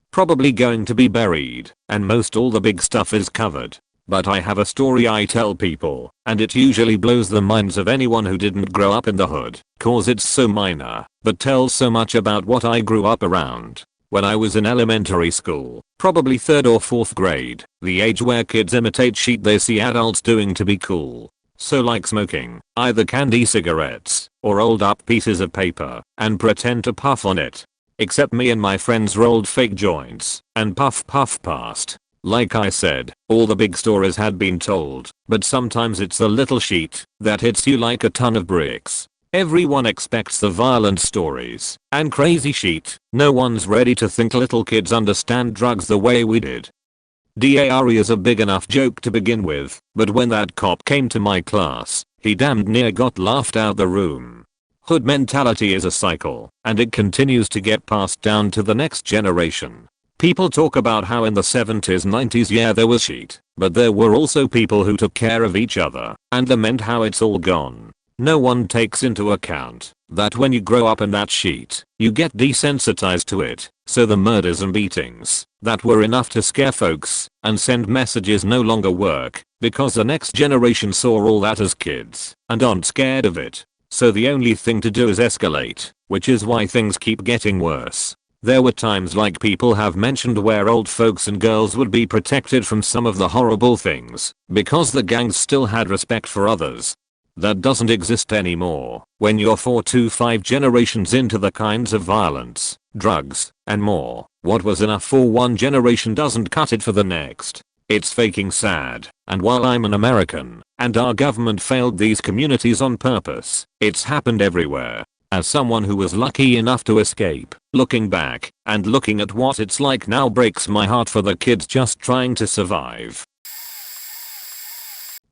Probably going to be buried, and most all the big stuff is covered. But I have a story I tell people, and it usually blows the minds of anyone who didn't grow up in the hood, cause it's so minor, but tells so much about what I grew up around. When I was in elementary school, probably 3rd or 4th grade, the age where kids imitate shit they see adults doing to be cool. So like smoking, either candy cigarettes, or rolled up pieces of paper, and pretend to puff on it. Except me and my friends rolled fake joints, and puff past. Like I said, all the big stories had been told, but sometimes it's a little sheet that hits you like a ton of bricks. Everyone expects the violent stories and crazy shit. No one's ready to think little kids understand drugs the way we did. DARE is a big enough joke to begin with, but when that cop came to my class, he damned near got laughed out the room. Hood mentality is a cycle, and it continues to get passed down to the next generation. People talk about how in the 70s 90s yeah there was shit, but there were also people who took care of each other and lament how it's all gone. No one takes into account that when you grow up in that shit, you get desensitized to it, so the murders and beatings that were enough to scare folks and send messages no longer work because the next generation saw all that as kids and aren't scared of it. So the only thing to do is escalate, which is why things keep getting worse. There were times like people have mentioned where old folks and girls would be protected from some of the horrible things because the gangs still had respect for others. That doesn't exist anymore when you're 4 to 5 generations into the kinds of violence, drugs, and more. What was enough for one generation doesn't cut it for the next. It's faking sad, and while I'm an American, and our government failed these communities on purpose, it's happened everywhere. As someone who was lucky enough to escape, looking back, and looking at what it's like now breaks my heart for the kids just trying to survive.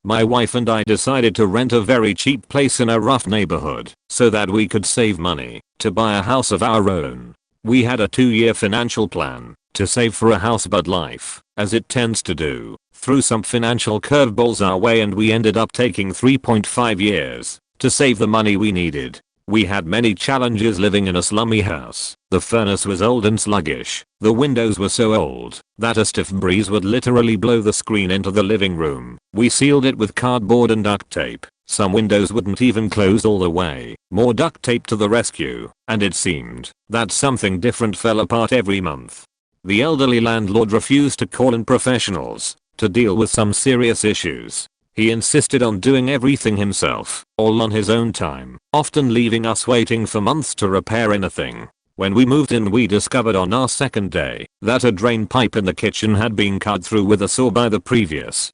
My wife and I decided to rent a very cheap place in a rough neighborhood, so that we could save money, to buy a house of our own. We had a 2-year financial plan, to save for a house, but life, as it tends to do, threw some financial curveballs our way and we ended up taking 3.5 years, to save the money we needed. We had many challenges living in a slummy house. The furnace was old and sluggish. The windows were so old that a stiff breeze would literally blow the screen into the living room. We sealed it with cardboard and duct tape. Some windows wouldn't even close all the way. More duct tape to the rescue, and it seemed that something different fell apart every month. The elderly landlord refused to call in professionals to deal with some serious issues. He insisted on doing everything himself, all on his own time, often leaving us waiting for months to repair anything. When we moved in, we discovered on our second day that a drain pipe in the kitchen had been cut through with a saw by the previous,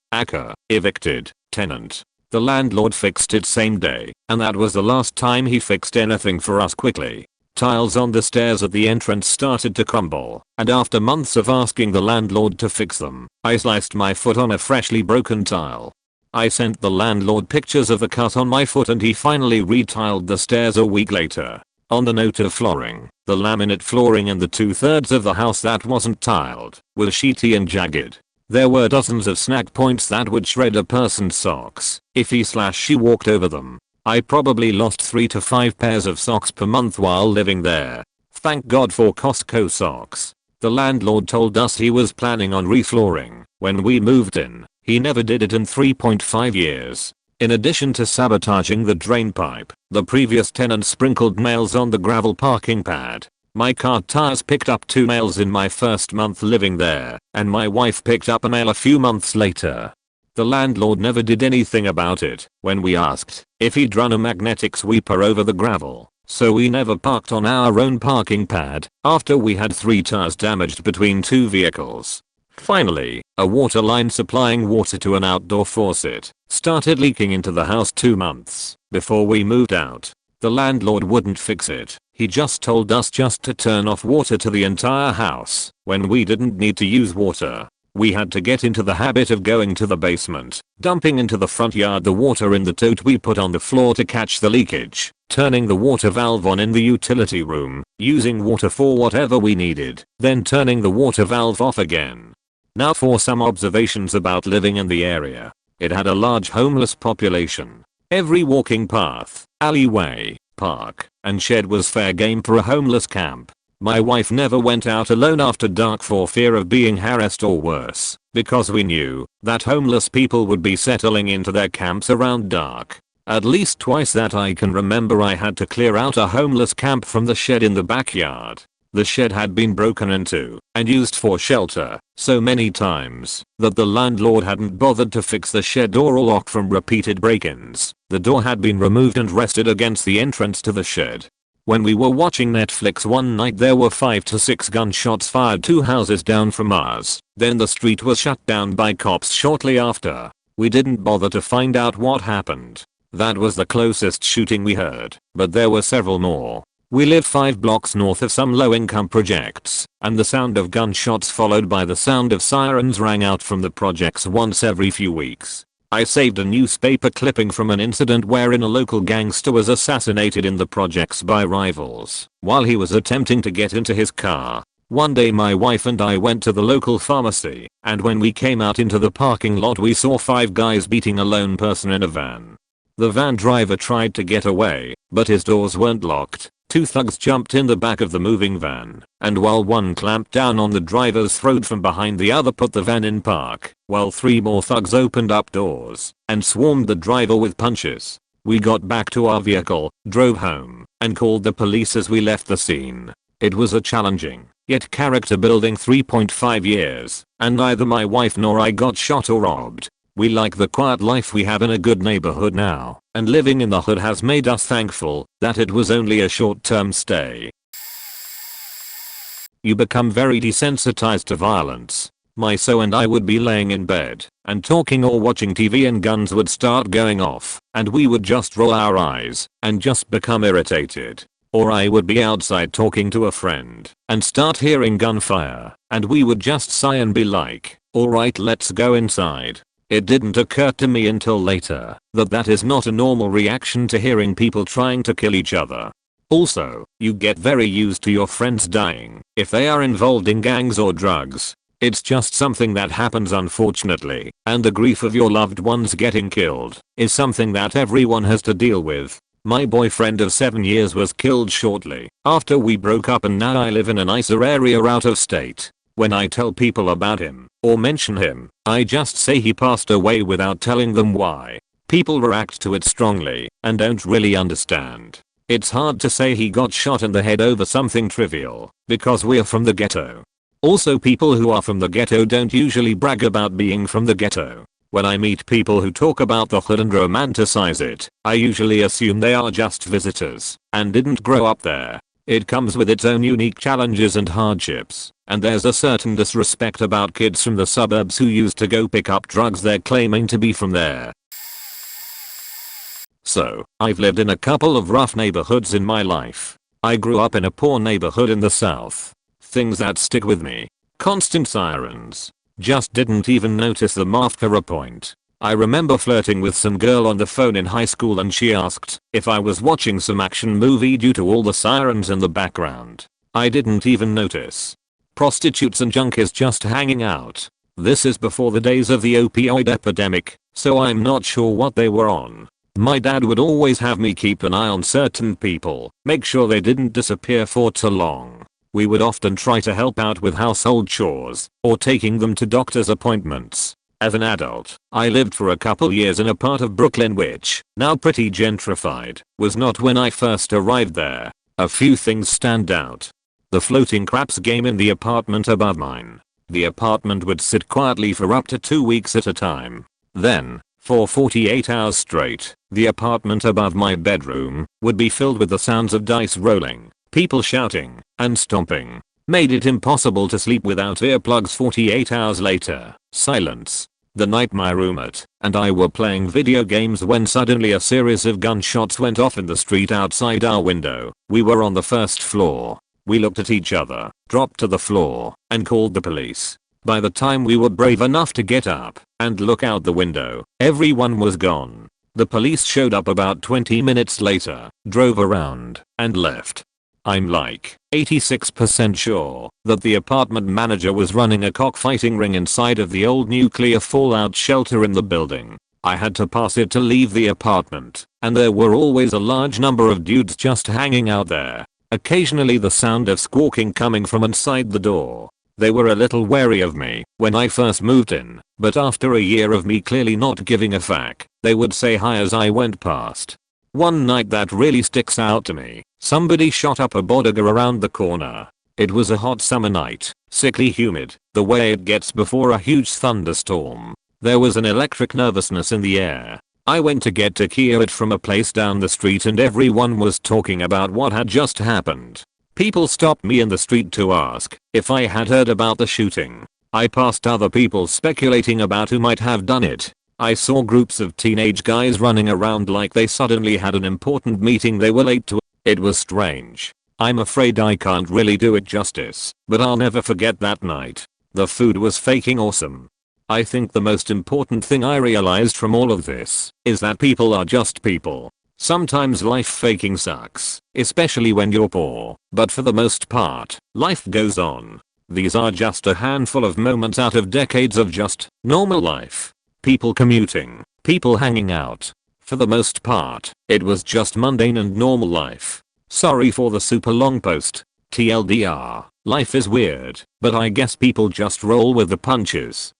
evicted, tenant. The landlord fixed it same day, and that was the last time he fixed anything for us quickly. Tiles on the stairs at the entrance started to crumble, and after months of asking the landlord to fix them, I sliced my foot on a freshly broken tile. I sent the landlord pictures of the cut on my foot and he finally retiled the stairs a week later. On the note of flooring, the laminate flooring in the 2/3 of the house that wasn't tiled was sheety and jagged. There were dozens of snag points that would shred a person's socks if he/she walked over them. I probably lost 3 to 5 pairs of socks per month while living there. Thank God for Costco socks. The landlord told us he was planning on reflooring when we moved in. He never did it in 3.5 years. In addition to sabotaging the drain pipe, the previous tenant sprinkled nails on the gravel parking pad. My car tires picked up 2 nails in my first month living there, and my wife picked up a nail a few months later. The landlord never did anything about it when we asked if he'd run a magnetic sweeper over the gravel, so we never parked on our own parking pad after we had 3 tires damaged between 2 vehicles. Finally, a water line supplying water to an outdoor faucet started leaking into the house 2 months before we moved out. The landlord wouldn't fix it. He just told us just to turn off water to the entire house when we didn't need to use water. We had to get into the habit of going to the basement, dumping into the front yard the water in the tote we put on the floor to catch the leakage, turning the water valve on in the utility room, using water for whatever we needed, then turning the water valve off again. Now for some observations about living in the area. It had a large homeless population. Every walking path, alleyway, park, and shed was fair game for a homeless camp. My wife never went out alone after dark for fear of being harassed or worse, because we knew that homeless people would be settling into their camps around dark. At least twice that I can remember I had to clear out a homeless camp from the shed in the backyard. The shed had been broken into and used for shelter so many times that the landlord hadn't bothered to fix the shed door or lock from repeated break-ins. The door had been removed and rested against the entrance to the shed. When we were watching Netflix one night, there were 5 to 6 gunshots fired 2 houses down from ours. Then the street was shut down by cops shortly after. We didn't bother to find out what happened. That was the closest shooting we heard, but there were several more. We lived 5 blocks north of some low-income projects, and the sound of gunshots followed by the sound of sirens rang out from the projects once every few weeks. I saved a newspaper clipping from an incident wherein a local gangster was assassinated in the projects by rivals while he was attempting to get into his car. One day my wife and I went to the local pharmacy, and when we came out into the parking lot we saw 5 guys beating a lone person in a van. The van driver tried to get away, but his doors weren't locked. 2 thugs jumped in the back of the moving van, and while one clamped down on the driver's throat from behind, the other put the van in park, while 3 more thugs opened up doors and swarmed the driver with punches. We got back to our vehicle, drove home, and called the police as we left the scene. It was a challenging, yet character building 3.5 years, and neither my wife nor I got shot or robbed. We like the quiet life we have in a good neighborhood now, and living in the hood has made us thankful that it was only a short-term stay. You become very desensitized to violence. My so and I would be laying in bed and talking or watching TV and guns would start going off, and we would just roll our eyes and just become irritated. Or I would be outside talking to a friend and start hearing gunfire, and we would just sigh and be like, alright, let's go inside. It didn't occur to me until later that that is not a normal reaction to hearing people trying to kill each other. Also, you get very used to your friends dying if they are involved in gangs or drugs. It's just something that happens unfortunately, and the grief of your loved ones getting killed is something that everyone has to deal with. My boyfriend of 7 years was killed shortly after we broke up, and now I live in a nicer area out of state. When I tell people about him or mention him, I just say he passed away without telling them why. People react to it strongly and don't really understand. It's hard to say he got shot in the head over something trivial because we're from the ghetto. Also, people who are from the ghetto don't usually brag about being from the ghetto. When I meet people who talk about the hood and romanticize it, I usually assume they are just visitors and didn't grow up there. It comes with its own unique challenges and hardships, and there's a certain disrespect about kids from the suburbs who used to go pick up drugs they're claiming to be from there. So, I've lived in a couple of rough neighborhoods in my life. I grew up in a poor neighborhood in the south. Things that stick with me. Constant sirens. Just didn't even notice them after a point. I remember flirting with some girl on the phone in high school, and she asked if I was watching some action movie due to all the sirens in the background. I didn't even notice. Prostitutes and junkies just hanging out. This is before the days of the opioid epidemic, so I'm not sure what they were on. My dad would always have me keep an eye on certain people, make sure they didn't disappear for too long. We would often try to help out with household chores or taking them to doctor's appointments. As an adult, I lived for a couple years in a part of Brooklyn which, now pretty gentrified, was not when I first arrived there. A few things stand out. The floating craps game in the apartment above mine. The apartment would sit quietly for up to 2 weeks at a time. Then, for 48 hours straight, the apartment above my bedroom would be filled with the sounds of dice rolling, people shouting, and stomping. Made it impossible to sleep without earplugs. 48 hours later, silence. The night my roommate and I were playing video games when suddenly a series of gunshots went off in the street outside our window. We were on the first floor. We looked at each other, dropped to the floor, and called the police. By the time we were brave enough to get up and look out the window, everyone was gone. The police showed up about 20 minutes later, drove around, and left. I'm like 86% sure that the apartment manager was running a cockfighting ring inside of the old nuclear fallout shelter in the building. I had to pass it to leave the apartment, and there were always a large number of dudes just hanging out there. Occasionally the sound of squawking coming from inside the door. They were a little wary of me when I first moved in, but after a year of me clearly not giving a fuck, they would say hi as I went past. One night that really sticks out to me. Somebody shot up a bodega around the corner. It was a hot summer night, sickly humid, the way it gets before a huge thunderstorm. There was an electric nervousness in the air. I went to get takeaway from a place down the street and everyone was talking about what had just happened. People stopped me in the street to ask if I had heard about the shooting. I passed other people speculating about who might have done it. I saw groups of teenage guys running around like they suddenly had an important meeting they were late to. It was strange. I'm afraid I can't really do it justice, but I'll never forget that night. The food was fucking awesome. I think the most important thing I realized from all of this is that people are just people. Sometimes life faking sucks, especially when you're poor, but for the most part, life goes on. These are just a handful of moments out of decades of just normal life. People commuting, people hanging out. For the most part, it was just mundane and normal life. Sorry for the super long post. TLDR, life is weird, but I guess people just roll with the punches.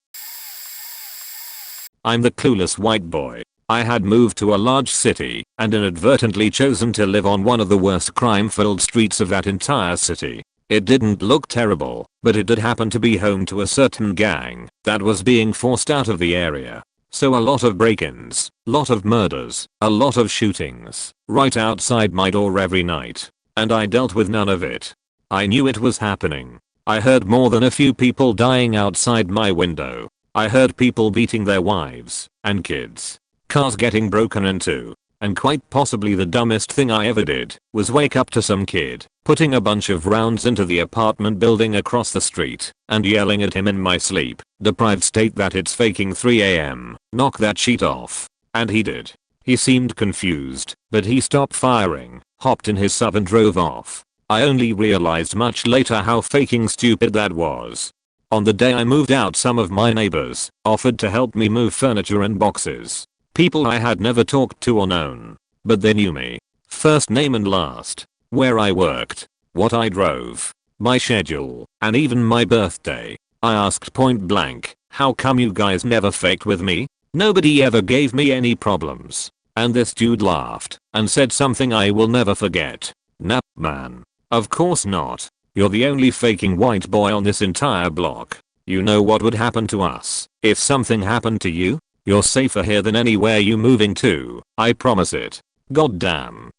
I'm the clueless white boy. I had moved to a large city and inadvertently chosen to live on one of the worst crime-filled streets of that entire city. It didn't look terrible, but it did happen to be home to a certain gang that was being forced out of the area. So a lot of break-ins, lot of murders, a lot of shootings, right outside my door every night. And I dealt with none of it. I knew it was happening. I heard more than a few people dying outside my window. I heard people beating their wives and kids. Cars getting broken into. And quite possibly the dumbest thing I ever did was wake up to some kid putting a bunch of rounds into the apartment building across the street and yelling at him in my sleep deprived state that it's faking 3 AM. Knock that shit off. And he did. He seemed confused, but he stopped firing, hopped in his sub and drove off. I only realized much later how fucking stupid that was. On the day I moved out, some of my neighbors offered to help me move furniture and boxes. People I had never talked to or known. But they knew me. First name and last. Where I worked. What I drove. My schedule. And even my birthday. I asked point blank, how come you guys never faked with me? Nobody ever gave me any problems. And this dude laughed and said something I will never forget. Nah, man. Of course not. You're the only faking white boy on this entire block. You know what would happen to us if something happened to you? You're safer here than anywhere you moving to. I promise it. Goddamn.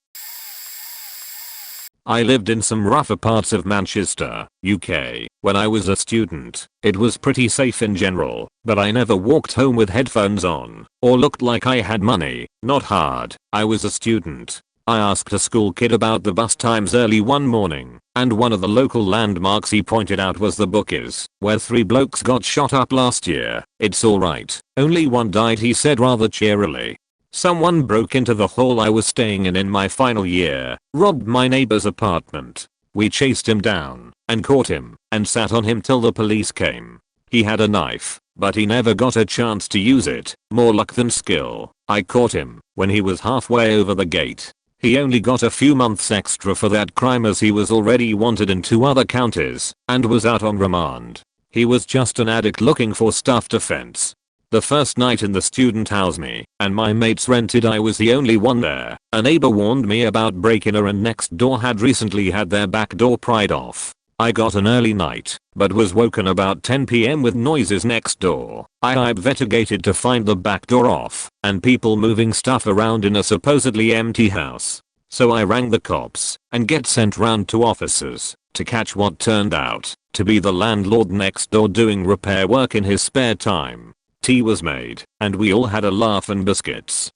I lived in some rougher parts of Manchester, UK, when I was a student. It was pretty safe in general, but I never walked home with headphones on, or looked like I had money. Not hard. I was a student. I asked a school kid about the bus times early one morning, and one of the local landmarks he pointed out was the Bookies, where 3 blokes got shot up last year. It's alright, only one died, he said rather cheerily. Someone broke into the hall I was staying in my final year, robbed my neighbor's apartment. We chased him down, and caught him, and sat on him till the police came. He had a knife, but he never got a chance to use it, more luck than skill. I caught him when he was halfway over the gate. He only got a few months extra for that crime as he was already wanted in 2 other counties, and was out on remand. He was just an addict looking for stuff to fence. The first night in the student house me and my mates rented, I was the only one there. A neighbor warned me about break-in, and next door had recently had their back door pried off. I got an early night, but was woken about 10 PM with noises next door. I investigated to find the back door off and people moving stuff around in a supposedly empty house. So I rang the cops and get sent round to officers to catch what turned out to be the landlord next door doing repair work in his spare time. Tea was made and we all had a laugh and biscuits.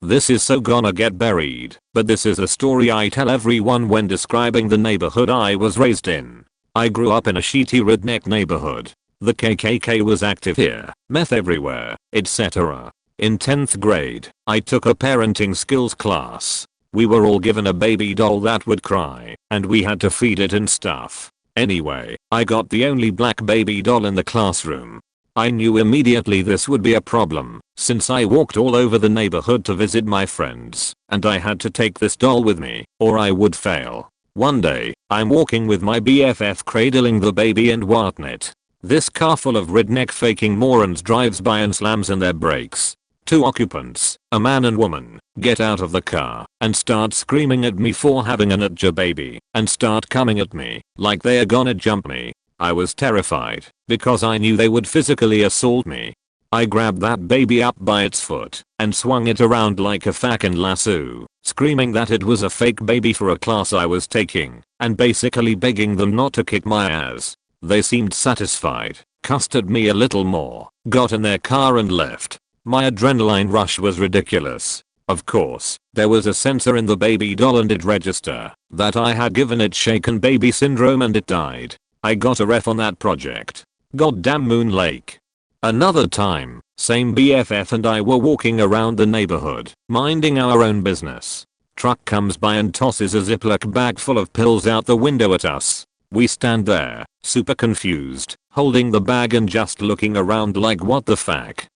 This is so gonna get buried, but this is a story I tell everyone when describing the neighborhood I was raised in. I grew up in a shitty redneck neighborhood. The KKK was active here, meth everywhere, etc. In 10th grade, I took a parenting skills class. We were all given a baby doll that would cry, and we had to feed it and stuff. Anyway, I got the only black baby doll in the classroom. I knew immediately this would be a problem, since I walked all over the neighborhood to visit my friends, and I had to take this doll with me, or I would fail. One day, I'm walking with my BFF cradling the baby and whatnot. This car full of redneck faking morons drives by and slams in their brakes. Two occupants, a man and woman, get out of the car and start screaming at me for having an adja baby and start coming at me like they are gonna jump me. I was terrified because I knew they would physically assault me. I grabbed that baby up by its foot and swung it around like a fucking lasso, screaming that it was a fake baby for a class I was taking and basically begging them not to kick my ass. They seemed satisfied, cussed at me a little more, got in their car and left. My adrenaline rush was ridiculous. Of course, there was a sensor in the baby doll and it registered that I had given it shaken baby syndrome and it died. I got a ref on that project. Goddamn Moon Lake. Another time, same BFF and I were walking around the neighborhood, minding our own business. Truck comes by and tosses a Ziploc bag full of pills out the window at us. We stand there, super confused, holding the bag and just looking around like what the fuck.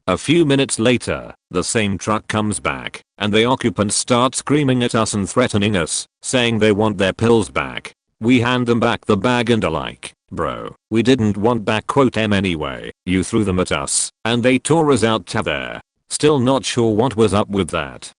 A few minutes later, the same truck comes back, and the occupants start screaming at us and threatening us, saying they want their pills back. We hand them back the bag and are like, bro, we didn't want back quote anyway, you threw them at us, and they tore us out to there. Still not sure what was up with that.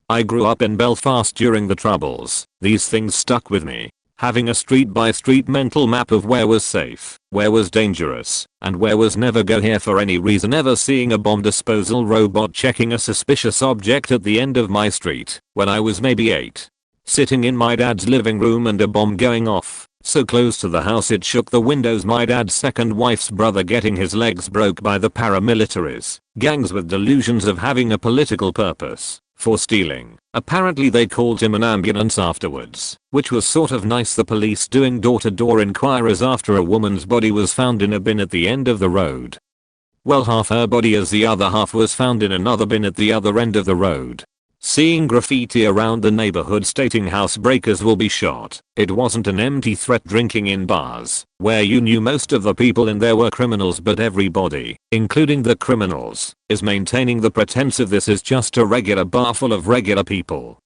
I grew up in Belfast during the Troubles. These things stuck with me. Having a street by street mental map of where was safe, where was dangerous, and where was never go here for any reason, ever seeing a bomb disposal robot checking a suspicious object at the end of my street when I was maybe 8. Sitting in my dad's living room and a bomb going off, so close to the house it shook the windows, my dad's second wife's brother getting his legs broke by the paramilitaries, gangs with delusions of having a political purpose, for stealing. Apparently they called him an ambulance afterwards, which was sort of nice. The police doing door-to-door inquiries after a woman's body was found in a bin at the end of the road. Well, half her body as the other half was found in another bin at the other end of the road. Seeing graffiti around the neighborhood stating housebreakers will be shot. It wasn't an empty threat. Drinking in bars, where you knew most of the people in there were criminals, but everybody, including the criminals, is maintaining the pretense of this is just a regular bar full of regular people.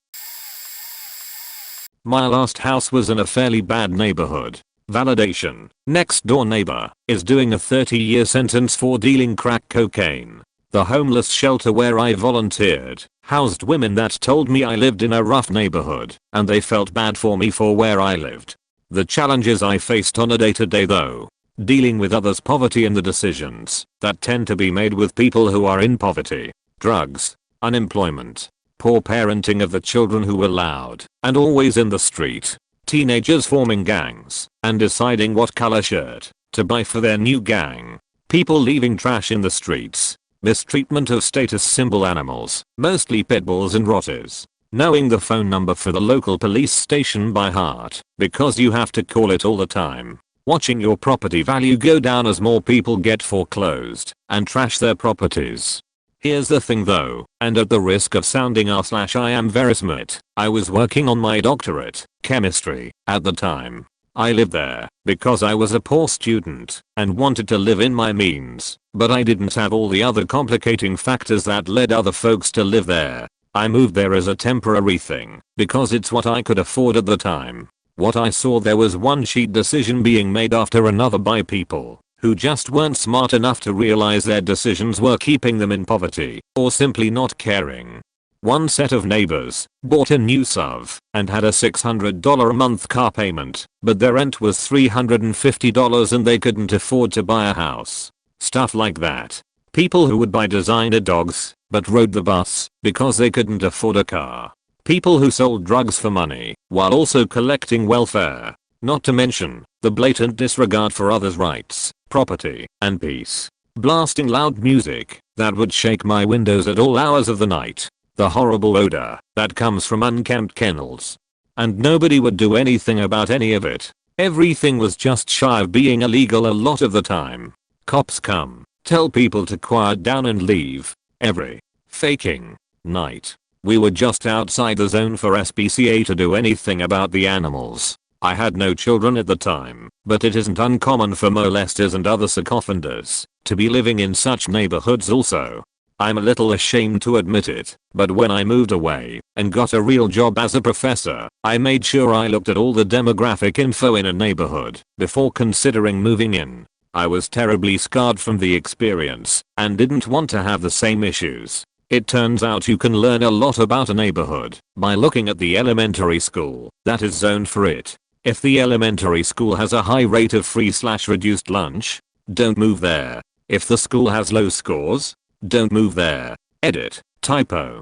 My last house was in a fairly bad neighborhood. Validation. Next door neighbor is doing a 30-year sentence for dealing crack cocaine. The homeless shelter where I volunteered housed women that told me I lived in a rough neighborhood and they felt bad for me for where I lived. The challenges I faced on a day-to-day though, dealing with others' poverty and the decisions that tend to be made with people who are in poverty, drugs, unemployment, poor parenting of the children who were loud and always in the street, teenagers forming gangs and deciding what color shirt to buy for their new gang, people leaving trash in the streets, mistreatment of status symbol animals, mostly pit bulls and rotters, knowing the phone number for the local police station by heart because you have to call it all the time, watching your property value go down as more people get foreclosed and trash their properties. Here's the thing though, and at the risk of sounding I am very smart, I was working on my doctorate, chemistry, at the time. I lived there because I was a poor student and wanted to live in my means, but I didn't have all the other complicating factors that led other folks to live there. I moved there as a temporary thing because it's what I could afford at the time. What I saw there was one sheet decision being made after another by people who just weren't smart enough to realize their decisions were keeping them in poverty or simply not caring. One set of neighbors bought a new SUV and had a $600 a month car payment, but their rent was $350 and they couldn't afford to buy a house. Stuff like that. People who would buy designer dogs but rode the bus because they couldn't afford a car. People who sold drugs for money while also collecting welfare. Not to mention the blatant disregard for others' rights, property, and peace. Blasting loud music that would shake my windows at all hours of the night. The horrible odor that comes from unkempt kennels. And nobody would do anything about any of it. Everything was just shy of being illegal a lot of the time. Cops come, tell people to quiet down and leave. Every faking night. We were just outside the zone for SPCA to do anything about the animals. I had no children at the time, but it isn't uncommon for molesters and other sex offenders to be living in such neighborhoods also. I'm a little ashamed to admit it, but when I moved away and got a real job as a professor, I made sure I looked at all the demographic info in a neighborhood before considering moving in. I was terribly scarred from the experience and didn't want to have the same issues. It turns out you can learn a lot about a neighborhood by looking at the elementary school that is zoned for it. If the elementary school has a high rate of free/reduced lunch, don't move there. If the school has low scores, don't move there. Edit. Typo.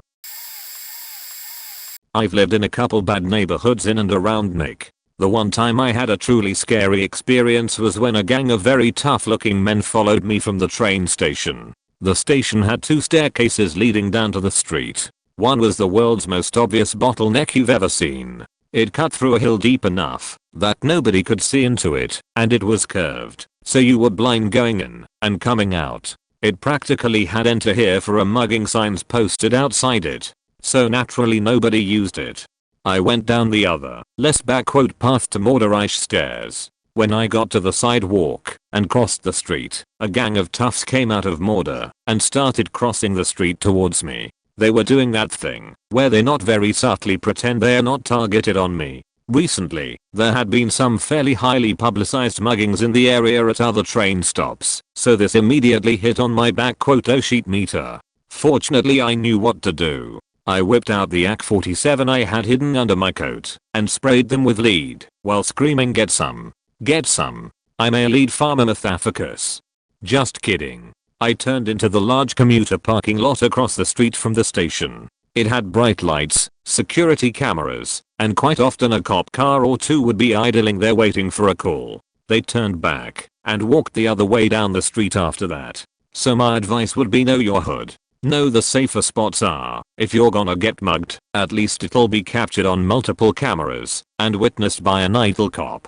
I've lived in a couple bad neighborhoods in and around Nick. The one time I had a truly scary experience was when a gang of very tough looking men followed me from the train station. The station had 2 staircases leading down to the street. One was the world's most obvious bottleneck you've ever seen. It cut through a hill deep enough that nobody could see into it, and it was curved, so you were blind going in and coming out. It practically had "Enter here for a mugging" signs posted outside it, so naturally nobody used it. I went down the other, less backward path to Morderish stairs. When I got to the sidewalk and crossed the street, a gang of toughs came out of Mordor and started crossing the street towards me. They were doing that thing where they not very subtly pretend they're not targeted on me. Recently, there had been some fairly highly publicized muggings in the area at other train stops, so this immediately hit on my back sheet meter. Fortunately I knew what to do. I whipped out the AK-47 I had hidden under my coat and sprayed them with lead while screaming, "Get some! Get some! I'm a lead farmer Metaphicus." Just kidding. I turned into the large commuter parking lot across the street from the station. It had bright lights, security cameras, and quite often a cop car or two would be idling there waiting for a call. They turned back and walked the other way down the street after that. So my advice would be know your hood. Know the safer spots are. If you're gonna get mugged, at least it'll be captured on multiple cameras and witnessed by an idle cop.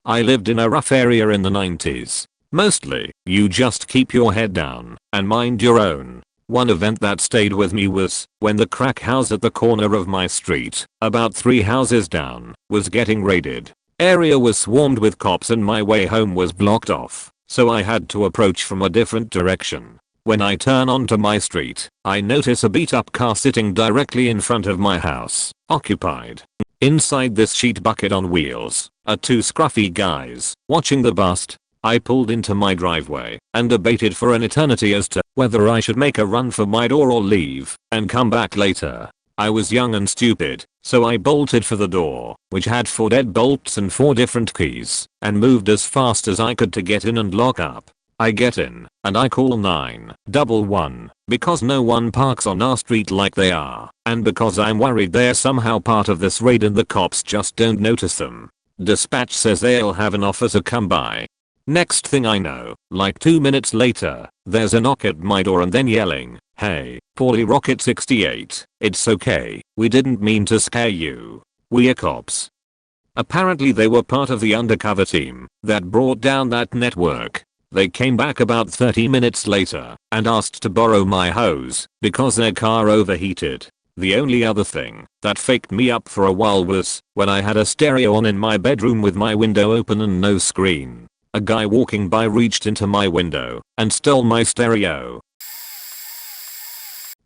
I lived in a rough area in the 90s. Mostly, you just keep your head down and mind your own. One event that stayed with me was when the crack house at the corner of my street, about 3 houses down, was getting raided. Area was swarmed with cops and my way home was blocked off, so I had to approach from a different direction. When I turn onto my street, I notice a beat up car sitting directly in front of my house, occupied. Inside this sheet bucket on wheels are 2 scruffy guys watching the bust. I pulled into my driveway and debated for an eternity as to whether I should make a run for my door or leave and come back later. I was young and stupid, so I bolted for the door, which had 4 deadbolts and 4 different keys, and moved as fast as I could to get in and lock up. I get in, and I call 911, because no one parks on our street like they are, and because I'm worried they're somehow part of this raid and the cops just don't notice them. Dispatch says they'll have an officer come by. Next thing I know, like 2 minutes later, there's a knock at my door and then yelling, "Hey, Paulie Rocket 68, it's okay, we didn't mean to scare you. We're cops." Apparently they were part of the undercover team that brought down that network. They came back about 30 minutes later and asked to borrow my hose because their car overheated. The only other thing that faked me up for a while was when I had a stereo on in my bedroom with my window open and no screen. A guy walking by reached into my window and stole my stereo.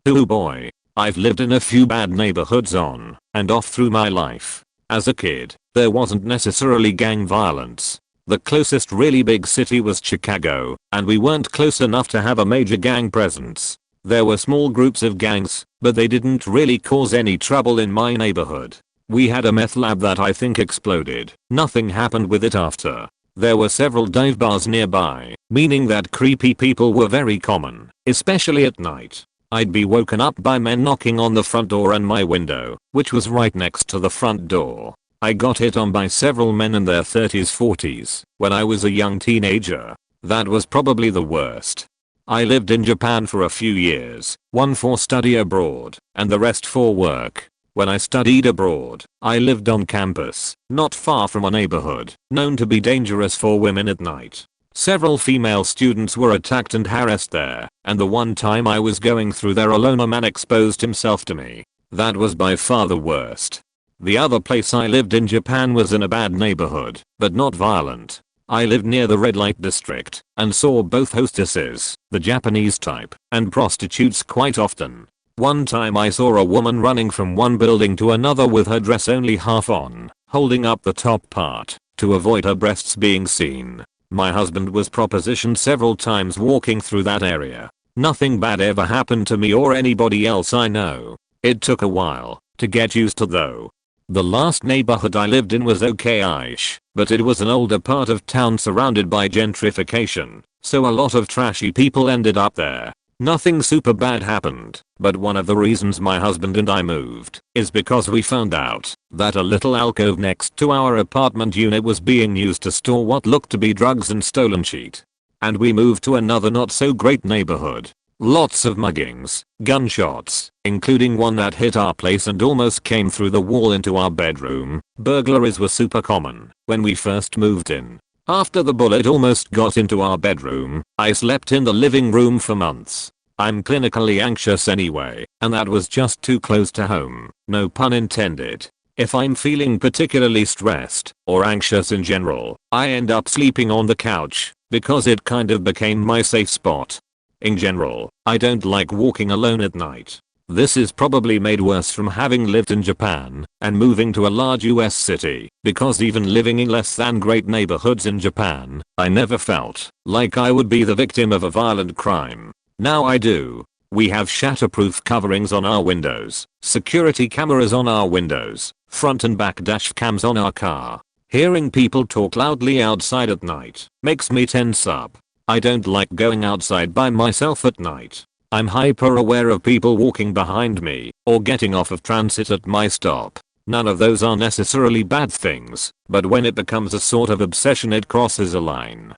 Oh boy, I've lived in a few bad neighborhoods on and off through my life. As a kid, there wasn't necessarily gang violence. The closest really big city was Chicago, and we weren't close enough to have a major gang presence. There were small groups of gangs, but they didn't really cause any trouble in my neighborhood. We had a meth lab that I think exploded. Nothing happened with it after. There were several dive bars nearby, meaning that creepy people were very common, especially at night. I'd be woken up by men knocking on the front door and my window, which was right next to the front door. I got hit on by several men in their 30s 40s when I was a young teenager. That was probably the worst. I lived in Japan for a few years, one for study abroad and the rest for work. When I studied abroad, I lived on campus, not far from a neighborhood known to be dangerous for women at night. Several female students were attacked and harassed there, and the one time I was going through there alone a man exposed himself to me. That was by far the worst. The other place I lived in Japan was in a bad neighborhood, but not violent. I lived near the red light district and saw both hostesses, the Japanese type, and prostitutes quite often. One time I saw a woman running from one building to another with her dress only half on, holding up the top part to avoid her breasts being seen. My husband was propositioned several times walking through that area. Nothing bad ever happened to me or anybody else I know. It took a while to get used to though. The last neighborhood I lived in was okay-ish, but it was an older part of town surrounded by gentrification, so a lot of trashy people ended up there. Nothing super bad happened, but one of the reasons my husband and I moved is because we found out that a little alcove next to our apartment unit was being used to store what looked to be drugs and stolen shit. And we moved to another not so great neighborhood. Lots of muggings, gunshots, including one that hit our place and almost came through the wall into our bedroom. Burglaries were super common when we first moved in. After the bullet almost got into our bedroom, I slept in the living room for months. I'm clinically anxious anyway, and that was just too close to home, no pun intended. If I'm feeling particularly stressed or anxious in general, I end up sleeping on the couch because it kind of became my safe spot. In general, I don't like walking alone at night. This is probably made worse from having lived in Japan and moving to a large US city, because even living in less than great neighborhoods in Japan, I never felt like I would be the victim of a violent crime. Now I do. We have shatterproof coverings on our windows, security cameras on our windows, front and back dash cams on our car. Hearing people talk loudly outside at night makes me tense up. I don't like going outside by myself at night. I'm hyper aware of people walking behind me or getting off of transit at my stop. None of those are necessarily bad things, but when it becomes a sort of obsession it crosses a line.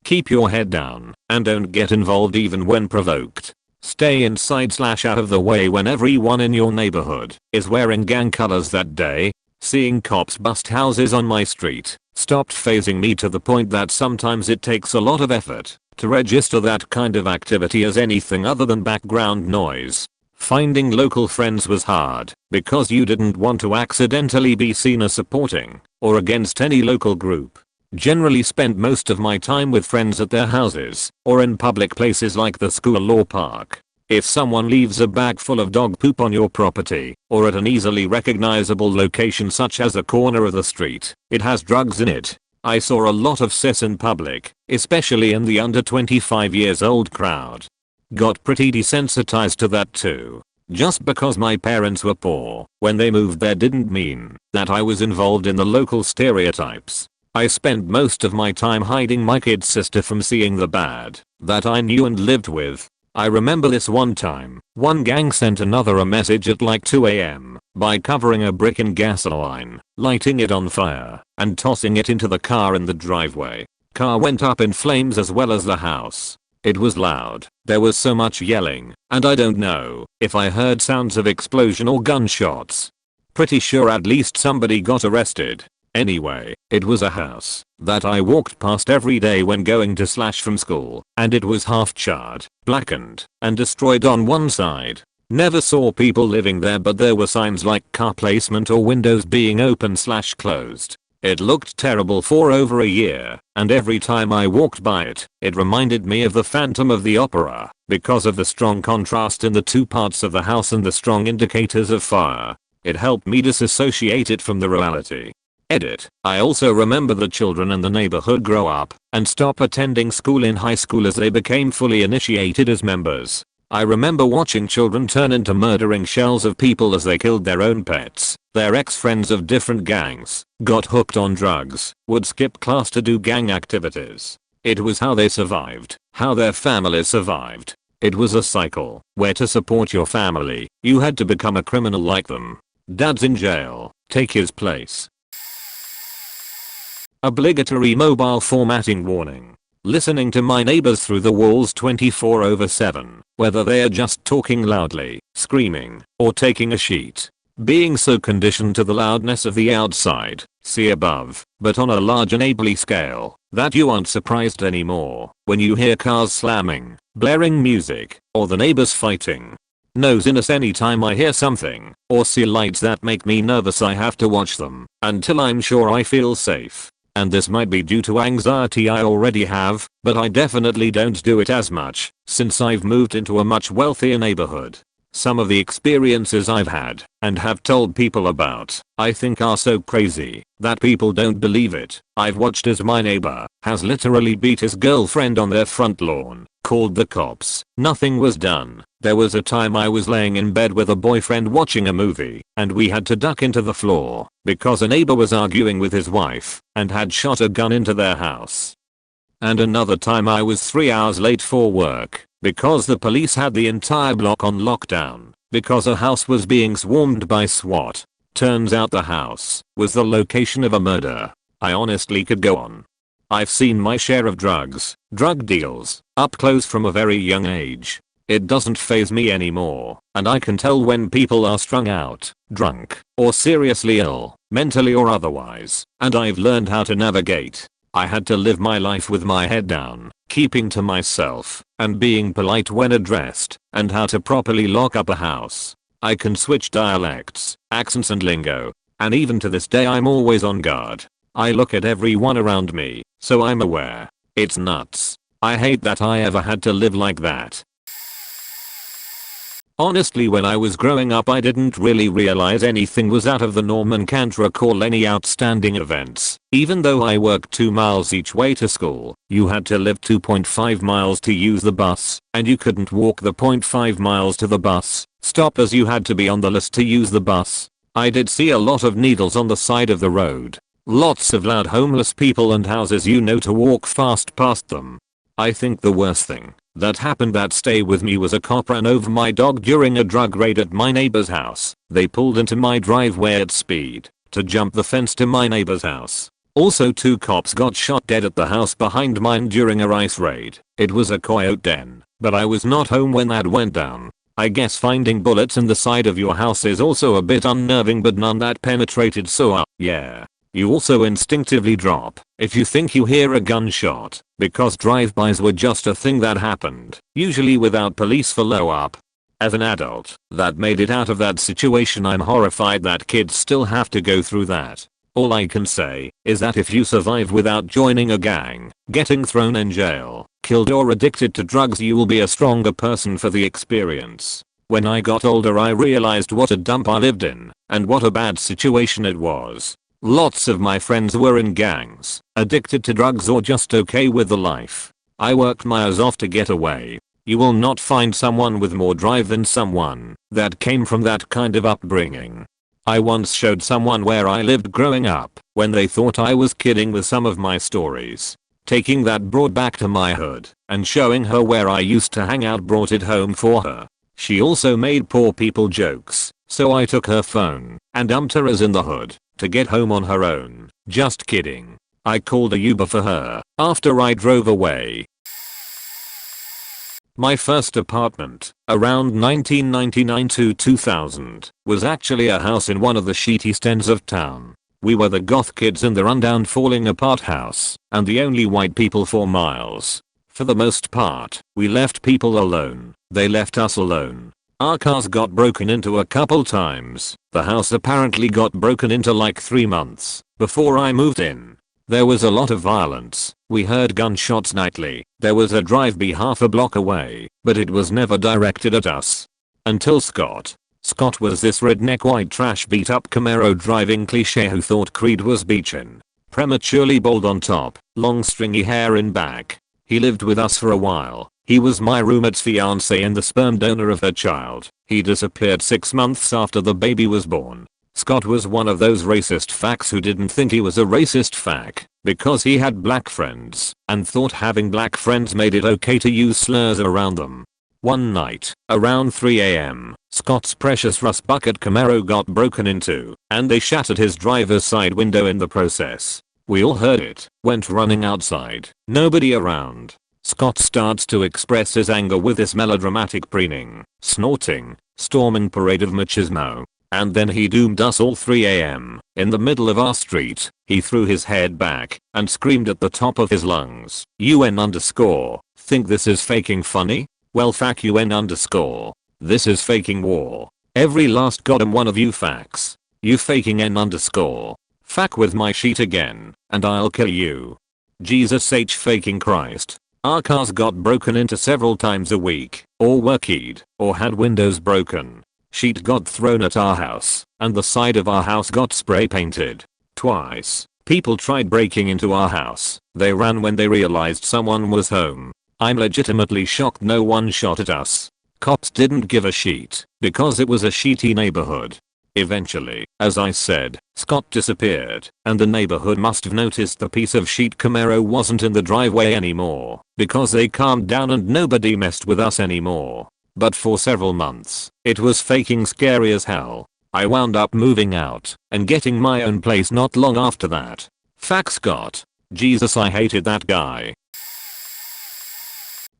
Keep your head down and don't get involved even when provoked. Stay inside / out of the way when everyone in your neighborhood is wearing gang colors that day. Seeing cops bust houses on my street stopped fazing me to the point that sometimes it takes a lot of effort to register that kind of activity as anything other than background noise. Finding local friends was hard because you didn't want to accidentally be seen as supporting or against any local group. Generally spent most of my time with friends at their houses or in public places like the school or park. If someone leaves a bag full of dog poop on your property or at an easily recognizable location such as a corner of the street, it has drugs in it. I saw a lot of cess in public, especially in the under 25 years old crowd. Got pretty desensitized to that too. Just because my parents were poor when they moved there didn't mean that I was involved in the local stereotypes. I spent most of my time hiding my kid sister from seeing the bad that I knew and lived with. I remember this one time, one gang sent another a message at like 2 AM by covering a brick in gasoline, lighting it on fire, and tossing it into the car in the driveway. Car went up in flames as well as the house. It was loud, there was so much yelling, and I don't know if I heard sounds of explosion or gunshots. Pretty sure at least somebody got arrested. Anyway, it was a house that I walked past every day when going to / from school, and it was half charred, blackened, and destroyed on one side. Never saw people living there, but there were signs like car placement or windows being open / closed. It looked terrible for over a year, and every time I walked by it, it reminded me of the Phantom of the Opera because of the strong contrast in the two parts of the house and the strong indicators of fire. It helped me disassociate it from the reality. Edit. I also remember the children in the neighborhood grow up and stop attending school in high school as they became fully initiated as members. I remember watching children turn into murdering shells of people as they killed their own pets. Their ex-friends of different gangs got hooked on drugs, would skip class to do gang activities. It was how they survived, how their families survived. It was a cycle where to support your family, you had to become a criminal like them. Dad's in jail, take his place. Obligatory mobile formatting warning. Listening to my neighbors through the walls 24/7, whether they are just talking loudly, screaming, or taking a sheet. Being so conditioned to the loudness of the outside, see above, but on a large enably scale, that you aren't surprised anymore when you hear cars slamming, blaring music, or the neighbors fighting. knows anytime I hear something or see lights that make me nervous I have to watch them until I'm sure I feel safe. And this might be due to anxiety I already have, but I definitely don't do it as much since I've moved into a much wealthier neighborhood. Some of the experiences I've had and have told people about I think are so crazy that people don't believe it. I've watched as my neighbor has literally beat his girlfriend on their front lawn, called the cops. Nothing was done. There was a time I was laying in bed with a boyfriend watching a movie and we had to duck into the floor because a neighbor was arguing with his wife and had shot a gun into their house. And another time I was 3 hours late for work because the police had the entire block on lockdown because a house was being swarmed by SWAT. Turns out the house was the location of a murder. I honestly could go on. I've seen my share of drug deals, up close from a very young age. It doesn't faze me anymore, and I can tell when people are strung out, drunk, or seriously ill, mentally or otherwise, and I've learned how to navigate. I had to live my life with my head down, keeping to myself, and being polite when addressed, and how to properly lock up a house. I can switch dialects, accents and lingo, and even to this day I'm always on guard. I look at everyone around me, so I'm aware. It's nuts. I hate that I ever had to live like that. Honestly, when I was growing up I didn't really realize anything was out of the norm and can't recall any outstanding events. Even though I worked 2 miles each way to school, you had to live 2.5 miles to use the bus, and you couldn't walk the 0.5 miles to the bus stop as you had to be on the list to use the bus. I did see a lot of needles on the side of the road. Lots of loud homeless people and houses to walk fast past them. I think the worst thing that happened that stayed with me was a cop ran over my dog during a drug raid at my neighbor's house. They pulled into my driveway at speed to jump the fence to my neighbor's house. Also 2 cops got shot dead at the house behind mine during a ICE raid. It was a coyote den, but I was not home when that went down. I guess finding bullets in the side of your house is also a bit unnerving, but none that penetrated, so yeah. You also instinctively drop if you think you hear a gunshot, because drive-bys were just a thing that happened, usually without police follow-up. As an adult that made it out of that situation, I'm horrified that kids still have to go through that. All I can say is that if you survive without joining a gang, getting thrown in jail, killed or addicted to drugs, you will be a stronger person for the experience. When I got older I realized what a dump I lived in and what a bad situation it was. Lots of my friends were in gangs, addicted to drugs or just okay with the life. I worked my ass off to get away. You will not find someone with more drive than someone that came from that kind of upbringing. I once showed someone where I lived growing up when they thought I was kidding with some of my stories. Taking that broad back to my hood and showing her where I used to hang out brought it home for her. She also made poor people jokes, so I took her phone and dumped her as in the hood to get home on her own. Just kidding. I called a Uber for her after I drove away. My first apartment, around 1999 to 2000, was actually a house in one of the shittiest ends of town. We were the goth kids in the rundown falling apart house, and the only white people for miles. For the most part, we left people alone. They left us alone. Our cars got broken into a couple times. The house apparently got broken into like 3 months before I moved in. There was a lot of violence. We heard gunshots nightly. There was a drive-by half a block away, but it was never directed at us. Until Scott. Scott was this redneck white trash beat up Camaro driving cliché who thought Creed was beachin'. Prematurely bald on top, long stringy hair in back. He lived with us for a while. He was my roommate's fiancé and the sperm donor of her child. He disappeared 6 months after the baby was born. Scott was one of those racist facks who didn't think he was a racist fack because he had black friends and thought having black friends made it okay to use slurs around them. One night, around 3 AM, Scott's precious rust bucket Camaro got broken into, and they shattered his driver's side window in the process. We all heard it, went running outside, nobody around. Scott starts to express his anger with this melodramatic preening, snorting, storming parade of machismo. And then he doomed us all. 3 AM, in the middle of our street. He threw his head back and screamed at the top of his lungs. UN_. Think this is faking funny? Well, fuck UN_. This is faking war. Every last goddamn one of you facts. You faking n underscore. Fack with my sheet again, and I'll kill you. Jesus H faking Christ. Our cars got broken into several times a week, or were keyed, or had windows broken. Sheet got thrown at our house, and the side of our house got spray painted. Twice. People tried breaking into our house. They ran when they realized someone was home. I'm legitimately shocked no one shot at us. Cops didn't give a shit, because it was a shitty neighborhood. Eventually, as I said, Scott disappeared, and the neighborhood must have noticed the piece of sheet Camaro wasn't in the driveway anymore, because they calmed down and nobody messed with us anymore. But for several months, it was faking scary as hell. I wound up moving out, and getting my own place not long after that. Fact Scott. Jesus, I hated that guy.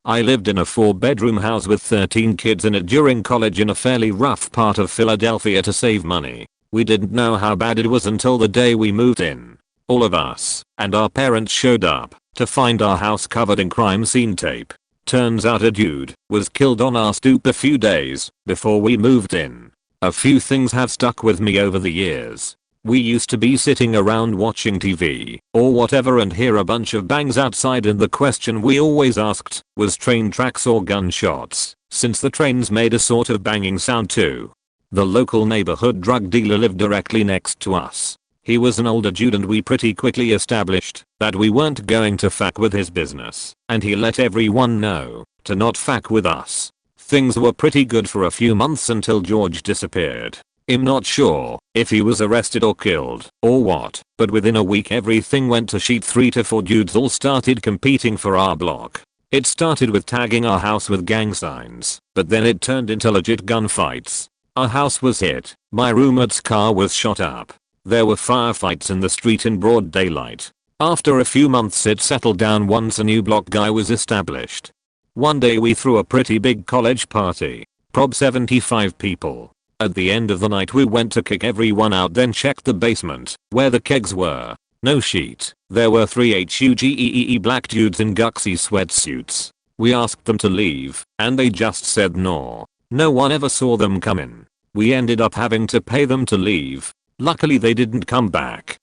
I lived in a 4-bedroom house with 13 kids in it during college in a fairly rough part of Philadelphia to save money. We didn't know how bad it was until the day we moved in. All of us, and our parents showed up, to find our house covered in crime scene tape. Turns out a dude was killed on our stoop a few days before we moved in. A few things have stuck with me over the years. We used to be sitting around watching TV, or whatever, and hear a bunch of bangs outside, and the question we always asked was train tracks or gunshots, since the trains made a sort of banging sound too. The local neighborhood drug dealer lived directly next to us. He was an older dude, and we pretty quickly established that we weren't going to fuck with his business, and he let everyone know to not fuck with us. Things were pretty good for a few months until George disappeared. I'm not sure if he was arrested or killed or what, but within a week everything went to shit. 3 to 4 dudes all started competing for our block. It started with tagging our house with gang signs, but then it turned into legit gunfights. Our house was hit, my roommate's car was shot up. There were firefights in the street in broad daylight. After a few months it settled down once a new block guy was established. One day we threw a pretty big college party. Prob 75 people. At the end of the night we went to kick everyone out, then checked the basement, where the kegs were. No shit. There were 3 HUGEE black dudes in guxy sweatsuits. We asked them to leave, and they just said no. No one ever saw them come in. We ended up having to pay them to leave. Luckily they didn't come back.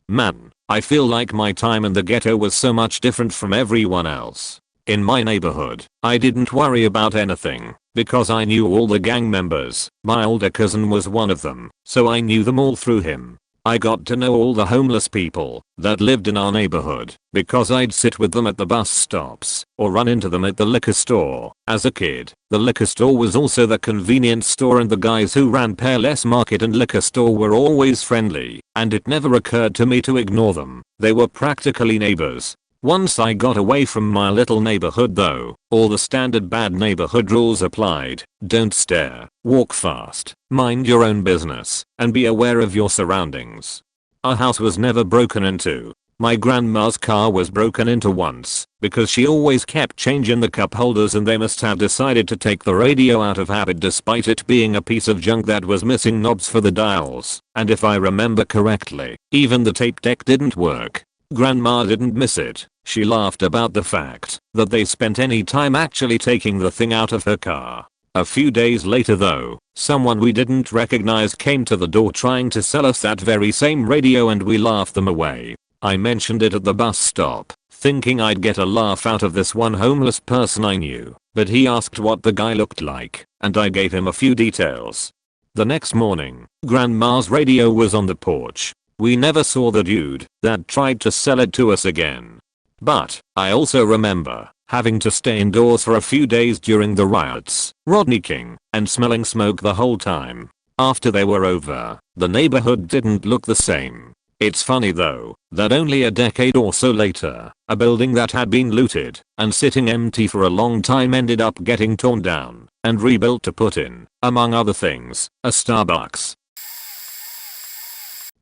Man, I feel like my time in the ghetto was so much different from everyone else. In my neighborhood, I didn't worry about anything, because I knew all the gang members. My older cousin was one of them, so I knew them all through him. I got to know all the homeless people that lived in our neighborhood, because I'd sit with them at the bus stops, or run into them at the liquor store. As a kid, the liquor store was also the convenience store, and the guys who ran Payless Market and liquor store were always friendly, and it never occurred to me to ignore them. They were practically neighbors. Once I got away from my little neighborhood though, all the standard bad neighborhood rules applied. Don't stare, walk fast, mind your own business, and be aware of your surroundings. Our house was never broken into. My grandma's car was broken into once, because she always kept change in the cup holders, and they must have decided to take the radio out of habit despite it being a piece of junk that was missing knobs for the dials, and if I remember correctly, even the tape deck didn't work. Grandma didn't miss it. She laughed about the fact that they spent any time actually taking the thing out of her car. A few days later though, someone we didn't recognize came to the door trying to sell us that very same radio, and we laughed them away. I mentioned it at the bus stop, thinking I'd get a laugh out of this one homeless person I knew, but he asked what the guy looked like, and I gave him a few details. The next morning, Grandma's radio was on the porch. We never saw the dude that tried to sell it to us again. But I also remember having to stay indoors for a few days during the riots, Rodney King, and smelling smoke the whole time. After they were over, the neighborhood didn't look the same. It's funny though, that only a decade or so later, a building that had been looted and sitting empty for a long time ended up getting torn down and rebuilt to put in, among other things, a Starbucks.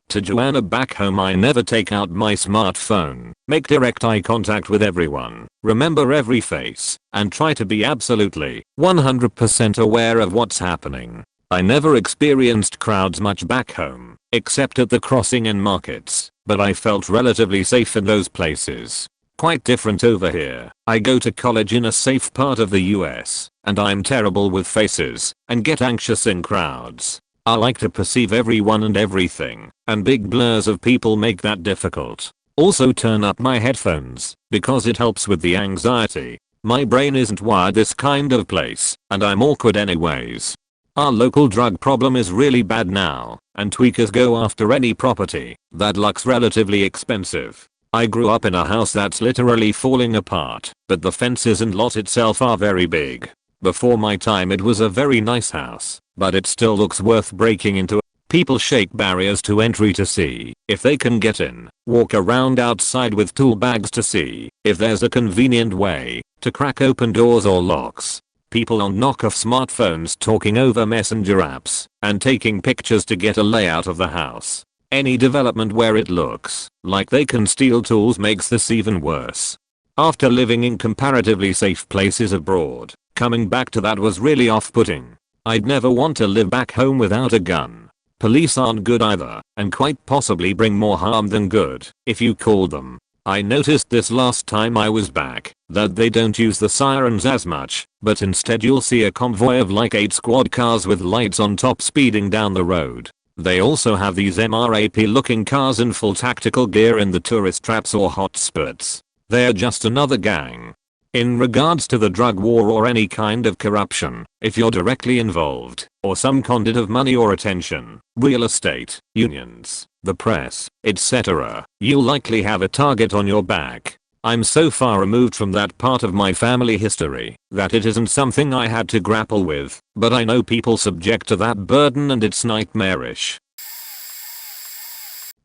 To Joanna back home, I never take out my smartphone, make direct eye contact with everyone, remember every face, and try to be absolutely 100% aware of what's happening. I never experienced crowds much back home, except at the crossing in markets, but I felt relatively safe in those places. Quite different over here. I go to college in a safe part of the US, and I'm terrible with faces and get anxious in crowds. I like to perceive everyone and everything, and big blurs of people make that difficult. Also turn up my headphones, because it helps with the anxiety. My brain isn't wired this kind of place, and I'm awkward anyways. Our local drug problem is really bad now, and tweakers go after any property that looks relatively expensive. I grew up in a house that's literally falling apart, but the fences and lot itself are very big. Before my time it was a very nice house, but it still looks worth breaking into. People shake barriers to entry to see if they can get in, walk around outside with tool bags to see if there's a convenient way to crack open doors or locks. People on knockoff smartphones talking over messenger apps and taking pictures to get a layout of the house. Any development where it looks like they can steal tools makes this even worse. After living in comparatively safe places abroad, coming back to that was really off-putting. I'd never want to live back home without a gun. Police aren't good either, and quite possibly bring more harm than good if you call them. I noticed this last time I was back, that they don't use the sirens as much, but instead you'll see a convoy of like 8 squad cars with lights on top speeding down the road. They also have these MRAP looking cars in full tactical gear in the tourist traps or hotspots. They're just another gang. In regards to the drug war or any kind of corruption, if you're directly involved, or some conduit of money or attention, real estate, unions, the press, etc., you'll likely have a target on your back. I'm so far removed from that part of my family history that it isn't something I had to grapple with, but I know people subject to that burden and it's nightmarish.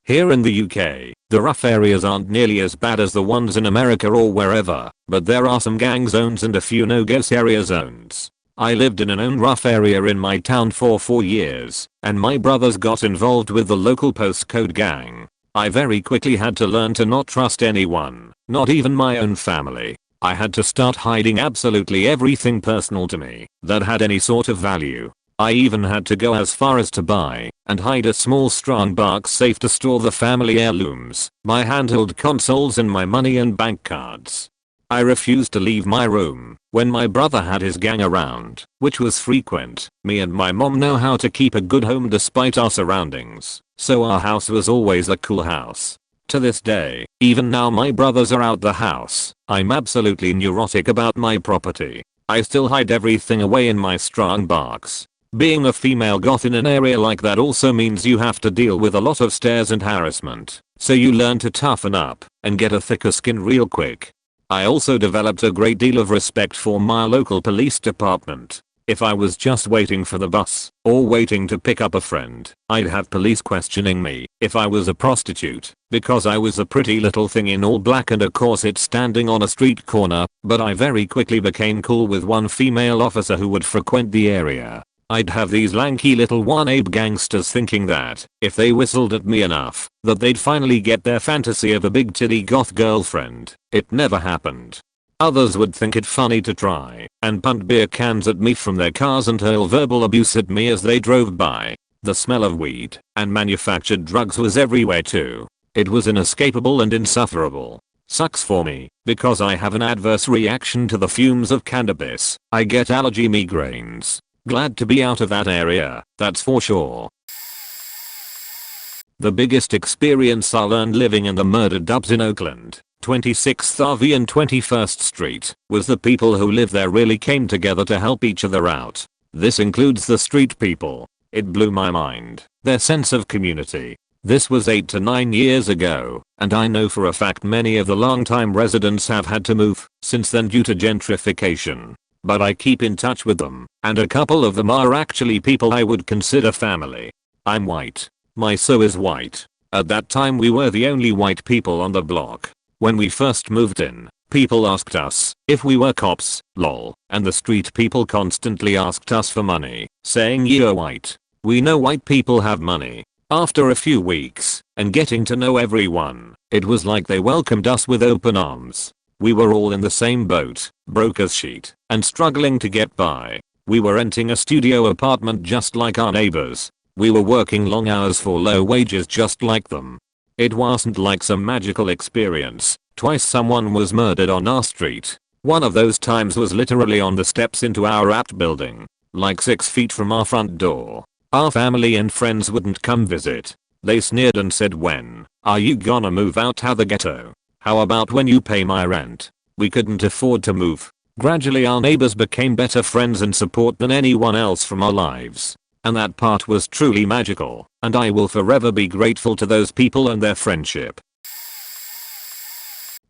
Here in the UK, the rough areas aren't nearly as bad as the ones in America or wherever, but there are some gang zones and a few no-go area zones. I lived in an own rough area in my town for 4 years, and my brothers got involved with the local postcode gang. I very quickly had to learn to not trust anyone, not even my own family. I had to start hiding absolutely everything personal to me that had any sort of value. I even had to go as far as to buy and hide a small strong box safe to store the family heirlooms, my handheld consoles and my money and bank cards. I refused to leave my room when my brother had his gang around, which was frequent. Me and my mom know how to keep a good home despite our surroundings, so our house was always a cool house. To this day, even now my brothers are out the house, I'm absolutely neurotic about my property. I still hide everything away in my strong box. Being a female goth in an area like that also means you have to deal with a lot of stares and harassment, so you learn to toughen up and get a thicker skin real quick. I also developed a great deal of respect for my local police department. If I was just waiting for the bus or waiting to pick up a friend, I'd have police questioning me if I was a prostitute, because I was a pretty little thing in all black and a corset standing on a street corner, but I very quickly became cool with one female officer who would frequent the area. I'd have these lanky little one-ape gangsters thinking that, if they whistled at me enough, that they'd finally get their fantasy of a big titty goth girlfriend. It never happened. Others would think it funny to try and punt beer cans at me from their cars and hurl verbal abuse at me as they drove by. The smell of weed and manufactured drugs was everywhere too. It was inescapable and insufferable. Sucks for me, because I have an adverse reaction to the fumes of cannabis. I get allergy migraines. Glad to be out of that area, that's for sure. The biggest experience I learned living in the murder dubs in Oakland, 26th RV and 21st Street, was the people who live there really came together to help each other out. This includes the street people. It blew my mind, their sense of community. This was 8 to 9 years ago, and I know for a fact many of the longtime residents have had to move since then due to gentrification. But I keep in touch with them, and a couple of them are actually people I would consider family. I'm white. My so is white. At that time we were the only white people on the block. When we first moved in, people asked us if we were cops, lol, and the street people constantly asked us for money, saying you're white. We know white people have money. After a few weeks, and getting to know everyone, it was like they welcomed us with open arms. We were all in the same boat, broke as shit, and struggling to get by. We were renting a studio apartment just like our neighbors. We were working long hours for low wages just like them. It wasn't like some magical experience, Twice someone was murdered on our street. One of those times was literally on the steps into our apt building, like 6 feet from our front door. Our family and friends wouldn't come visit. They sneered and said, "When are you gonna move out of the ghetto? How about when you pay my rent?" We couldn't afford to move. Gradually our neighbors became better friends and support than anyone else from our lives. And that part was truly magical, and I will forever be grateful to those people and their friendship.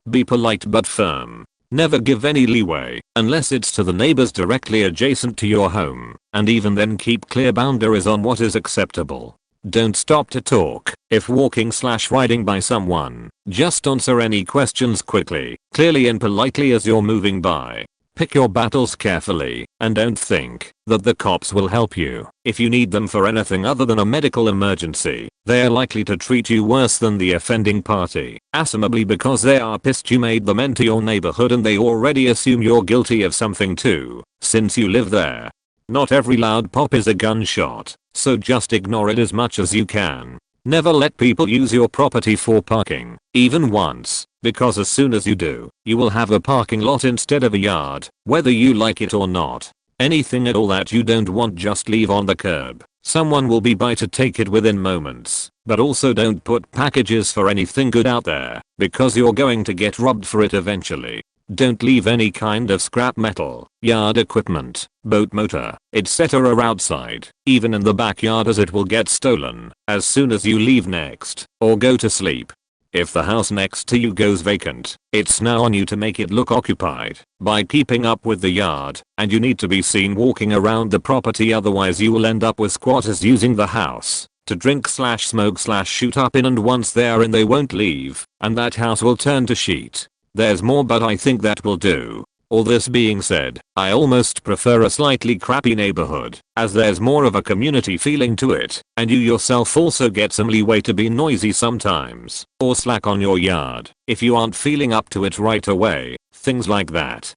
Be polite but firm. Never give any leeway, unless it's to the neighbors directly adjacent to your home, and even then keep clear boundaries on what is acceptable. Don't stop to talk if walking/riding by someone. Just answer any questions quickly, clearly and politely as you're moving by. Pick your battles carefully, and don't think that the cops will help you. If you need them for anything other than a medical emergency, they are likely to treat you worse than the offending party, assumably because they are pissed you made them enter your neighborhood and they already assume you're guilty of something too, since you live there. Not every loud pop is a gunshot, so just ignore it as much as you can. Never let people use your property for parking, even once, because as soon as you do, you will have a parking lot instead of a yard, whether you like it or not. Anything at all that you don't want, just leave on the curb. Someone will be by to take it within moments. But also don't put packages for anything good out there, because you're going to get robbed for it eventually. Don't leave any kind of scrap metal, yard equipment, boat motor, etc. outside, even in the backyard, as it will get stolen as soon as you leave next or go to sleep. If the house next to you goes vacant, it's now on you to make it look occupied by keeping up with the yard, and you need to be seen walking around the property, otherwise you will end up with squatters using the house to drink/smoke/shoot up in, and once they are in they won't leave, and that house will turn to sheet. There's more, but I think that will do. All this being said, I almost prefer a slightly crappy neighborhood, as there's more of a community feeling to it, and you yourself also get some leeway to be noisy sometimes, or slack on your yard if you aren't feeling up to it right away, things like that.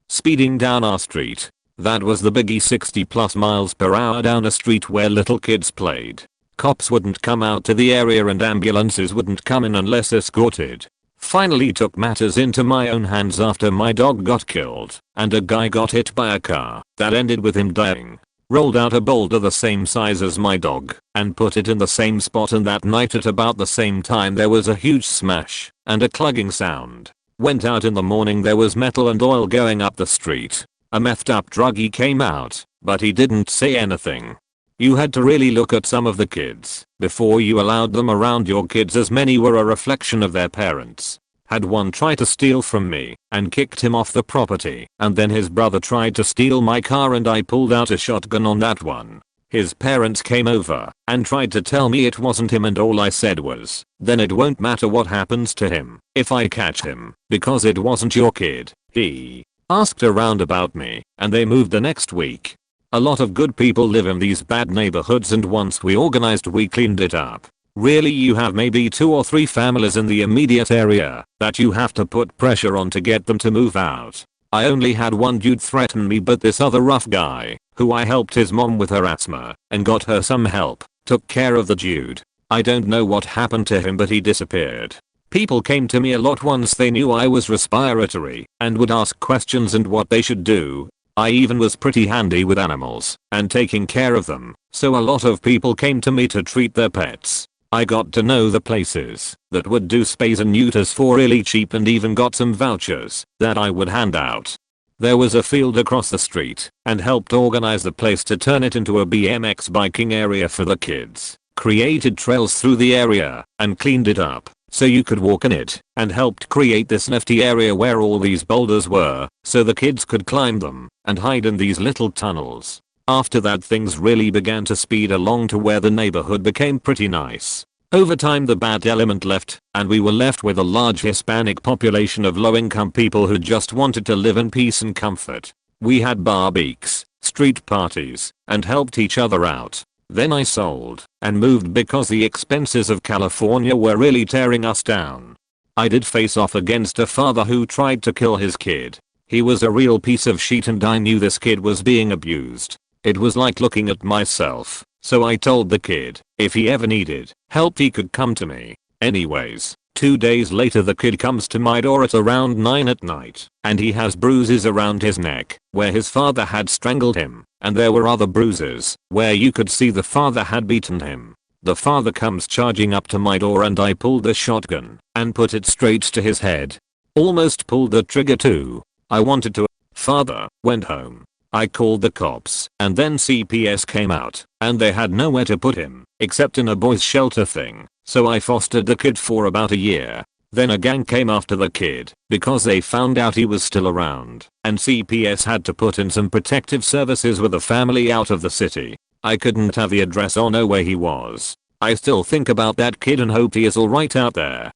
Speeding down our street. That was the biggie, 60+ miles per hour down a street where little kids played. Cops wouldn't come out to the area and ambulances wouldn't come in unless escorted. Finally took matters into my own hands after my dog got killed and a guy got hit by a car that ended with him dying. Rolled out a boulder the same size as my dog and put it in the same spot, and that night at about the same time there was a huge smash and a clugging sound. Went out in the morning, there was metal and oil going up the street. A methed up druggie came out, but he didn't say anything. You had to really look at some of the kids before you allowed them around your kids, as many were a reflection of their parents. Had one try to steal from me and kicked him off the property, and then his brother tried to steal my car and I pulled out a shotgun on that one. His parents came over and tried to tell me it wasn't him, and all I said was, "Then it won't matter what happens to him if I catch him, because it wasn't your kid." He asked around about me and they moved the next week. A lot of good people live in these bad neighborhoods, and once we organized we cleaned it up. Really, you have maybe 2 or 3 families in the immediate area that you have to put pressure on to get them to move out. I only had one dude threaten me, but this other rough guy, who I helped his mom with her asthma and got her some help, took care of the dude. I don't know what happened to him, but he disappeared. People came to me a lot once they knew I was respiratory and would ask questions and what they should do. I even was pretty handy with animals and taking care of them, so a lot of people came to me to treat their pets. I got to know the places that would do spays and neuters for really cheap, and even got some vouchers that I would hand out. There was a field across the street and helped organize the place to turn it into a BMX biking area for the kids. Created trails through the area and cleaned it up so you could walk in it, and helped create this nifty area where all these boulders were so the kids could climb them and hide in these little tunnels. After that, things really began to speed along to where the neighborhood became pretty nice. Over time the bad element left, and we were left with a large Hispanic population of low-income people who just wanted to live in peace and comfort. We had barbecues, street parties, and helped each other out. Then I sold and moved because the expenses of California were really tearing us down. I did face off against a father who tried to kill his kid. He was a real piece of shit, and I knew this kid was being abused. It was like looking at myself, so I told the kid if he ever needed help he could come to me. Anyways, 2 days later the kid comes to my door at around 9 at night, and he has bruises around his neck, where his father had strangled him, and there were other bruises, where you could see the father had beaten him. The father comes charging up to my door and I pulled the shotgun, and put it straight to his head. Almost pulled the trigger too. I wanted to. Father went home. I called the cops, and then CPS came out, and they had nowhere to put him, except in a boys shelter thing, so I fostered the kid for about a year. Then a gang came after the kid, because they found out he was still around, and CPS had to put in some protective services with a family out of the city. I couldn't have the address or know where he was. I still think about that kid and hope he is alright out there.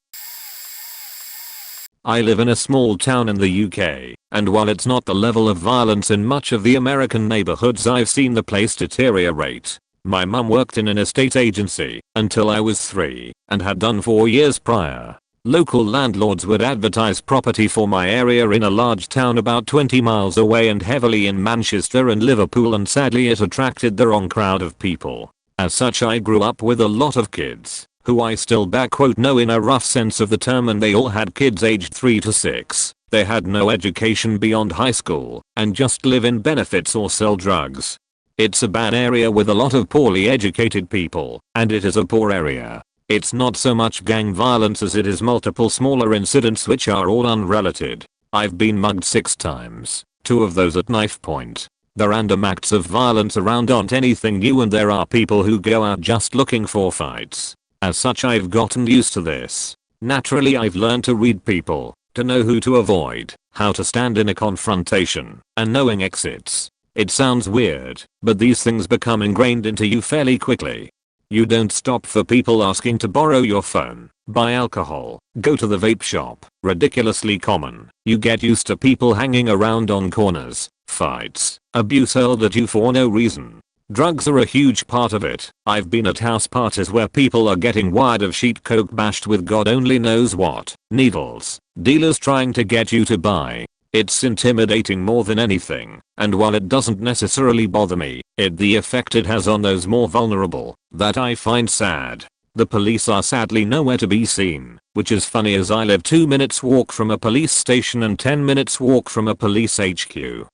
I live in a small town in the UK, and while it's not the level of violence in much of the American neighborhoods, I've seen the place deteriorate. My mum worked in an estate agency until I was 3 and had done 4 years prior. Local landlords would advertise property for my area in a large town about 20 miles away and heavily in Manchester and Liverpool, and sadly it attracted the wrong crowd of people. As such, I grew up with a lot of kids who I still know in a rough sense of the term, and they all had kids aged 3 to 6. They had no education beyond high school and just live in benefits or sell drugs. It's a bad area with a lot of poorly educated people, and it is a poor area. It's not so much gang violence as it is multiple smaller incidents which are all unrelated. I've been mugged 6 times, 2 of those at knife point. The random acts of violence around aren't anything new, and there are people who go out just looking for fights. As such, I've gotten used to this. Naturally, I've learned to read people, to know who to avoid, how to stand in a confrontation, and knowing exits. It sounds weird, but these things become ingrained into you fairly quickly. You don't stop for people asking to borrow your phone, buy alcohol, go to the vape shop. Ridiculously common. You get used to people hanging around on corners, fights, abuse hurled at you for no reason. Drugs are a huge part of it. I've been at house parties where people are getting wired of sheet coke bashed with God only knows what, needles, dealers trying to get you to buy. It's intimidating more than anything, and while it doesn't necessarily bother me, the effect it has on those more vulnerable, that I find sad. The police are sadly nowhere to be seen, which is funny as I live 2 minutes walk from a police station and 10 minutes walk from a police HQ.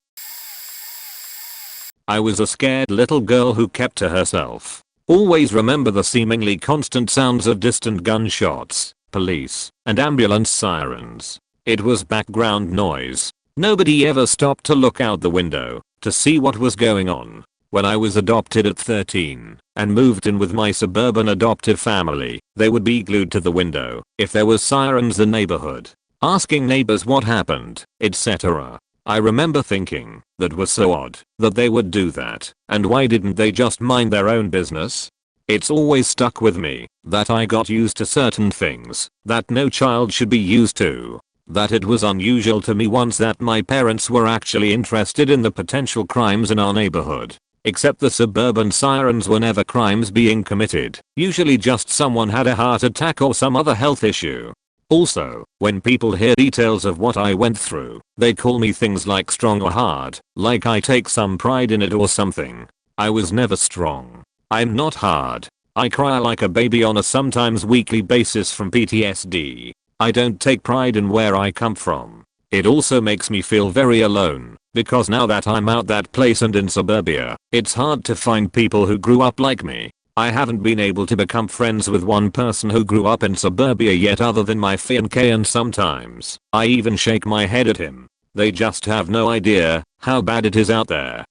I was a scared little girl who kept to herself. Always remember the seemingly constant sounds of distant gunshots, police, and ambulance sirens. It was background noise. Nobody ever stopped to look out the window to see what was going on. When I was adopted at 13 and moved in with my suburban adoptive family, they would be glued to the window if there was sirens in the neighborhood, asking neighbors what happened, etc. I remember thinking that was so odd that they would do that, and why didn't they just mind their own business? It's always stuck with me that I got used to certain things that no child should be used to. That it was unusual to me once that my parents were actually interested in the potential crimes in our neighborhood. Except the suburban sirens were never crimes being committed, usually just someone had a heart attack or some other health issue. Also, when people hear details of what I went through, they call me things like strong or hard, like I take some pride in it or something. I was never strong. I'm not hard. I cry like a baby on a sometimes weekly basis from PTSD. I don't take pride in where I come from. It also makes me feel very alone, because now that I'm out that place and in suburbia, it's hard to find people who grew up like me. I haven't been able to become friends with one person who grew up in suburbia yet other than my fiancé, and sometimes I even shake my head at him. They just have no idea how bad it is out there.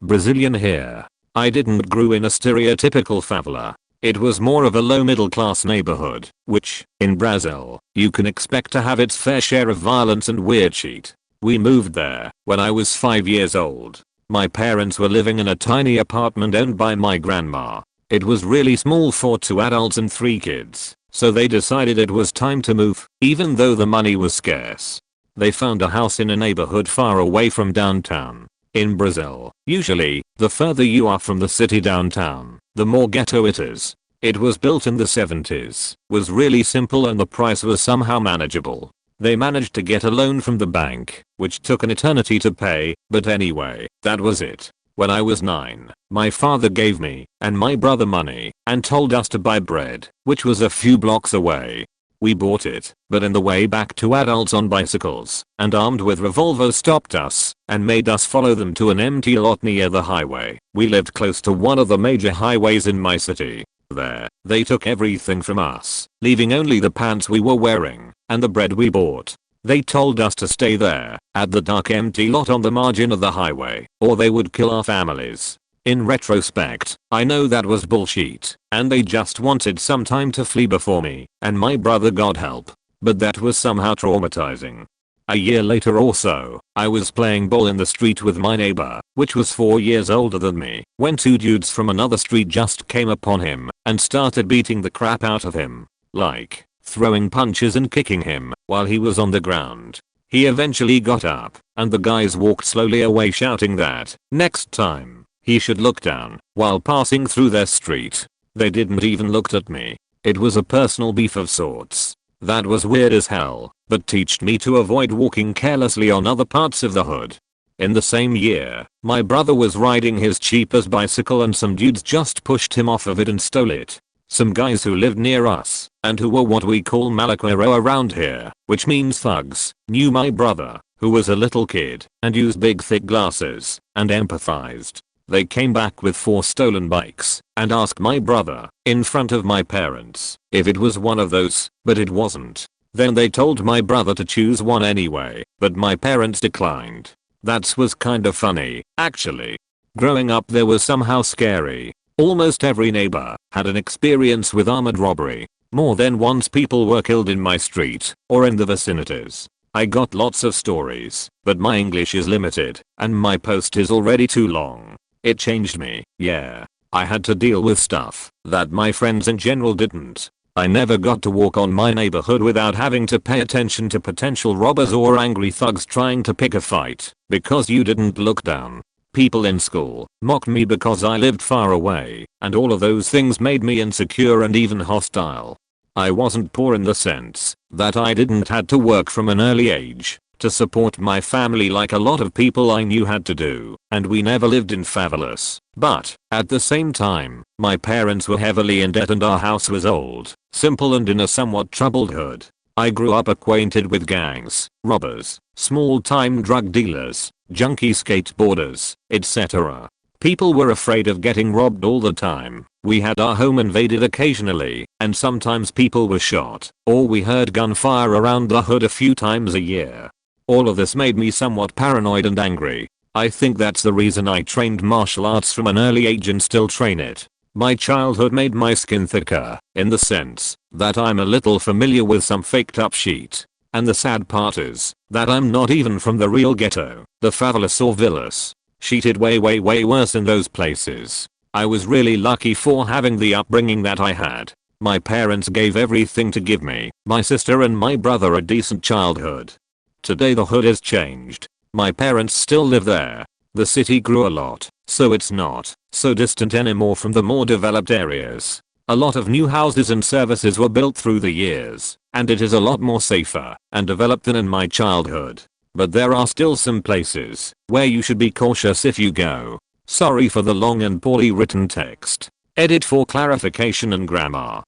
Brazilian here. I didn't grow in a stereotypical favela. It was more of a low middle class neighborhood, which, in Brazil, you can expect to have its fair share of violence and weird shit. We moved there when I was 5 years old. My parents were living in a tiny apartment owned by my grandma. It was really small for 2 adults and 3 kids, so they decided it was time to move, even though the money was scarce. They found a house in a neighborhood far away from downtown. In Brazil, usually, the further you are from the city downtown, the more ghetto it is. It was built in the 70s, was really simple, and the price was somehow manageable. They managed to get a loan from the bank, which took an eternity to pay, but anyway, that was it. When I was 9, my father gave me and my brother money and told us to buy bread, which was a few blocks away. We bought it, but in the way back, 2 adults on bicycles and armed with revolvers stopped us and made us follow them to an empty lot near the highway. We lived close to one of the major highways in my city. There, they took everything from us, leaving only the pants we were wearing and the bread we bought. They told us to stay there, at the dark empty lot on the margin of the highway, or they would kill our families. In retrospect, I know that was bullshit, and they just wanted some time to flee before me and my brother, God help. But that was somehow traumatizing. A year later or so, I was playing ball in the street with my neighbor, which was 4 years older than me, when 2 dudes from another street just came upon him and started beating the crap out of him. Like, throwing punches and kicking him while he was on the ground. He eventually got up, and the guys walked slowly away shouting that, next time, he should look down while passing through their street. They didn't even look at me. It was a personal beef of sorts. That was weird as hell, but taught me to avoid walking carelessly on other parts of the hood. In the same year, my brother was riding his cheapest bicycle and some dudes just pushed him off of it and stole it. Some guys who lived near us, and who were what we call malaquero around here, which means thugs, knew my brother, who was a little kid, and used big thick glasses, and empathized. They came back with 4 stolen bikes, and asked my brother, in front of my parents, if it was one of those, but it wasn't. Then they told my brother to choose one anyway, but my parents declined. That was kinda funny, actually. Growing up there was somehow scary. Almost every neighbor had an experience with armored robbery. More than once people were killed in my street or in the vicinities. I got lots of stories, but my English is limited and my post is already too long. It changed me, yeah. I had to deal with stuff that my friends in general didn't. I never got to walk on my neighborhood without having to pay attention to potential robbers or angry thugs trying to pick a fight because you didn't look down. People in school mocked me because I lived far away, and all of those things made me insecure and even hostile. I wasn't poor in the sense that I didn't had to work from an early age to support my family like a lot of people I knew had to do, and we never lived in favelas. But, at the same time, my parents were heavily in debt and our house was old, simple and in a somewhat troubled hood. I grew up acquainted with gangs, robbers, small-time drug dealers, junkie skateboarders, etc. People were afraid of getting robbed all the time. We had our home invaded occasionally, and sometimes people were shot, or we heard gunfire around the hood a few times a year. All of this made me somewhat paranoid and angry. I think that's the reason I trained martial arts from an early age and still train it. My childhood made my skin thicker, in the sense that I'm a little familiar with some faked up shit. And the sad part is that I'm not even from the real ghetto, the favelas or villas. Shit did way worse in those places. I was really lucky for having the upbringing that I had. My parents gave everything to give me, my sister and my brother a decent childhood. Today the hood has changed. My parents still live there. The city grew a lot, so it's not so distant anymore from the more developed areas. A lot of new houses and services were built through the years, and it is a lot more safer and developed than in my childhood. But there are still some places where you should be cautious if you go. Sorry for the long and poorly written text. Edit for clarification and grammar.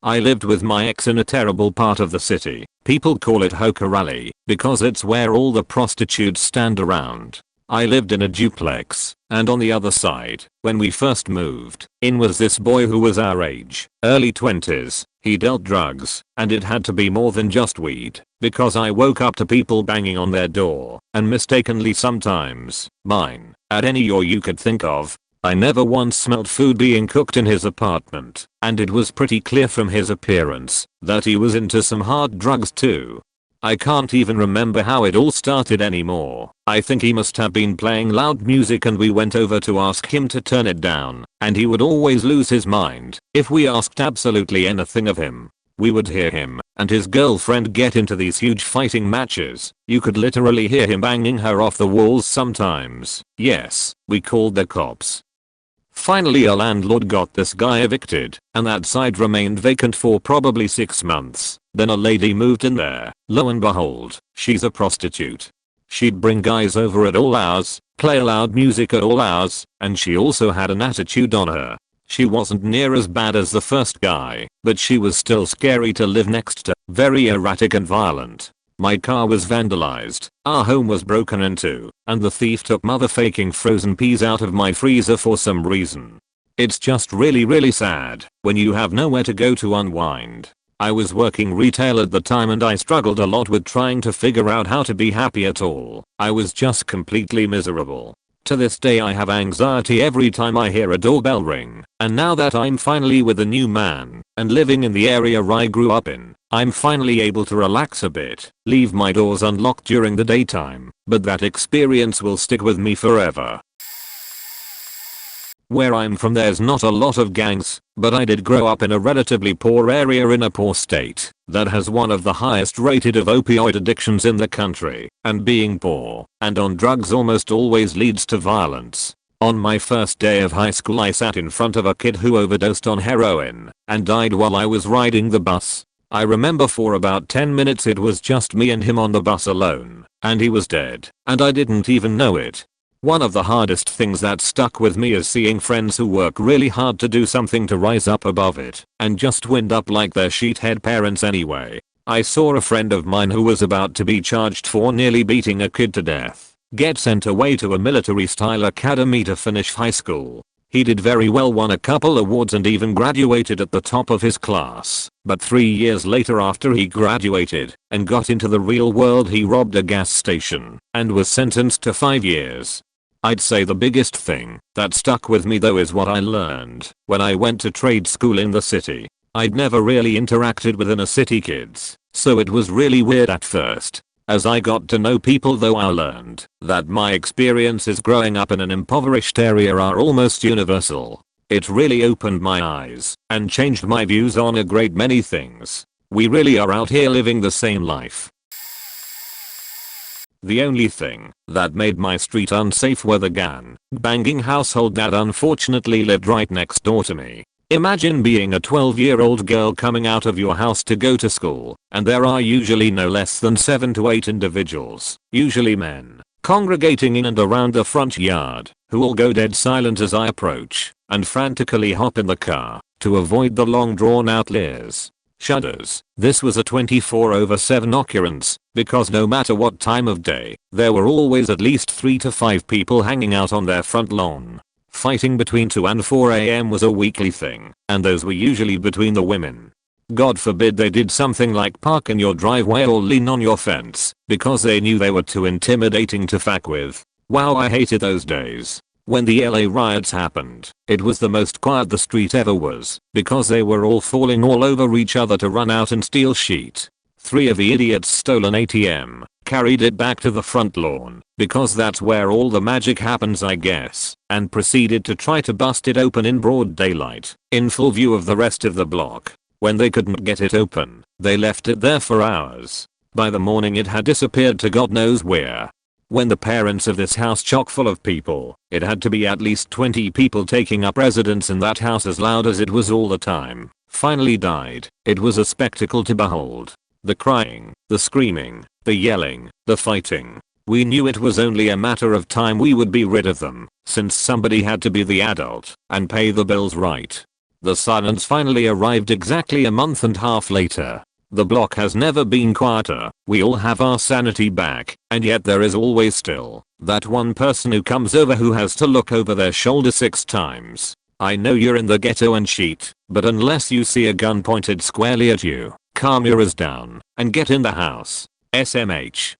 I lived with my ex in a terrible part of the city. People call it Hookah Alley because it's where all the prostitutes stand around. I lived in a duplex, and on the other side, when we first moved in was this boy who was our age, early 20s. He dealt drugs, and it had to be more than just weed, because I woke up to people banging on their door, and mistakenly sometimes, mine, at any door you could think of. I never once smelled food being cooked in his apartment, and it was pretty clear from his appearance that he was into some hard drugs too. I can't even remember how it all started anymore. I think he must have been playing loud music and we went over to ask him to turn it down, and he would always lose his mind if we asked absolutely anything of him. We would hear him and his girlfriend get into these huge fighting matches. You could literally hear him banging her off the walls sometimes. Yes, we called the cops. Finally a landlord got this guy evicted, and that side remained vacant for probably 6 months. Then a lady moved in there. Lo and behold, she's a prostitute. She'd bring guys over at all hours, play loud music at all hours, and she also had an attitude on her. She wasn't near as bad as the first guy, but she was still scary to live next to, very erratic and violent. My car was vandalized, our home was broken into, and the thief took motherfucking frozen peas out of my freezer for some reason. It's just really sad when you have nowhere to go to unwind. I was working retail at the time and I struggled a lot with trying to figure out how to be happy at all. I was just completely miserable. To this day I have anxiety every time I hear a doorbell ring, and now that I'm finally with a new man and living in the area I grew up in, I'm finally able to relax a bit, leave my doors unlocked during the daytime, but that experience will stick with me forever. Where I'm from there's not a lot of gangs, but I did grow up in a relatively poor area in a poor state that has one of the highest rated of opioid addictions in the country, and being poor and on drugs almost always leads to violence. On my first day of high school I sat in front of a kid who overdosed on heroin and died while I was riding the bus. I remember for about 10 minutes it was just me and him on the bus alone, and he was dead, and I didn't even know it. One of the hardest things that stuck with me is seeing friends who work really hard to do something to rise up above it and just wind up like their sheethead parents anyway. I saw a friend of mine who was about to be charged for nearly beating a kid to death get sent away to a military-style academy to finish high school. He did very well, won a couple awards and even graduated at the top of his class, but 3 years later after he graduated and got into the real world he robbed a gas station and was sentenced to 5 years. I'd say the biggest thing that stuck with me though is what I learned when I went to trade school in the city. I'd never really interacted with inner city kids, so it was really weird at first. As I got to know people though I learned that my experiences growing up in an impoverished area are almost universal. It really opened my eyes and changed my views on a great many things. We really are out here living the same life. The only thing that made my street unsafe were the gang-banging household that unfortunately lived right next door to me. Imagine being a 12-year-old girl coming out of your house to go to school, and there are usually no less than 7 to 8 individuals, usually men, congregating in and around the front yard, who all go dead silent as I approach, and frantically hop in the car to avoid the long drawn-out leers. Shudders. This was a 24/7 occurrence, because no matter what time of day, there were always at least 3 to 5 people hanging out on their front lawn. Fighting between 2 and 4 AM was a weekly thing, and those were usually between the women. God forbid they did something like park in your driveway or lean on your fence, because they knew they were too intimidating to fuck with. Wow, I hated those days. When the LA riots happened, it was the most quiet the street ever was, because they were all falling all over each other to run out and steal shit. 3 of the idiots stole an ATM, carried it back to the front lawn, because that's where all the magic happens I guess, and proceeded to try to bust it open in broad daylight, in full view of the rest of the block. When they couldn't get it open, they left it there for hours. By the morning it had disappeared to God knows where. When the parents of this house, chock full of people, it had to be at least 20 people taking up residence in that house as loud as it was all the time, finally died, it was a spectacle to behold. The crying, the screaming, the yelling, the fighting. We knew it was only a matter of time we would be rid of them, since somebody had to be the adult and pay the bills right. The silence finally arrived exactly a month and a half later. The block has never been quieter, we all have our sanity back, and yet there is always still that one person who comes over who has to look over their shoulder 6 times. I know you're in the ghetto and shit, but unless you see a gun pointed squarely at you, calm your ass down and get in the house. SMH.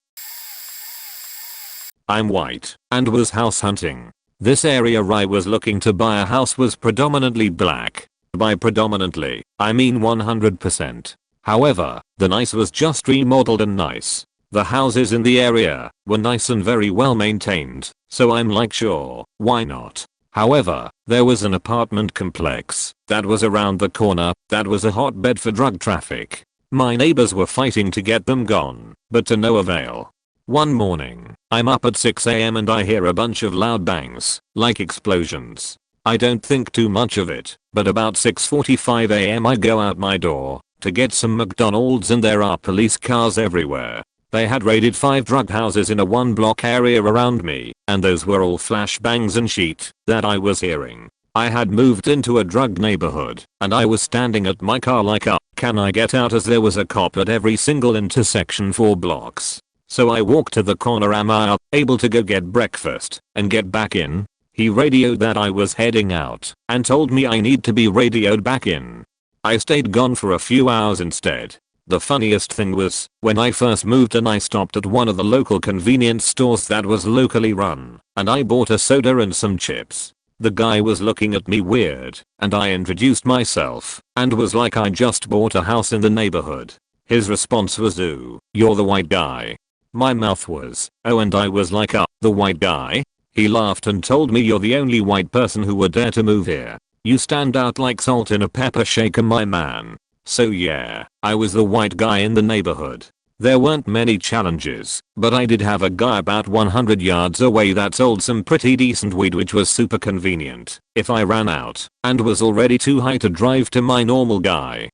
I'm white and was house hunting. This area I was looking to buy a house was predominantly black. By predominantly, I mean 100%. However, the nice was just remodeled and nice. The houses in the area were nice and very well maintained, so I'm like sure, why not? However, there was an apartment complex that was around the corner that was a hotbed for drug traffic. My neighbors were fighting to get them gone, but to no avail. One morning, I'm up at 6 AM and I hear a bunch of loud bangs, like explosions. I don't think too much of it, but about 6:45 AM I go out my door to get some McDonald's and there are police cars everywhere. They had raided 5 drug houses in a 1 block area around me, and those were all flashbangs and shit that I was hearing. I had moved into a drug neighborhood, and I was standing at my car like can I get out, as there was a cop at every single intersection 4 blocks. So I walked to the corner. Am I able to go get breakfast and get back in? He radioed that I was heading out and told me I need to be radioed back in. I stayed gone for a few hours instead. The funniest thing was, when I first moved and I stopped at one of the local convenience stores that was locally run, and I bought a soda and some chips. The guy was looking at me weird, and I introduced myself, and was like I just bought a house in the neighborhood. His response was, "Ooh, you're the white guy." My mouth was, "Oh," and I was like, the white guy?" He laughed and told me, "You're the only white person who would dare to move here. You stand out like salt in a pepper shaker, my man." So yeah, I was the white guy in the neighborhood. There weren't many challenges, but I did have a guy about 100 yards away that sold some pretty decent weed, which was super convenient if I ran out and was already too high to drive to my normal guy.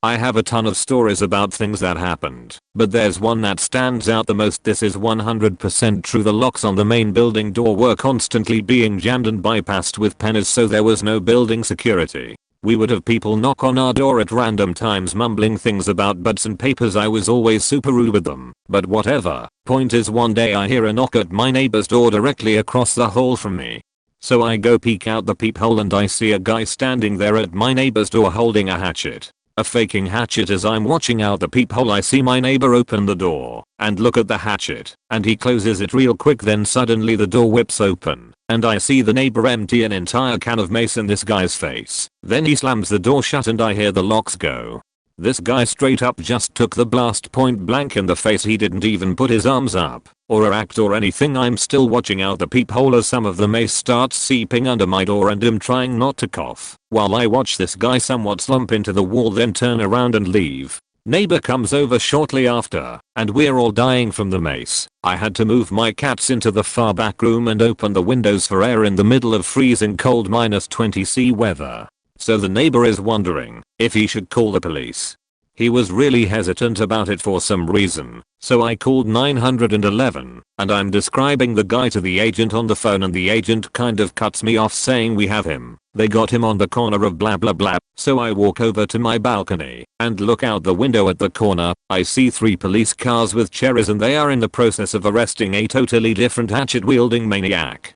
I have a ton of stories about things that happened, but there's one that stands out the most. This is 100% true. The locks on the main building door were constantly being jammed and bypassed with pennies, so there was no building security. We would have people knock on our door at random times mumbling things about butts and papers. I was always super rude with them, but whatever. Point is, one day I hear a knock at my neighbor's door directly across the hall from me. So I go peek out the peephole and I see a guy standing there at my neighbor's door holding a hatchet. A faking hatchet. As I'm watching out the peephole, I see my neighbor open the door and look at the hatchet, and he closes it real quick. Then suddenly the door whips open and I see the neighbor empty an entire can of mace in this guy's face. Then he slams the door shut and I hear the locks go. This guy straight up just took the blast point blank in the face. He didn't even put his arms up or react or anything. I'm still watching out the peephole as some of the mace starts seeping under my door and am trying not to cough while I watch this guy somewhat slump into the wall, then turn around and leave. Neighbor comes over shortly after, and we're all dying from the mace. I had to move my cats into the far back room and open the windows for air in the middle of freezing cold -20°C weather. So the neighbor is wondering if he should call the police. He was really hesitant about it for some reason, so I called 911, and I'm describing the guy to the agent on the phone, and the agent kind of cuts me off saying, "We have him. They got him on the corner of blah blah blah." So I walk over to my balcony and look out the window at the corner. I see 3 police cars with cherries, and they are in the process of arresting a totally different hatchet-wielding maniac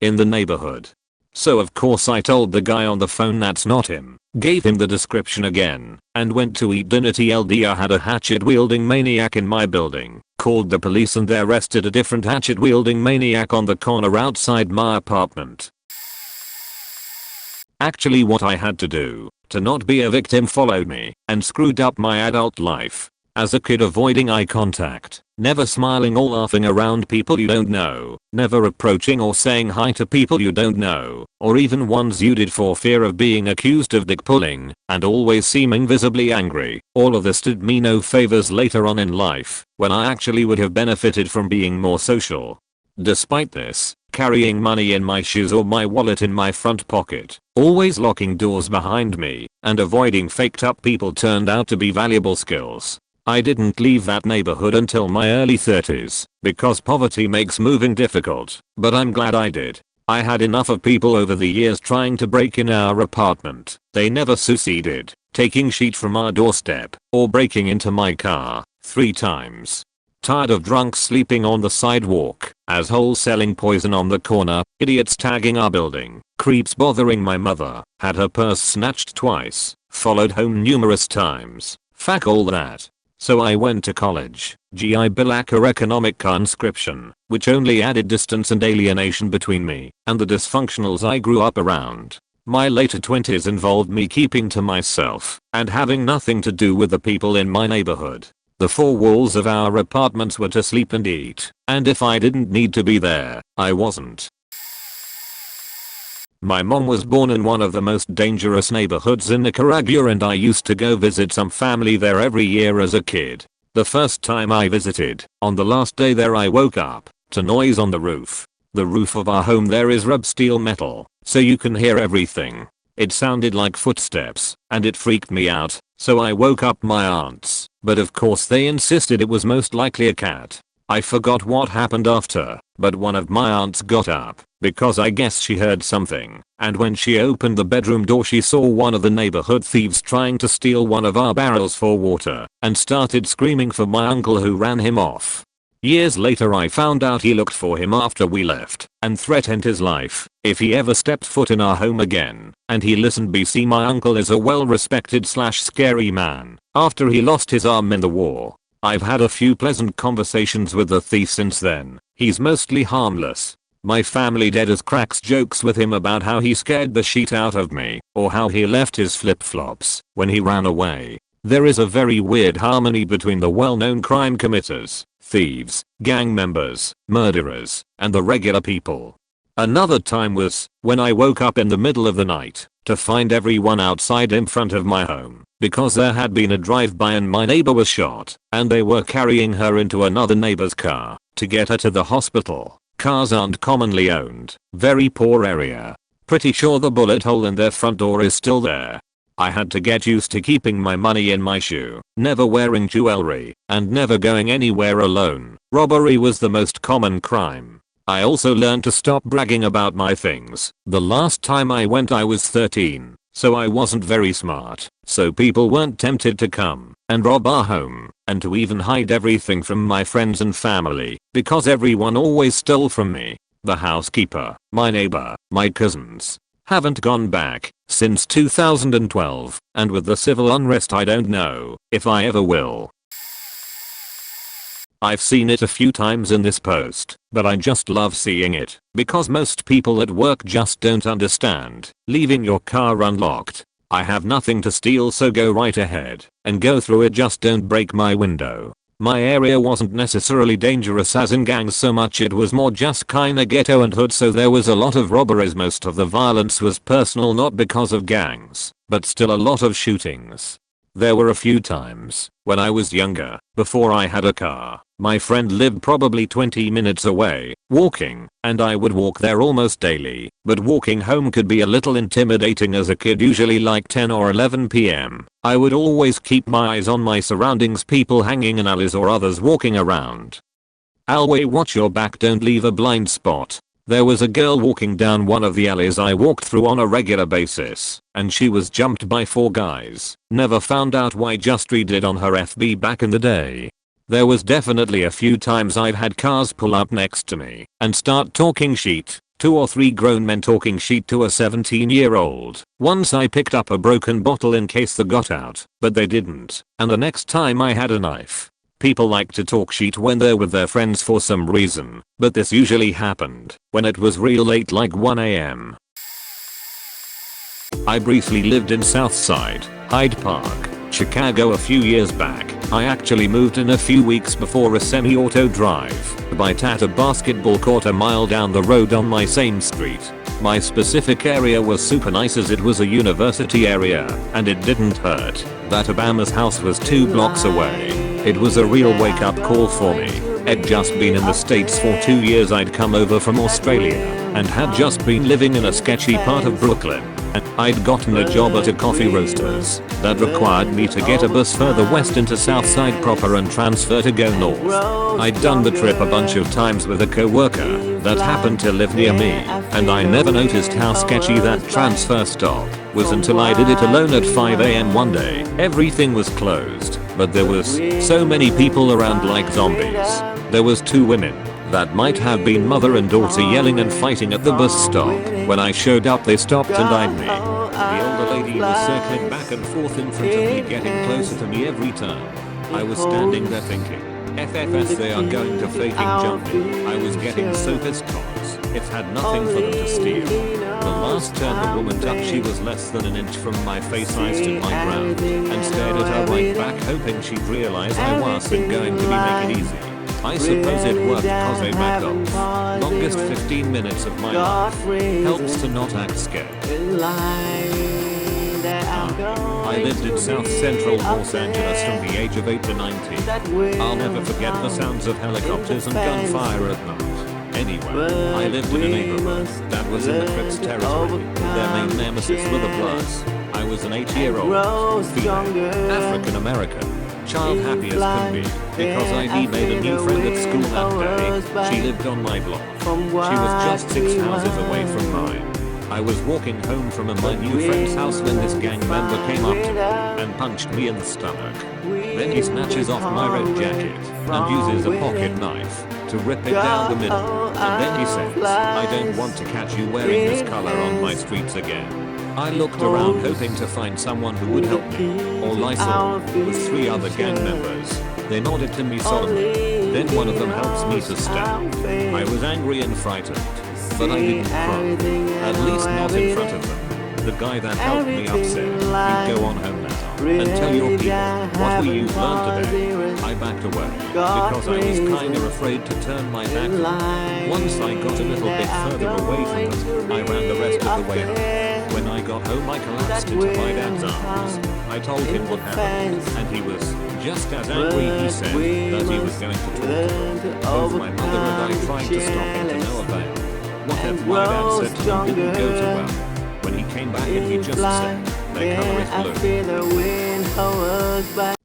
in the neighborhood. So of course I told the guy on the phone that's not him, gave him the description again, and went to eat dinner. TLD, I had a hatchet-wielding maniac in my building, called the police, and they arrested a different hatchet-wielding maniac on the corner outside my apartment. Actually, what I had to do to not be a victim followed me and screwed up my adult life. As a kid, avoiding eye contact, never smiling or laughing around people you don't know, never approaching or saying hi to people you don't know, or even ones you did for fear of being accused of dick pulling, and always seeming visibly angry. All of this did me no favors later on in life, when I actually would have benefited from being more social. Despite this, carrying money in my shoes or my wallet in my front pocket, always locking doors behind me, and avoiding faked up people turned out to be valuable skills. I didn't leave that neighborhood until my early 30s, because poverty makes moving difficult, but I'm glad I did. I had enough of people over the years trying to break in our apartment. They never succeeded, taking shit from our doorstep, or breaking into my car 3 times. Tired of drunks sleeping on the sidewalk, assholes selling poison on the corner, idiots tagging our building, creeps bothering my mother, had her purse snatched twice, followed home numerous times. Fuck all that. So I went to college. GI Bill Acker economic conscription, which only added distance and alienation between me and the dysfunctionals I grew up around. My later 20s involved me keeping to myself and having nothing to do with the people in my neighborhood. The 4 walls of our apartments were to sleep and eat, and if I didn't need to be there, I wasn't. My mom was born in one of the most dangerous neighborhoods in Nicaragua, and I used to go visit some family there every year as a kid. The first time I visited, on the last day there, I woke up to noise on the roof. The roof of our home there is rubbed steel metal, so you can hear everything. It sounded like footsteps, and it freaked me out, so I woke up my aunts but of course they insisted it was most likely a cat. I forgot what happened after, but one of my aunts got up, because I guess she heard something, and when she opened the bedroom door she saw one of the neighborhood thieves trying to steal one of our barrels for water, and started screaming for my uncle, who ran him off. Years later I found out he looked for him after we left, and threatened his life if he ever stepped foot in our home again, and he listened. BC My uncle is a well-respected / scary man, after he lost his arm in the war. I've had a few pleasant conversations with the thief since then. He's mostly harmless. My family dead as cracks jokes with him about how he scared the shit out of me, or how he left his flip-flops when he ran away. There is a very weird harmony between the well-known crime committers, thieves, gang members, murderers, and the regular people. Another time was when I woke up in the middle of the night to find everyone outside in front of my home, because there had been a drive-by and my neighbor was shot, and they were carrying her into another neighbor's car to get her to the hospital. Cars aren't commonly owned. Very poor area. Pretty sure the bullet hole in their front door is still there. I had to get used to keeping my money in my shoe, never wearing jewelry, and never going anywhere alone. Robbery was the most common crime. I also learned to stop bragging about my things. The last time I went I was 13, so I wasn't very smart, so people weren't tempted to come and rob our home, and to even hide everything from my friends and family, because everyone always stole from me. The housekeeper, my neighbor, my cousins haven't gone back since 2012, and with the civil unrest I don't know if I ever will. I've seen it a few times in this post, but I just love seeing it, because most people at work just don't understand leaving your car unlocked. I have nothing to steal, so go right ahead and go through it, just don't break my window. My area wasn't necessarily dangerous as in gangs so much, it was more just kinda ghetto and hood, so there was a lot of robberies. Most of the violence was personal, not because of gangs, but still a lot of shootings. There were a few times when I was younger, before I had a car, my friend lived probably 20 minutes away, walking, and I would walk there almost daily, but walking home could be a little intimidating as a kid, usually like 10 or 11 p.m. I would always keep my eyes on my surroundings, people hanging in alleys or others walking around. Always watch your back, don't leave a blind spot. There was a girl walking down one of the alleys I walked through on a regular basis, and she was jumped by 4 guys. Never found out why, just read it on her FB back in the day. There was definitely a few times I've had cars pull up next to me and start talking shit. 2 or 3 grown men talking shit to a 17-year-old. Once I picked up a broken bottle in case they got out, but they didn't, and the next time I had a knife. People like to talk shit when they're with their friends for some reason, but this usually happened when it was real late, like 1 a.m. I briefly lived in Southside, Hyde Park, Chicago a few years back. I actually moved in a few weeks before a semi-auto drive-by at a basketball court a mile down the road on my same street. My specific area was super nice as it was a university area, and it didn't hurt that Obama's house was 2 blocks away. It was a real wake-up call for me. I'd just been in the States for 2 years. I'd come over from Australia and had just been living in a sketchy part of Brooklyn, and I'd gotten a job at a coffee roasters that required me to get a bus further west into Southside proper and transfer to go north. I'd done the trip a bunch of times with a co-worker that happened to live near me, and I never noticed how sketchy that transfer stop was until I did it alone at 5 a.m. one day. Everything was closed, but there was so many people around like zombies. There was 2 women that might have been mother and daughter yelling and fighting at the bus stop. When I showed up they stopped and eyed me. The older lady was circling back and forth in front of me, getting closer to me every time. I was standing there thinking, FFS, they are going to faking jump me. I was getting so pissed cause it had nothing for them to steal. The last turn the woman took, she was less than an inch from my face. I stood my ground and stared at her right back, hoping she'd realize I wasn't going to make it easy. I suppose it worked cause I backed off. Longest 15 minutes of my life. Helps to not act scared. I lived in South Central Los Angeles from the age of 8 to 19. I'll never forget the sounds of helicopters and gunfire at night. Anyway, I lived in a neighborhood that was in the Crips territory. Their main nemesis were the Bloods. I was an 8-year-old female, African American, child happy as could be because I made a new friend at school that day. She lived on my block. She was just 6 houses away from mine. I was walking home from my new friend's house when this gang member came up to me and punched me in the stomach. Then he snatches off my red jacket and uses a pocket knife to rip it down the middle. And then he says, "I don't want to catch you wearing this color on my streets again." I looked around hoping to find someone who would help me. All I saw was 3 other gang members. They nodded to me solemnly. Then one of them helps me to stand. I was angry and frightened, but I didn't cry. At least not in front of them. The guy that helped me up said, "You go on home now and tell your people what you've learned today." I backed away because I was kinda afraid to turn my back to them. Once I got a little bit further away from them, I ran the rest of the way home. When I got home I collapsed into my dad's arms. I told him what happened and he was just as angry. He said that he was going to talk to them. Both my mother and I tried to stop him to no avail. Whatever my dad said to them didn't go too well. When he came back and he just said, "Their color is blue."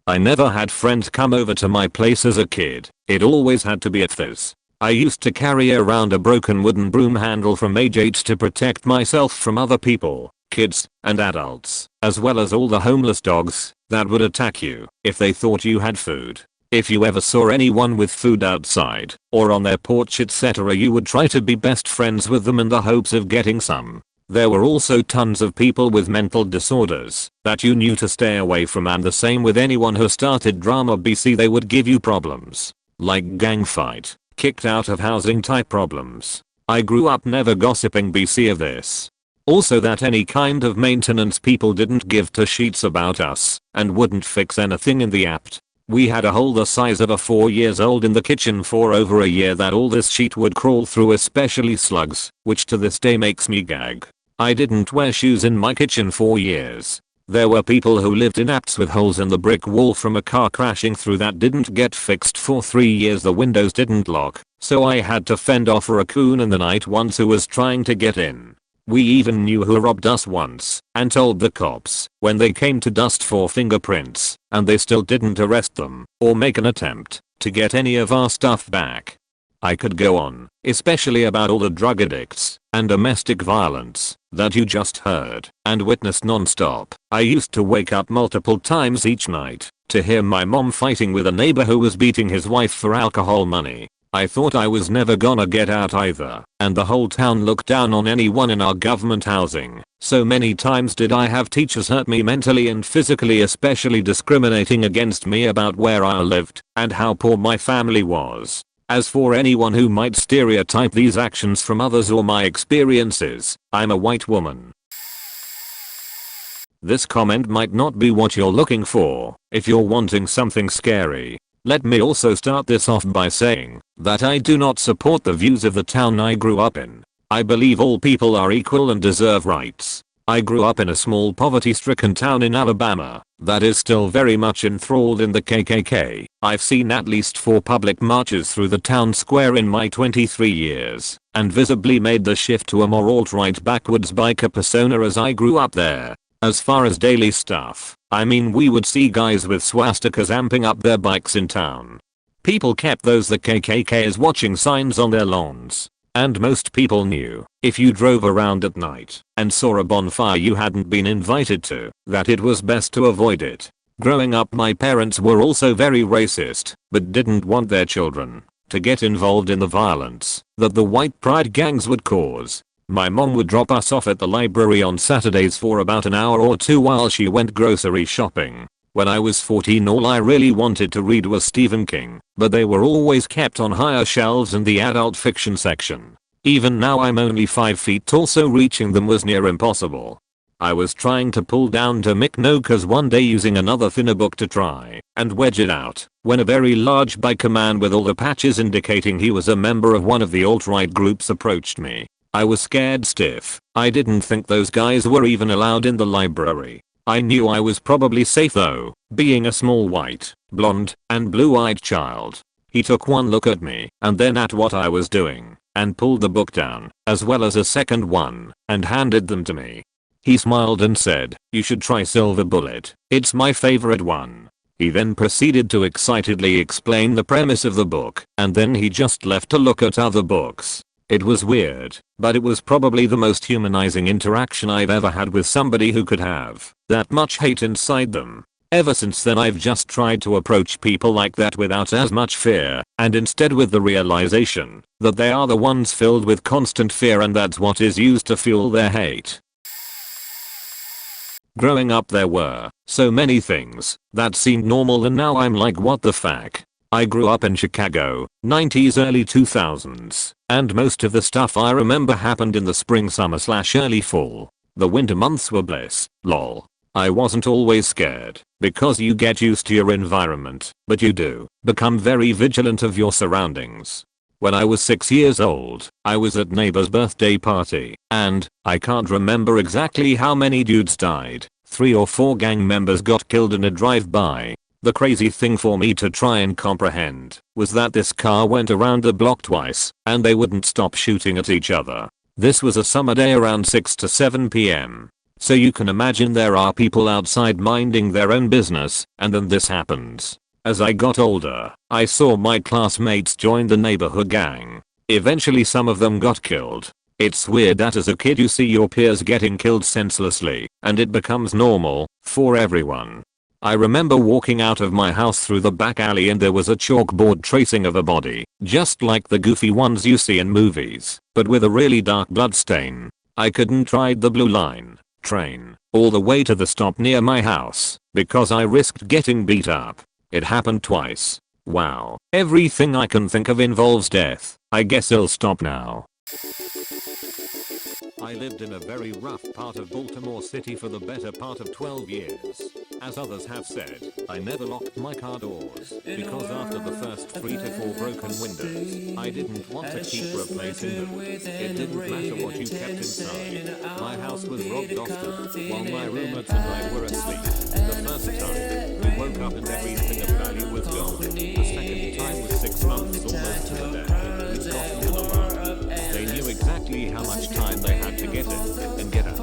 I never had friends come over to my place as a kid. It always had to be at this. I used to carry around a broken wooden broom handle from age 8 to protect myself from other people, kids, and adults, as well as all the homeless dogs that would attack you if they thought you had food. If you ever saw anyone with food outside or on their porch etc., you would try to be best friends with them in the hopes of getting some. There were also tons of people with mental disorders that you knew to stay away from, and the same with anyone who started drama. They would give you problems like gang fight, kicked out of housing type problems. I grew up never gossiping of this. Also that any kind of maintenance people didn't give 2 sheets about us and wouldn't fix anything in the apt. We had a hole the size of a 4 years old in the kitchen for over a year that all this sheet would crawl through, especially slugs, which to this day makes me gag. I didn't wear shoes in my kitchen for years. There were people who lived in apts with holes in the brick wall from a car crashing through that didn't get fixed for 3 years. The windows didn't lock, so I had to fend off a raccoon in the night once who was trying to get in. We even knew who robbed us once and told the cops when they came to dust for fingerprints, and they still didn't arrest them or make an attempt to get any of our stuff back. I could go on, especially about all the drug addicts and domestic violence that you just heard and witnessed non-stop. I used to wake up multiple times each night to hear my mom fighting with a neighbor who was beating his wife for alcohol money. I thought I was never gonna get out either, and the whole town looked down on anyone in our government housing. So many times did I have teachers hurt me mentally and physically, especially discriminating against me about where I lived and how poor my family was. As for anyone who might stereotype these actions from others or my experiences, I'm a white woman. This comment might not be what you're looking for if you're wanting something scary. Let me also start this off by saying that I do not support the views of the town I grew up in. I believe all people are equal and deserve rights. I grew up in a small poverty-stricken town in Alabama that is still very much enthralled in the KKK. I've seen at least 4 public marches through the town square in my 23 years and visibly made the shift to a more alt-right backwards biker persona as I grew up there. As far as daily stuff, I mean, we would see guys with swastikas amping up their bikes in town. People kept those "the KKK is watching" signs on their lawns. And most people knew, if you drove around at night and saw a bonfire you hadn't been invited to, that it was best to avoid it. Growing up, my parents were also very racist, but didn't want their children to get involved in the violence that the white pride gangs would cause. My mom would drop us off at the library on Saturdays for about an hour or 2 while she went grocery shopping. When I was 14, all I really wanted to read was Stephen King, but they were always kept on higher shelves in the adult fiction section. Even now I'm only 5 feet tall, so reaching them was near impossible. I was trying to pull down to Mick Noka's one day using another thinner book to try and wedge it out when a very large biker man with all the patches indicating he was a member of one of the alt-right groups approached me. I was scared stiff. I didn't think those guys were even allowed in the library. I knew I was probably safe though, being a small white, blonde, and blue-eyed child. He took one look at me and then at what I was doing and pulled the book down, as well as a second one, and handed them to me. He smiled and said, "You should try Silver Bullet. It's my favorite one." He then proceeded to excitedly explain the premise of the book, and then he just left to look at other books. It was weird, but it was probably the most humanizing interaction I've ever had with somebody who could have that much hate inside them. Ever since then I've just tried to approach people like that without as much fear, and instead with the realization that they are the ones filled with constant fear, and that's what is used to fuel their hate. Growing up there were so many things that seemed normal, and now I'm like, what the fuck? I grew up in Chicago, 90s early 2000s, and most of the stuff I remember happened in the spring, summer / early fall. The winter months were bliss, lol. I wasn't always scared, because you get used to your environment, but you do become very vigilant of your surroundings. When I was 6 years old, I was at neighbor's birthday party, and I can't remember exactly how many dudes died. 3 or 4 gang members got killed in a drive-by. The crazy thing for me to try and comprehend was that this car went around the block twice, and they wouldn't stop shooting at each other. This was a summer day around 6 to 7 p.m. So you can imagine there are people outside minding their own business, and then this happens. As I got older, I saw my classmates join the neighborhood gang. Eventually some of them got killed. It's weird that as a kid you see your peers getting killed senselessly, and it becomes normal for everyone. I remember walking out of my house through the back alley, and there was a chalkboard tracing of a body, just like the goofy ones you see in movies, but with a really dark blood stain. I couldn't ride the blue line train all the way to the stop near my house because I risked getting beat up. It happened twice. Wow. Everything I can think of involves death. I guess I'll stop now. I lived in a very rough part of Baltimore City for the better part of 12 years. As others have said, I never locked my car doors because after the first 3 to 4 broken windows, I didn't want to keep replacing them. It didn't matter what you kept inside. My house was robbed often while my roommates and I were asleep. The first time, we woke up and everything of value was gone. The second time was 6 months almost to the day. We'd gotten an alarm. They knew exactly how much time they had to get in and get out.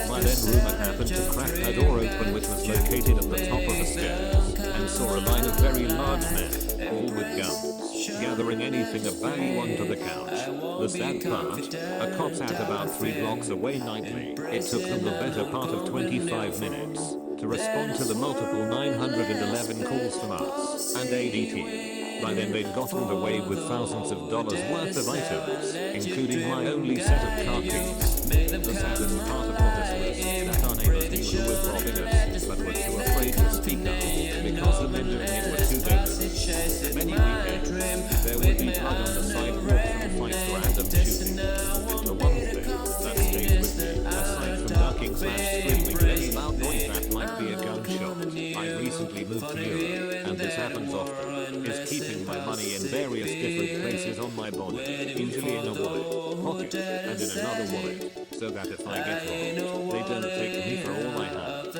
My then roommate happened to crack her door open, which was located at the top of the stairs, and saw a line of very large men, all with guns, gathering anything of value onto the couch. The sad part, a cop sat about 3 blocks away nightly. It took them the better part of 25 minutes to respond to the multiple 911 calls from us and ADT. By then they'd gotten away with thousands of dollars worth of items, including my only set of car keys. The saddest part of all this was that our neighbors knew who was robbing us, but were too afraid to speak up, because the men doing it were too dangerous. Many weekends, there would be blood on the sidewalk from fights or random shooting. The one thing that stays with me, aside from ducking / screaming any loud noise that might be a gunshot, I recently moved to Europe, and this happens often, is keeping my money in various different places on my body, usually in a wallet, pocket, and in another wallet, so that if I get robbed, they don't take me for all I have.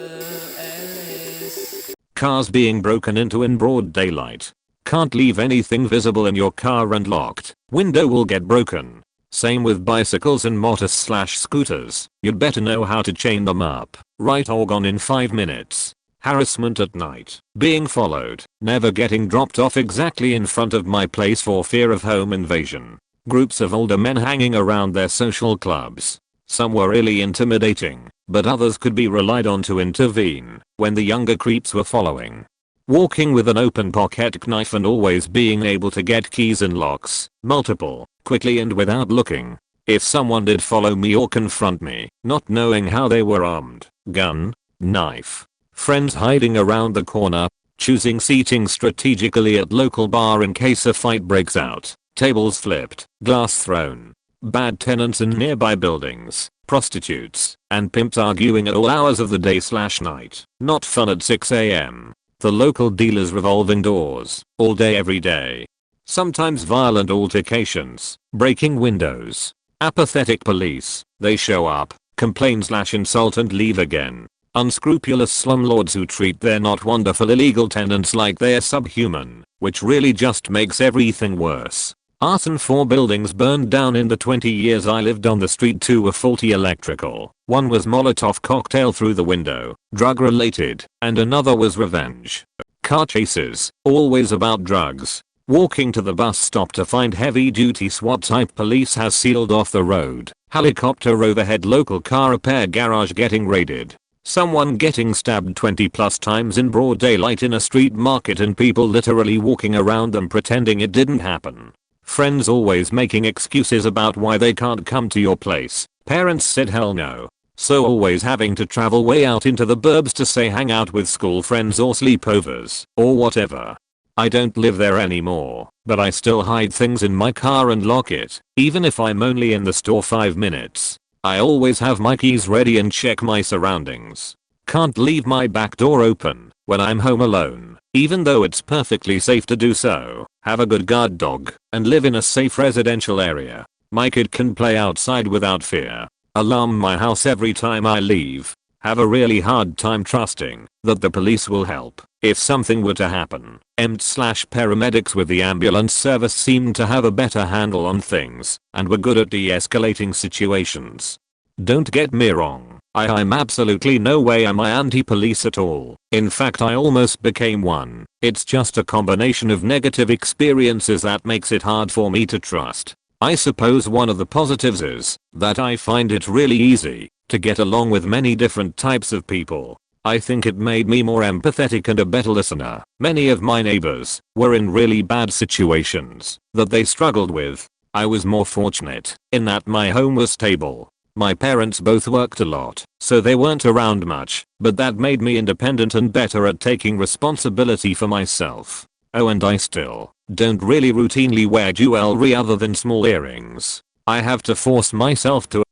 Cars being broken into in broad daylight. Can't leave anything visible in your car and locked window will get broken. Same with bicycles and motors / scooters. You'd better know how to chain them up, right, or gone in 5 minutes. Harassment at night, being followed, never getting dropped off exactly in front of my place for fear of home invasion. Groups of older men hanging around their social clubs. Some were really intimidating, but others could be relied on to intervene when the younger creeps were following. Walking with an open pocket knife and always being able to get keys and locks, multiple, quickly and without looking. If someone did follow me or confront me, not knowing how they were armed, gun, knife. Friends hiding around the corner, choosing seating strategically at local bar in case a fight breaks out, tables flipped, glass thrown. Bad tenants in nearby buildings, prostitutes, and pimps arguing at all hours of the day / night. Not fun at 6 a.m. The local dealers revolving doors, all day every day. Sometimes violent altercations, breaking windows. Apathetic police, they show up, complain / insult and leave again. Unscrupulous slumlords who treat their not wonderful illegal tenants like they're subhuman, which really just makes everything worse. Arson. 4 buildings burned down in the 20 years I lived on the street. 2 were faulty electrical, one was Molotov cocktail through the window, drug related, and another was revenge. Car chases, always about drugs. Walking to the bus stop to find heavy duty SWAT type police has sealed off the road. Helicopter overhead, local car repair garage getting raided. Someone getting stabbed 20 plus times in broad daylight in a street market and people literally walking around them pretending it didn't happen. Friends always making excuses about why they can't come to your place. Parents said hell no. So always having to travel way out into the burbs to say hang out with school friends or sleepovers or whatever. I don't live there anymore, but I still hide things in my car and lock it, even if I'm only in the store 5 minutes. I always have my keys ready and check my surroundings. Can't leave my back door open when I'm home alone, even though it's perfectly safe to do so. Have a good guard dog and live in a safe residential area. My kid can play outside without fear. Alarm my house every time I leave. Have a really hard time trusting that the police will help if something were to happen. Paramedics with the ambulance service seemed to have a better handle on things and were good at de-escalating situations. Don't get me wrong, I'm absolutely no way am I anti-police at all. In fact, I almost became one. It's just a combination of negative experiences that makes it hard for me to trust. I suppose one of the positives is that I find it really easy to get along with many different types of people. I think it made me more empathetic and a better listener. Many of my neighbors were in really bad situations that they struggled with. I was more fortunate in that my home was stable. My parents both worked a lot, so they weren't around much, but that made me independent and better at taking responsibility for myself. Oh, and I still don't really routinely wear jewelry other than small earrings. I have to force myself to.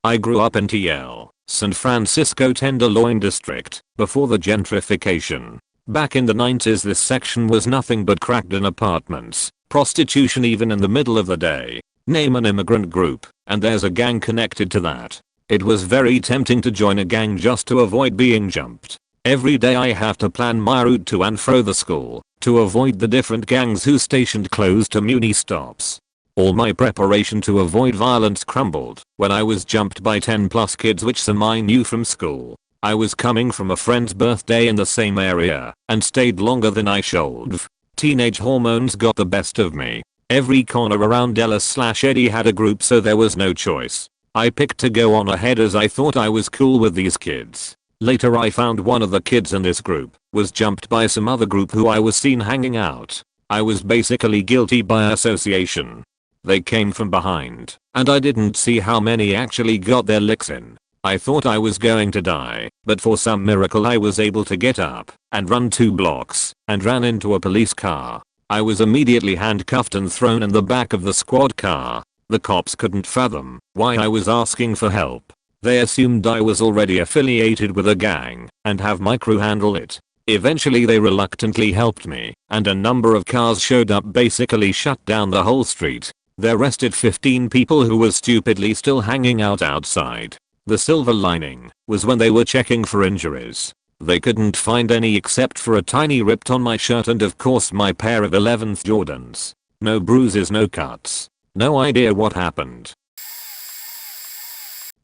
I grew up in TL, San Francisco Tenderloin District, before the gentrification. Back in the 90s this section was nothing but cracked-in apartments, prostitution even in the middle of the day. Name an immigrant group, and there's a gang connected to that. It was very tempting to join a gang just to avoid being jumped. Every day I have to plan my route to and fro the school, to avoid the different gangs who stationed close to muni stops. All my preparation to avoid violence crumbled when I was jumped by 10 plus kids, which some I knew from school. I was coming from a friend's birthday in the same area and stayed longer than I should. Teenage hormones got the best of me. Every corner around Ella/Eddie had a group, so there was no choice. I picked to go on ahead as I thought I was cool with these kids. Later I found one of the kids in this group was jumped by some other group who I was seen hanging out. I was basically guilty by association. They came from behind, and I didn't see how many actually got their licks in. I thought I was going to die, but for some miracle I was able to get up and run 2 blocks and ran into a police car. I was immediately handcuffed and thrown in the back of the squad car. The cops couldn't fathom why I was asking for help. They assumed I was already affiliated with a gang and have my crew handle it. Eventually they reluctantly helped me, and a number of cars showed up, basically shut down the whole street. They arrested 15 people who were stupidly still hanging out outside. The silver lining was when they were checking for injuries. They couldn't find any except for a tiny rip on my shirt and of course my pair of 11th Jordans. No bruises, no cuts. No idea what happened.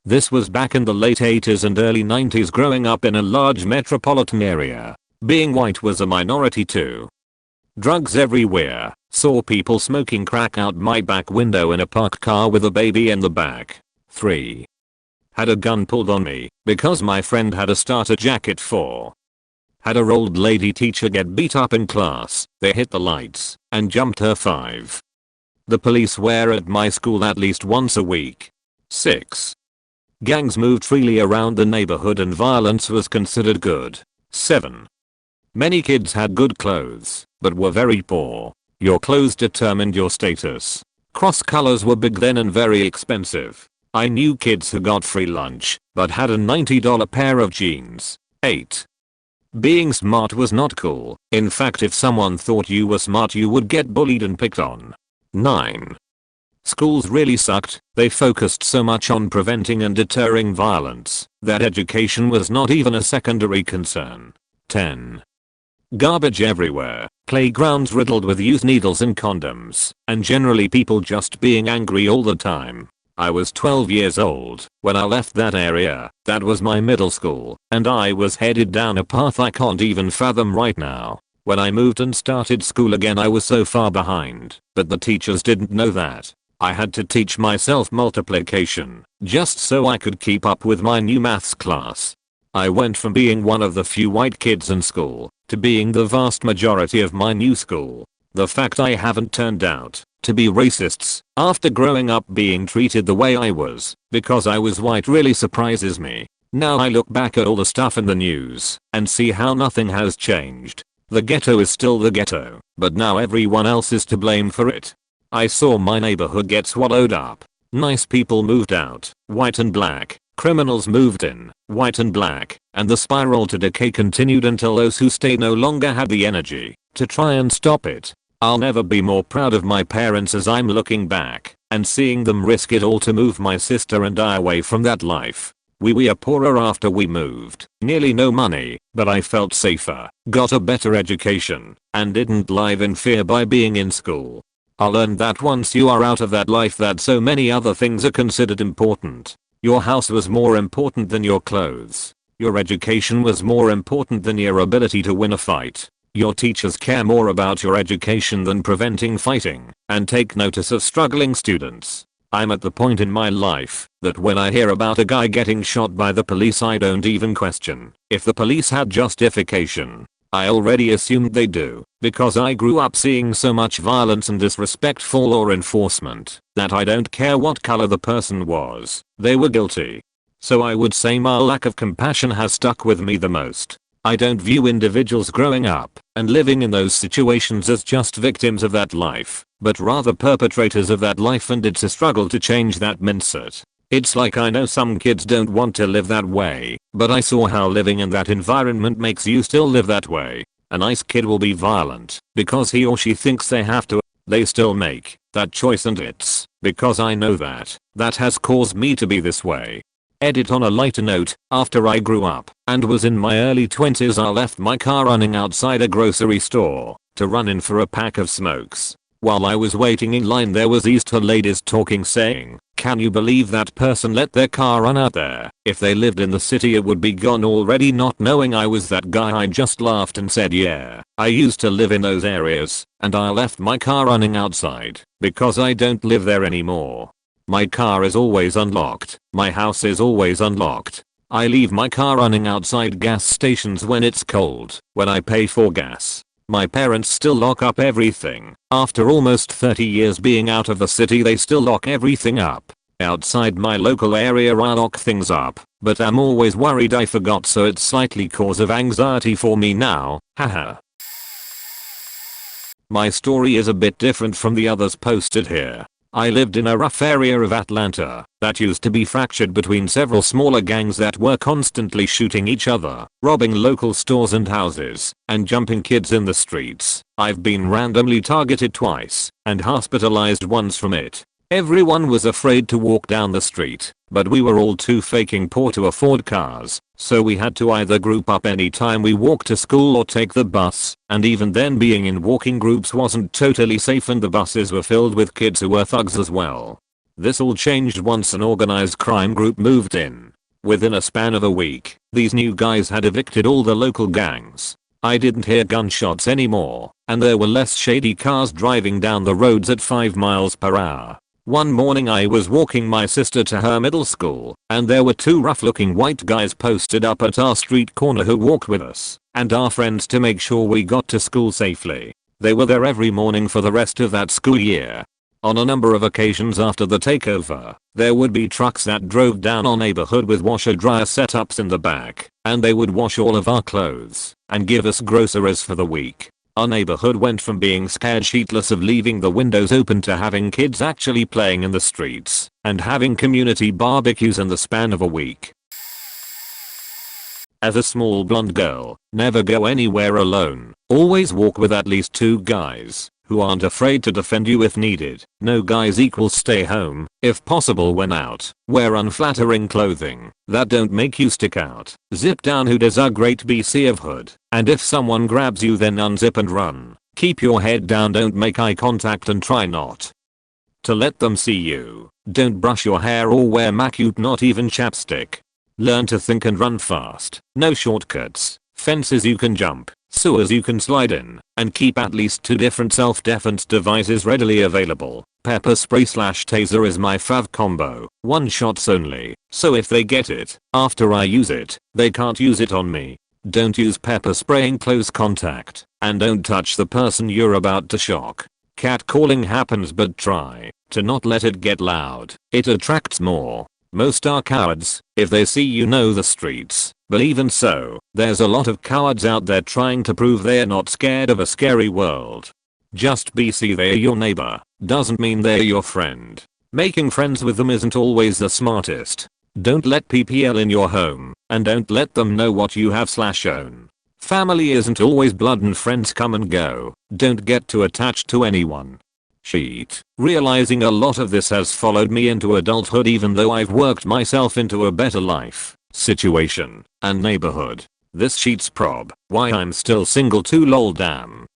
This was back in the late 80s and early 90s, growing up in a large metropolitan area. Being white was a minority too. Drugs everywhere. Saw people smoking crack out my back window in a parked car with a baby in the back. 3. Had a gun pulled on me because my friend had a starter jacket. 4. Had a old lady teacher get beat up in class. They hit the lights and jumped her. 5. The police were at my school at least once a week. 6. Gangs moved freely around the neighborhood and violence was considered good. 7. Many kids had good clothes, but were very poor. Your clothes determined your status. Cross colors were big then and very expensive. I knew kids who got free lunch, but had a $90 pair of jeans. 8. Being smart was not cool. In fact, if someone thought you were smart you would get bullied and picked on. 9. Schools really sucked. They focused so much on preventing and deterring violence that education was not even a secondary concern. 10. Garbage everywhere, playgrounds riddled with used needles and condoms, and generally people just being angry all the time. I was 12 years old when I left that area. That was my middle school, and I was headed down a path I can't even fathom right now. When I moved and started school again, I was so far behind, but the teachers didn't know that. I had to teach myself multiplication just so I could keep up with my new maths class. I went from being one of the few white kids in school to being the vast majority of my new school. The fact I haven't turned out to be racists after growing up being treated the way I was because I was white really surprises me. Now I look back at all the stuff in the news and see how nothing has changed. The ghetto is still the ghetto, but now everyone else is to blame for it. I saw my neighborhood get swallowed up. Nice people moved out, white and black. Criminals moved in, white and black, and the spiral to decay continued until those who stayed no longer had the energy to try and stop it. I'll never be more proud of my parents as I'm looking back and seeing them risk it all to move my sister and I away from that life. We are poorer after we moved, nearly no money, but I felt safer, got a better education, and didn't live in fear by being in school. I learned that once you are out of that life that so many other things are considered important. Your house was more important than your clothes. Your education was more important than your ability to win a fight. Your teachers care more about your education than preventing fighting, and take notice of struggling students. I'm at the point in my life that when I hear about a guy getting shot by the police, I don't even question if the police had justification. I already assumed they do, because I grew up seeing so much violence and disrespectful law enforcement that I don't care what color the person was, they were guilty. So I would say my lack of compassion has stuck with me the most. I don't view individuals growing up and living in those situations as just victims of that life, but rather perpetrators of that life, and it's a struggle to change that mindset. It's like I know some kids don't want to live that way, but I saw how living in that environment makes you still live that way. A nice kid will be violent because he or she thinks they have to. They still make that choice, and it's because I know that has caused me to be this way. Edit on a lighter note, after I grew up and was in my early 20s, I left my car running outside a grocery store to run in for a pack of smokes. While I was waiting in line, there was these two ladies talking, saying, "Can you believe that person let their car run out there? If they lived in the city it would be gone already." Not knowing I was that guy, I just laughed and said, "Yeah, I used to live in those areas, and I left my car running outside because I don't live there anymore. My car is always unlocked. My house is always unlocked. I leave my car running outside gas stations when it's cold, when I pay for gas. My parents still lock up everything. After almost 30 years being out of the city, they still lock everything up. Outside my local area I lock things up, but I'm always worried I forgot, so it's slightly cause of anxiety for me now, haha." My story is a bit different from the others posted here. I lived in a rough area of Atlanta that used to be fractured between several smaller gangs that were constantly shooting each other, robbing local stores and houses, and jumping kids in the streets. I've been randomly targeted twice and hospitalized once from it. Everyone was afraid to walk down the street, but we were all too faking poor to afford cars, so we had to either group up anytime we walked to school or take the bus, and even then being in walking groups wasn't totally safe, and the buses were filled with kids who were thugs as well. This all changed once an organized crime group moved in. Within a span of a week, these new guys had evicted all the local gangs. I didn't hear gunshots anymore, and there were less shady cars driving down the roads at 5 miles per hour. One morning I was walking my sister to her middle school, and there were two rough-looking white guys posted up at our street corner who walked with us and our friends to make sure we got to school safely. They were there every morning for the rest of that school year. On a number of occasions after the takeover, there would be trucks that drove down our neighborhood with washer-dryer setups in the back, and they would wash all of our clothes and give us groceries for the week. Our neighborhood went from being scared shitless of leaving the windows open to having kids actually playing in the streets and having community barbecues in the span of a week. As a small blonde girl, never go anywhere alone. Always walk with at least 2 guys who aren't afraid to defend you if needed. No guys equals stay home. If possible, when out, wear unflattering clothing that don't make you stick out. Zip down hoodies are great BC of hood. And if someone grabs you, then unzip and run. Keep your head down, don't make eye contact, and try not to let them see you. Don't brush your hair or wear makeup, not even chapstick. Learn to think and run fast. No shortcuts. Fences you can jump, sewers you can slide in, and keep at least 2 different self-defense devices readily available. Pepper spray / taser is my fav combo. 1 shots only, so if they get it after I use it, they can't use it on me. Don't use pepper spray in close contact, and don't touch the person you're about to shock. Catcalling happens, but try to not let it get loud. It attracts more. Most are cowards. If they see you know the streets. But even so, there's a lot of cowards out there trying to prove they're not scared of a scary world. Just because they're your neighbor doesn't mean they're your friend. Making friends with them isn't always the smartest. Don't let PPL in your home, and don't let them know what you have / own. Family isn't always blood and friends come and go. Don't get too attached to anyone. Sheet. Realizing a lot of this has followed me into adulthood, even though I've worked myself into a better life, situation, and neighborhood. This sheet's prob why I'm still single too, lol damn.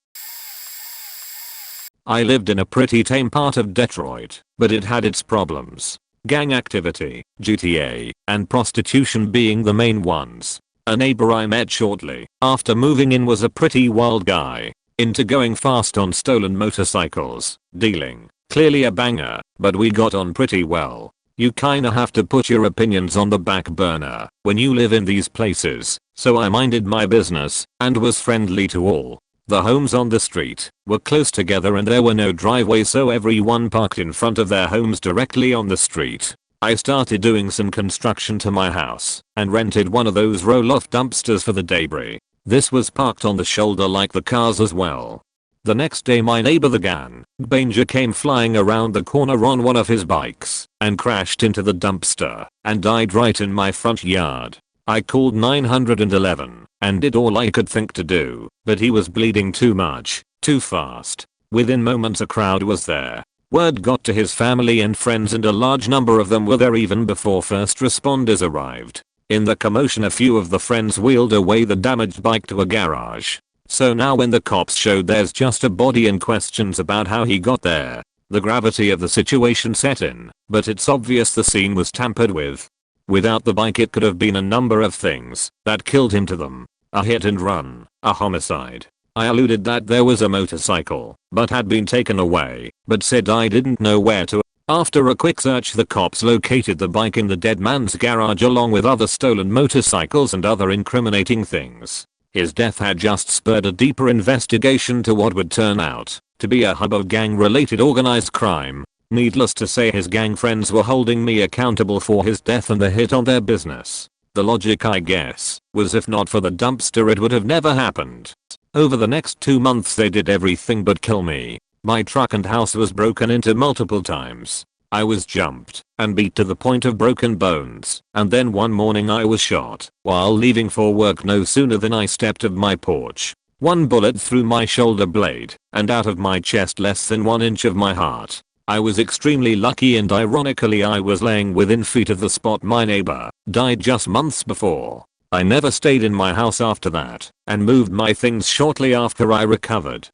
I lived in a pretty tame part of Detroit, but it had its problems. Gang activity, GTA, and prostitution being the main ones. A neighbor I met shortly after moving in was a pretty wild guy, into going fast on stolen motorcycles, dealing, clearly a banger, but we got on pretty well. You kinda have to put your opinions on the back burner when you live in these places, so I minded my business and was friendly to all. The homes on the street were close together and there were no driveways, so everyone parked in front of their homes directly on the street. I started doing some construction to my house and rented one of those roll-off dumpsters for the debris. This was parked on the shoulder like the cars as well. The next day my neighbor the gangbanger came flying around the corner on one of his bikes and crashed into the dumpster and died right in my front yard. I called 911 and did all I could think to do, but he was bleeding too much, too fast. Within moments a crowd was there. Word got to his family and friends, and a large number of them were there even before first responders arrived. In the commotion a few of the friends wheeled away the damaged bike to a garage. So now when the cops showed there's just a body and questions about how he got there, the gravity of the situation set in, but it's obvious the scene was tampered with. Without the bike it could have been a number of things that killed him to them. A hit and run, a homicide. I alluded that there was a motorcycle, but had been taken away, but said I didn't know where to. After a quick search the cops located the bike in the dead man's garage along with other stolen motorcycles and other incriminating things. His death had just spurred a deeper investigation to what would turn out to be a hub of gang-related organized crime. Needless to say his gang friends were holding me accountable for his death and the hit on their business. The logic I guess was if not for the dumpster it would have never happened. Over the next 2 months they did everything but kill me. My truck and house was broken into multiple times. I was jumped and beat to the point of broken bones, and then one morning I was shot while leaving for work no sooner than I stepped off my porch. One bullet through my shoulder blade and out of my chest less than 1 inch of my heart. I was extremely lucky, and ironically I was laying within feet of the spot my neighbor died just months before. I never stayed in my house after that and moved my things shortly after I recovered.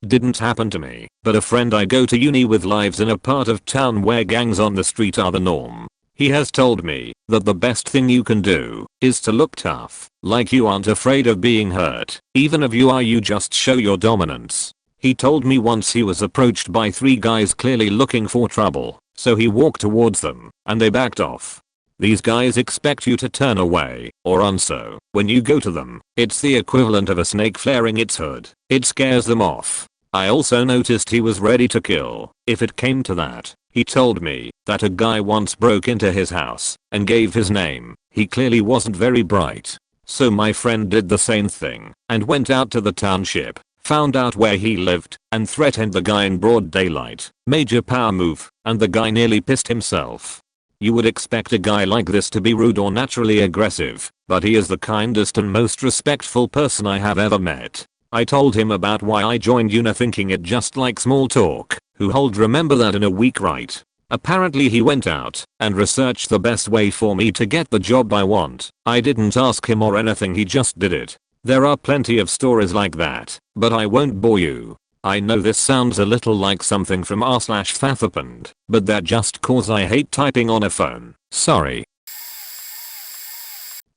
Didn't happen to me, but a friend I go to uni with lives in a part of town where gangs on the street are the norm. He has told me that the best thing you can do is to look tough, like you aren't afraid of being hurt. Even if you are, you just show your dominance. He told me once he was approached by 3 guys clearly looking for trouble, so he walked towards them and they backed off. These guys expect you to turn away or run, so when you go to them, it's the equivalent of a snake flaring its hood. It scares them off. I also noticed he was ready to kill if it came to that. He told me that a guy once broke into his house and gave his name. He clearly wasn't very bright. So my friend did the same thing and went out to the township, found out where he lived, and threatened the guy in broad daylight. Major power move, and the guy nearly pissed himself. You would expect a guy like this to be rude or naturally aggressive, but he is the kindest and most respectful person I have ever met. I told him about why I joined uni thinking it just like small talk. Who hold remember that in a week, right? Apparently he went out and researched the best way for me to get the job I want. I didn't ask him or anything, he just did it. There are plenty of stories like that, but I won't bore you. I know this sounds a little like something from r/Fathapand, but that just cause I hate typing on a phone. Sorry.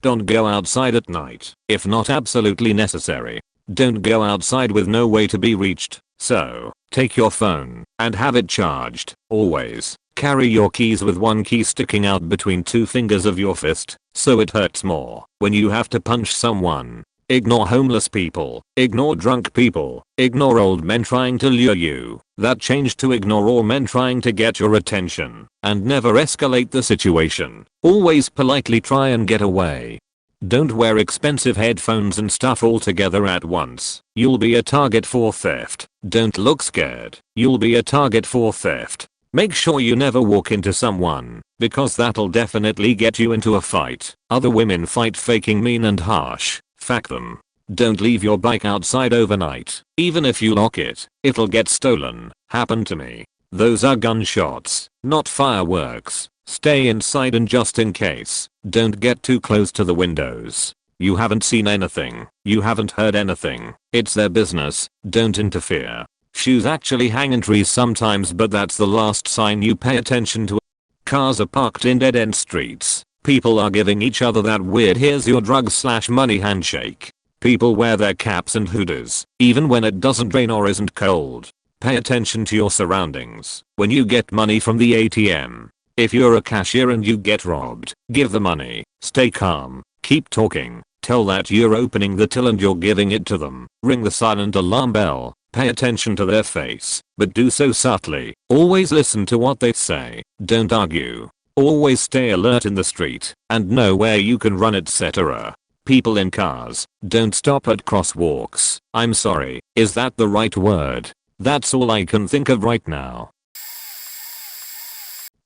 Don't go outside at night, if not absolutely necessary. Don't go outside with no way to be reached, so take your phone and have it charged. Always carry your keys with one key sticking out between two fingers of your fist, so it hurts more when you have to punch someone. Ignore homeless people, ignore drunk people, ignore old men trying to lure you. That change to ignore all men trying to get your attention, and never escalate the situation. Always politely try and get away. Don't wear expensive headphones and stuff all together at once. You'll be a target for theft. Don't look scared. You'll be a target for theft. Make sure you never walk into someone, because that'll definitely get you into a fight. Other women fight faking mean and harsh. Fuck them. Don't leave your bike outside overnight. Even if you lock it, it'll get stolen. Happened to me. Those are gunshots, not fireworks. Stay inside, and just in case, don't get too close to the windows. You haven't seen anything. You haven't heard anything. It's their business. Don't interfere. Shoes actually hang in trees sometimes, but that's the last sign you pay attention to. Cars are parked in dead-end streets. People are giving each other that weird "here's your drugs/money" handshake. People wear their caps and hoodies, even when it doesn't rain or isn't cold. Pay attention to your surroundings. When you get money from the ATM, if you're a cashier and you get robbed, give the money. Stay calm. Keep talking. Tell that you're opening the till and you're giving it to them. Ring the silent alarm bell. Pay attention to their face, but do so subtly. Always listen to what they say. Don't argue. Always stay alert in the street and know where you can run, etc. People in cars, don't stop at crosswalks. I'm sorry, is that the right word? That's all I can think of right now.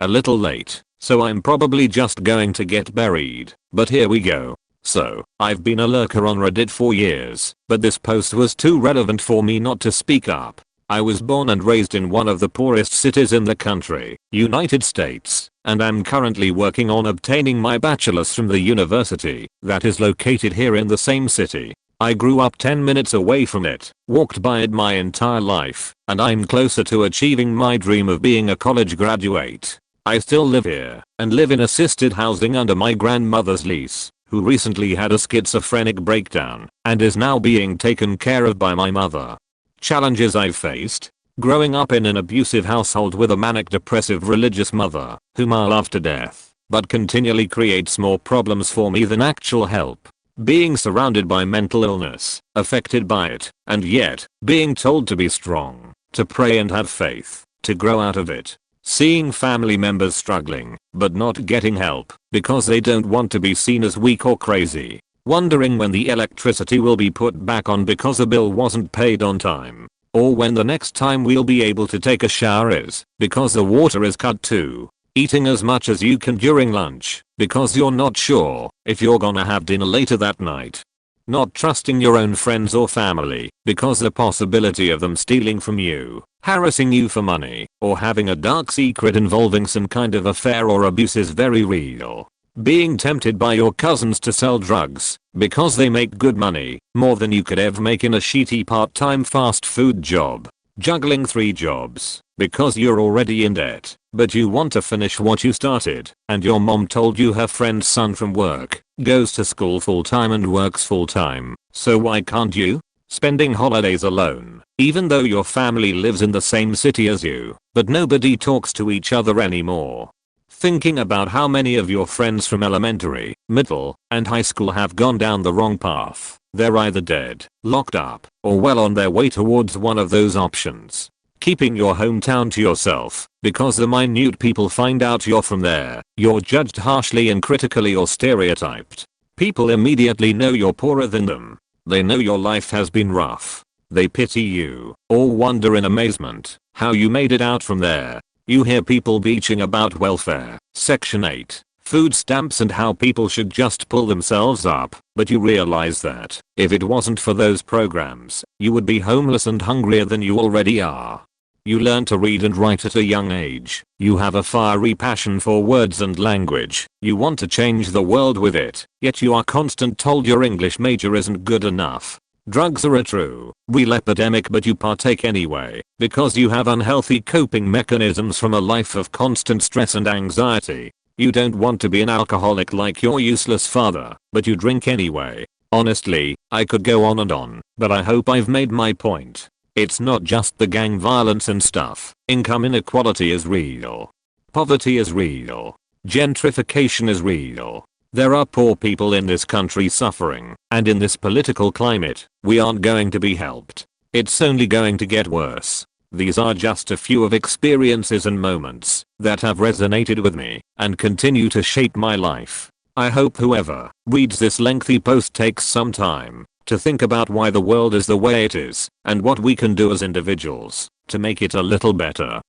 A little late, so I'm probably just going to get buried, but here we go. So, I've been a lurker on Reddit for years, but this post was too relevant for me not to speak up. I was born and raised in one of the poorest cities in the country, United States, and I'm currently working on obtaining my bachelor's from the university that is located here in the same city. I grew up 10 minutes away from it, walked by it my entire life, and I'm closer to achieving my dream of being a college graduate. I still live here, and live in assisted housing under my grandmother's lease, who recently had a schizophrenic breakdown, and is now being taken care of by my mother. Challenges I've faced: growing up in an abusive household with a manic depressive religious mother, whom I love to death, but continually creates more problems for me than actual help. Being surrounded by mental illness, affected by it, and yet, being told to be strong, to pray and have faith, to grow out of it. Seeing family members struggling, but not getting help, because they don't want to be seen as weak or crazy. Wondering when the electricity will be put back on because a bill wasn't paid on time. Or when the next time we'll be able to take a shower is, because the water is cut too. Eating as much as you can during lunch, because you're not sure if you're gonna have dinner later that night. Not trusting your own friends or family, because the possibility of them stealing from you, harassing you for money, or having a dark secret involving some kind of affair or abuse is very real. Being tempted by your cousins to sell drugs, because they make good money, more than you could ever make in a shitty part-time fast food job. Juggling 3 jobs, because you're already in debt, but you want to finish what you started, and your mom told you her friend's son from work goes to school full-time and works full-time, so why can't you? Spending holidays alone, even though your family lives in the same city as you, but nobody talks to each other anymore. Thinking about how many of your friends from elementary, middle, and high school have gone down the wrong path. They're either dead, locked up, or well on their way towards one of those options. Keeping your hometown to yourself, because the minute people find out you're from there, you're judged harshly and critically or stereotyped. People immediately know you're poorer than them. They know your life has been rough. They pity you, or wonder in amazement how you made it out from there. You hear people bitching about welfare, Section 8, food stamps, and how people should just pull themselves up, but you realize that, if it wasn't for those programs, you would be homeless and hungrier than you already are. You learn to read and write at a young age. You have a fiery passion for words and language. You want to change the world with it, yet you are constant told your English major isn't good enough. Drugs are a true, real epidemic, but you partake anyway because you have unhealthy coping mechanisms from a life of constant stress and anxiety. You don't want to be an alcoholic like your useless father, but you drink anyway. Honestly, I could go on, but I hope I've made my point. It's not just the gang violence and stuff. Income inequality is real. Poverty is real. Gentrification is real. There are poor people in this country suffering, and in this political climate, we aren't going to be helped. It's only going to get worse. These are just a few of experiences and moments that have resonated with me and continue to shape my life. I hope whoever reads this lengthy post takes some time to think about why the world is the way it is and what we can do as individuals to make it a little better.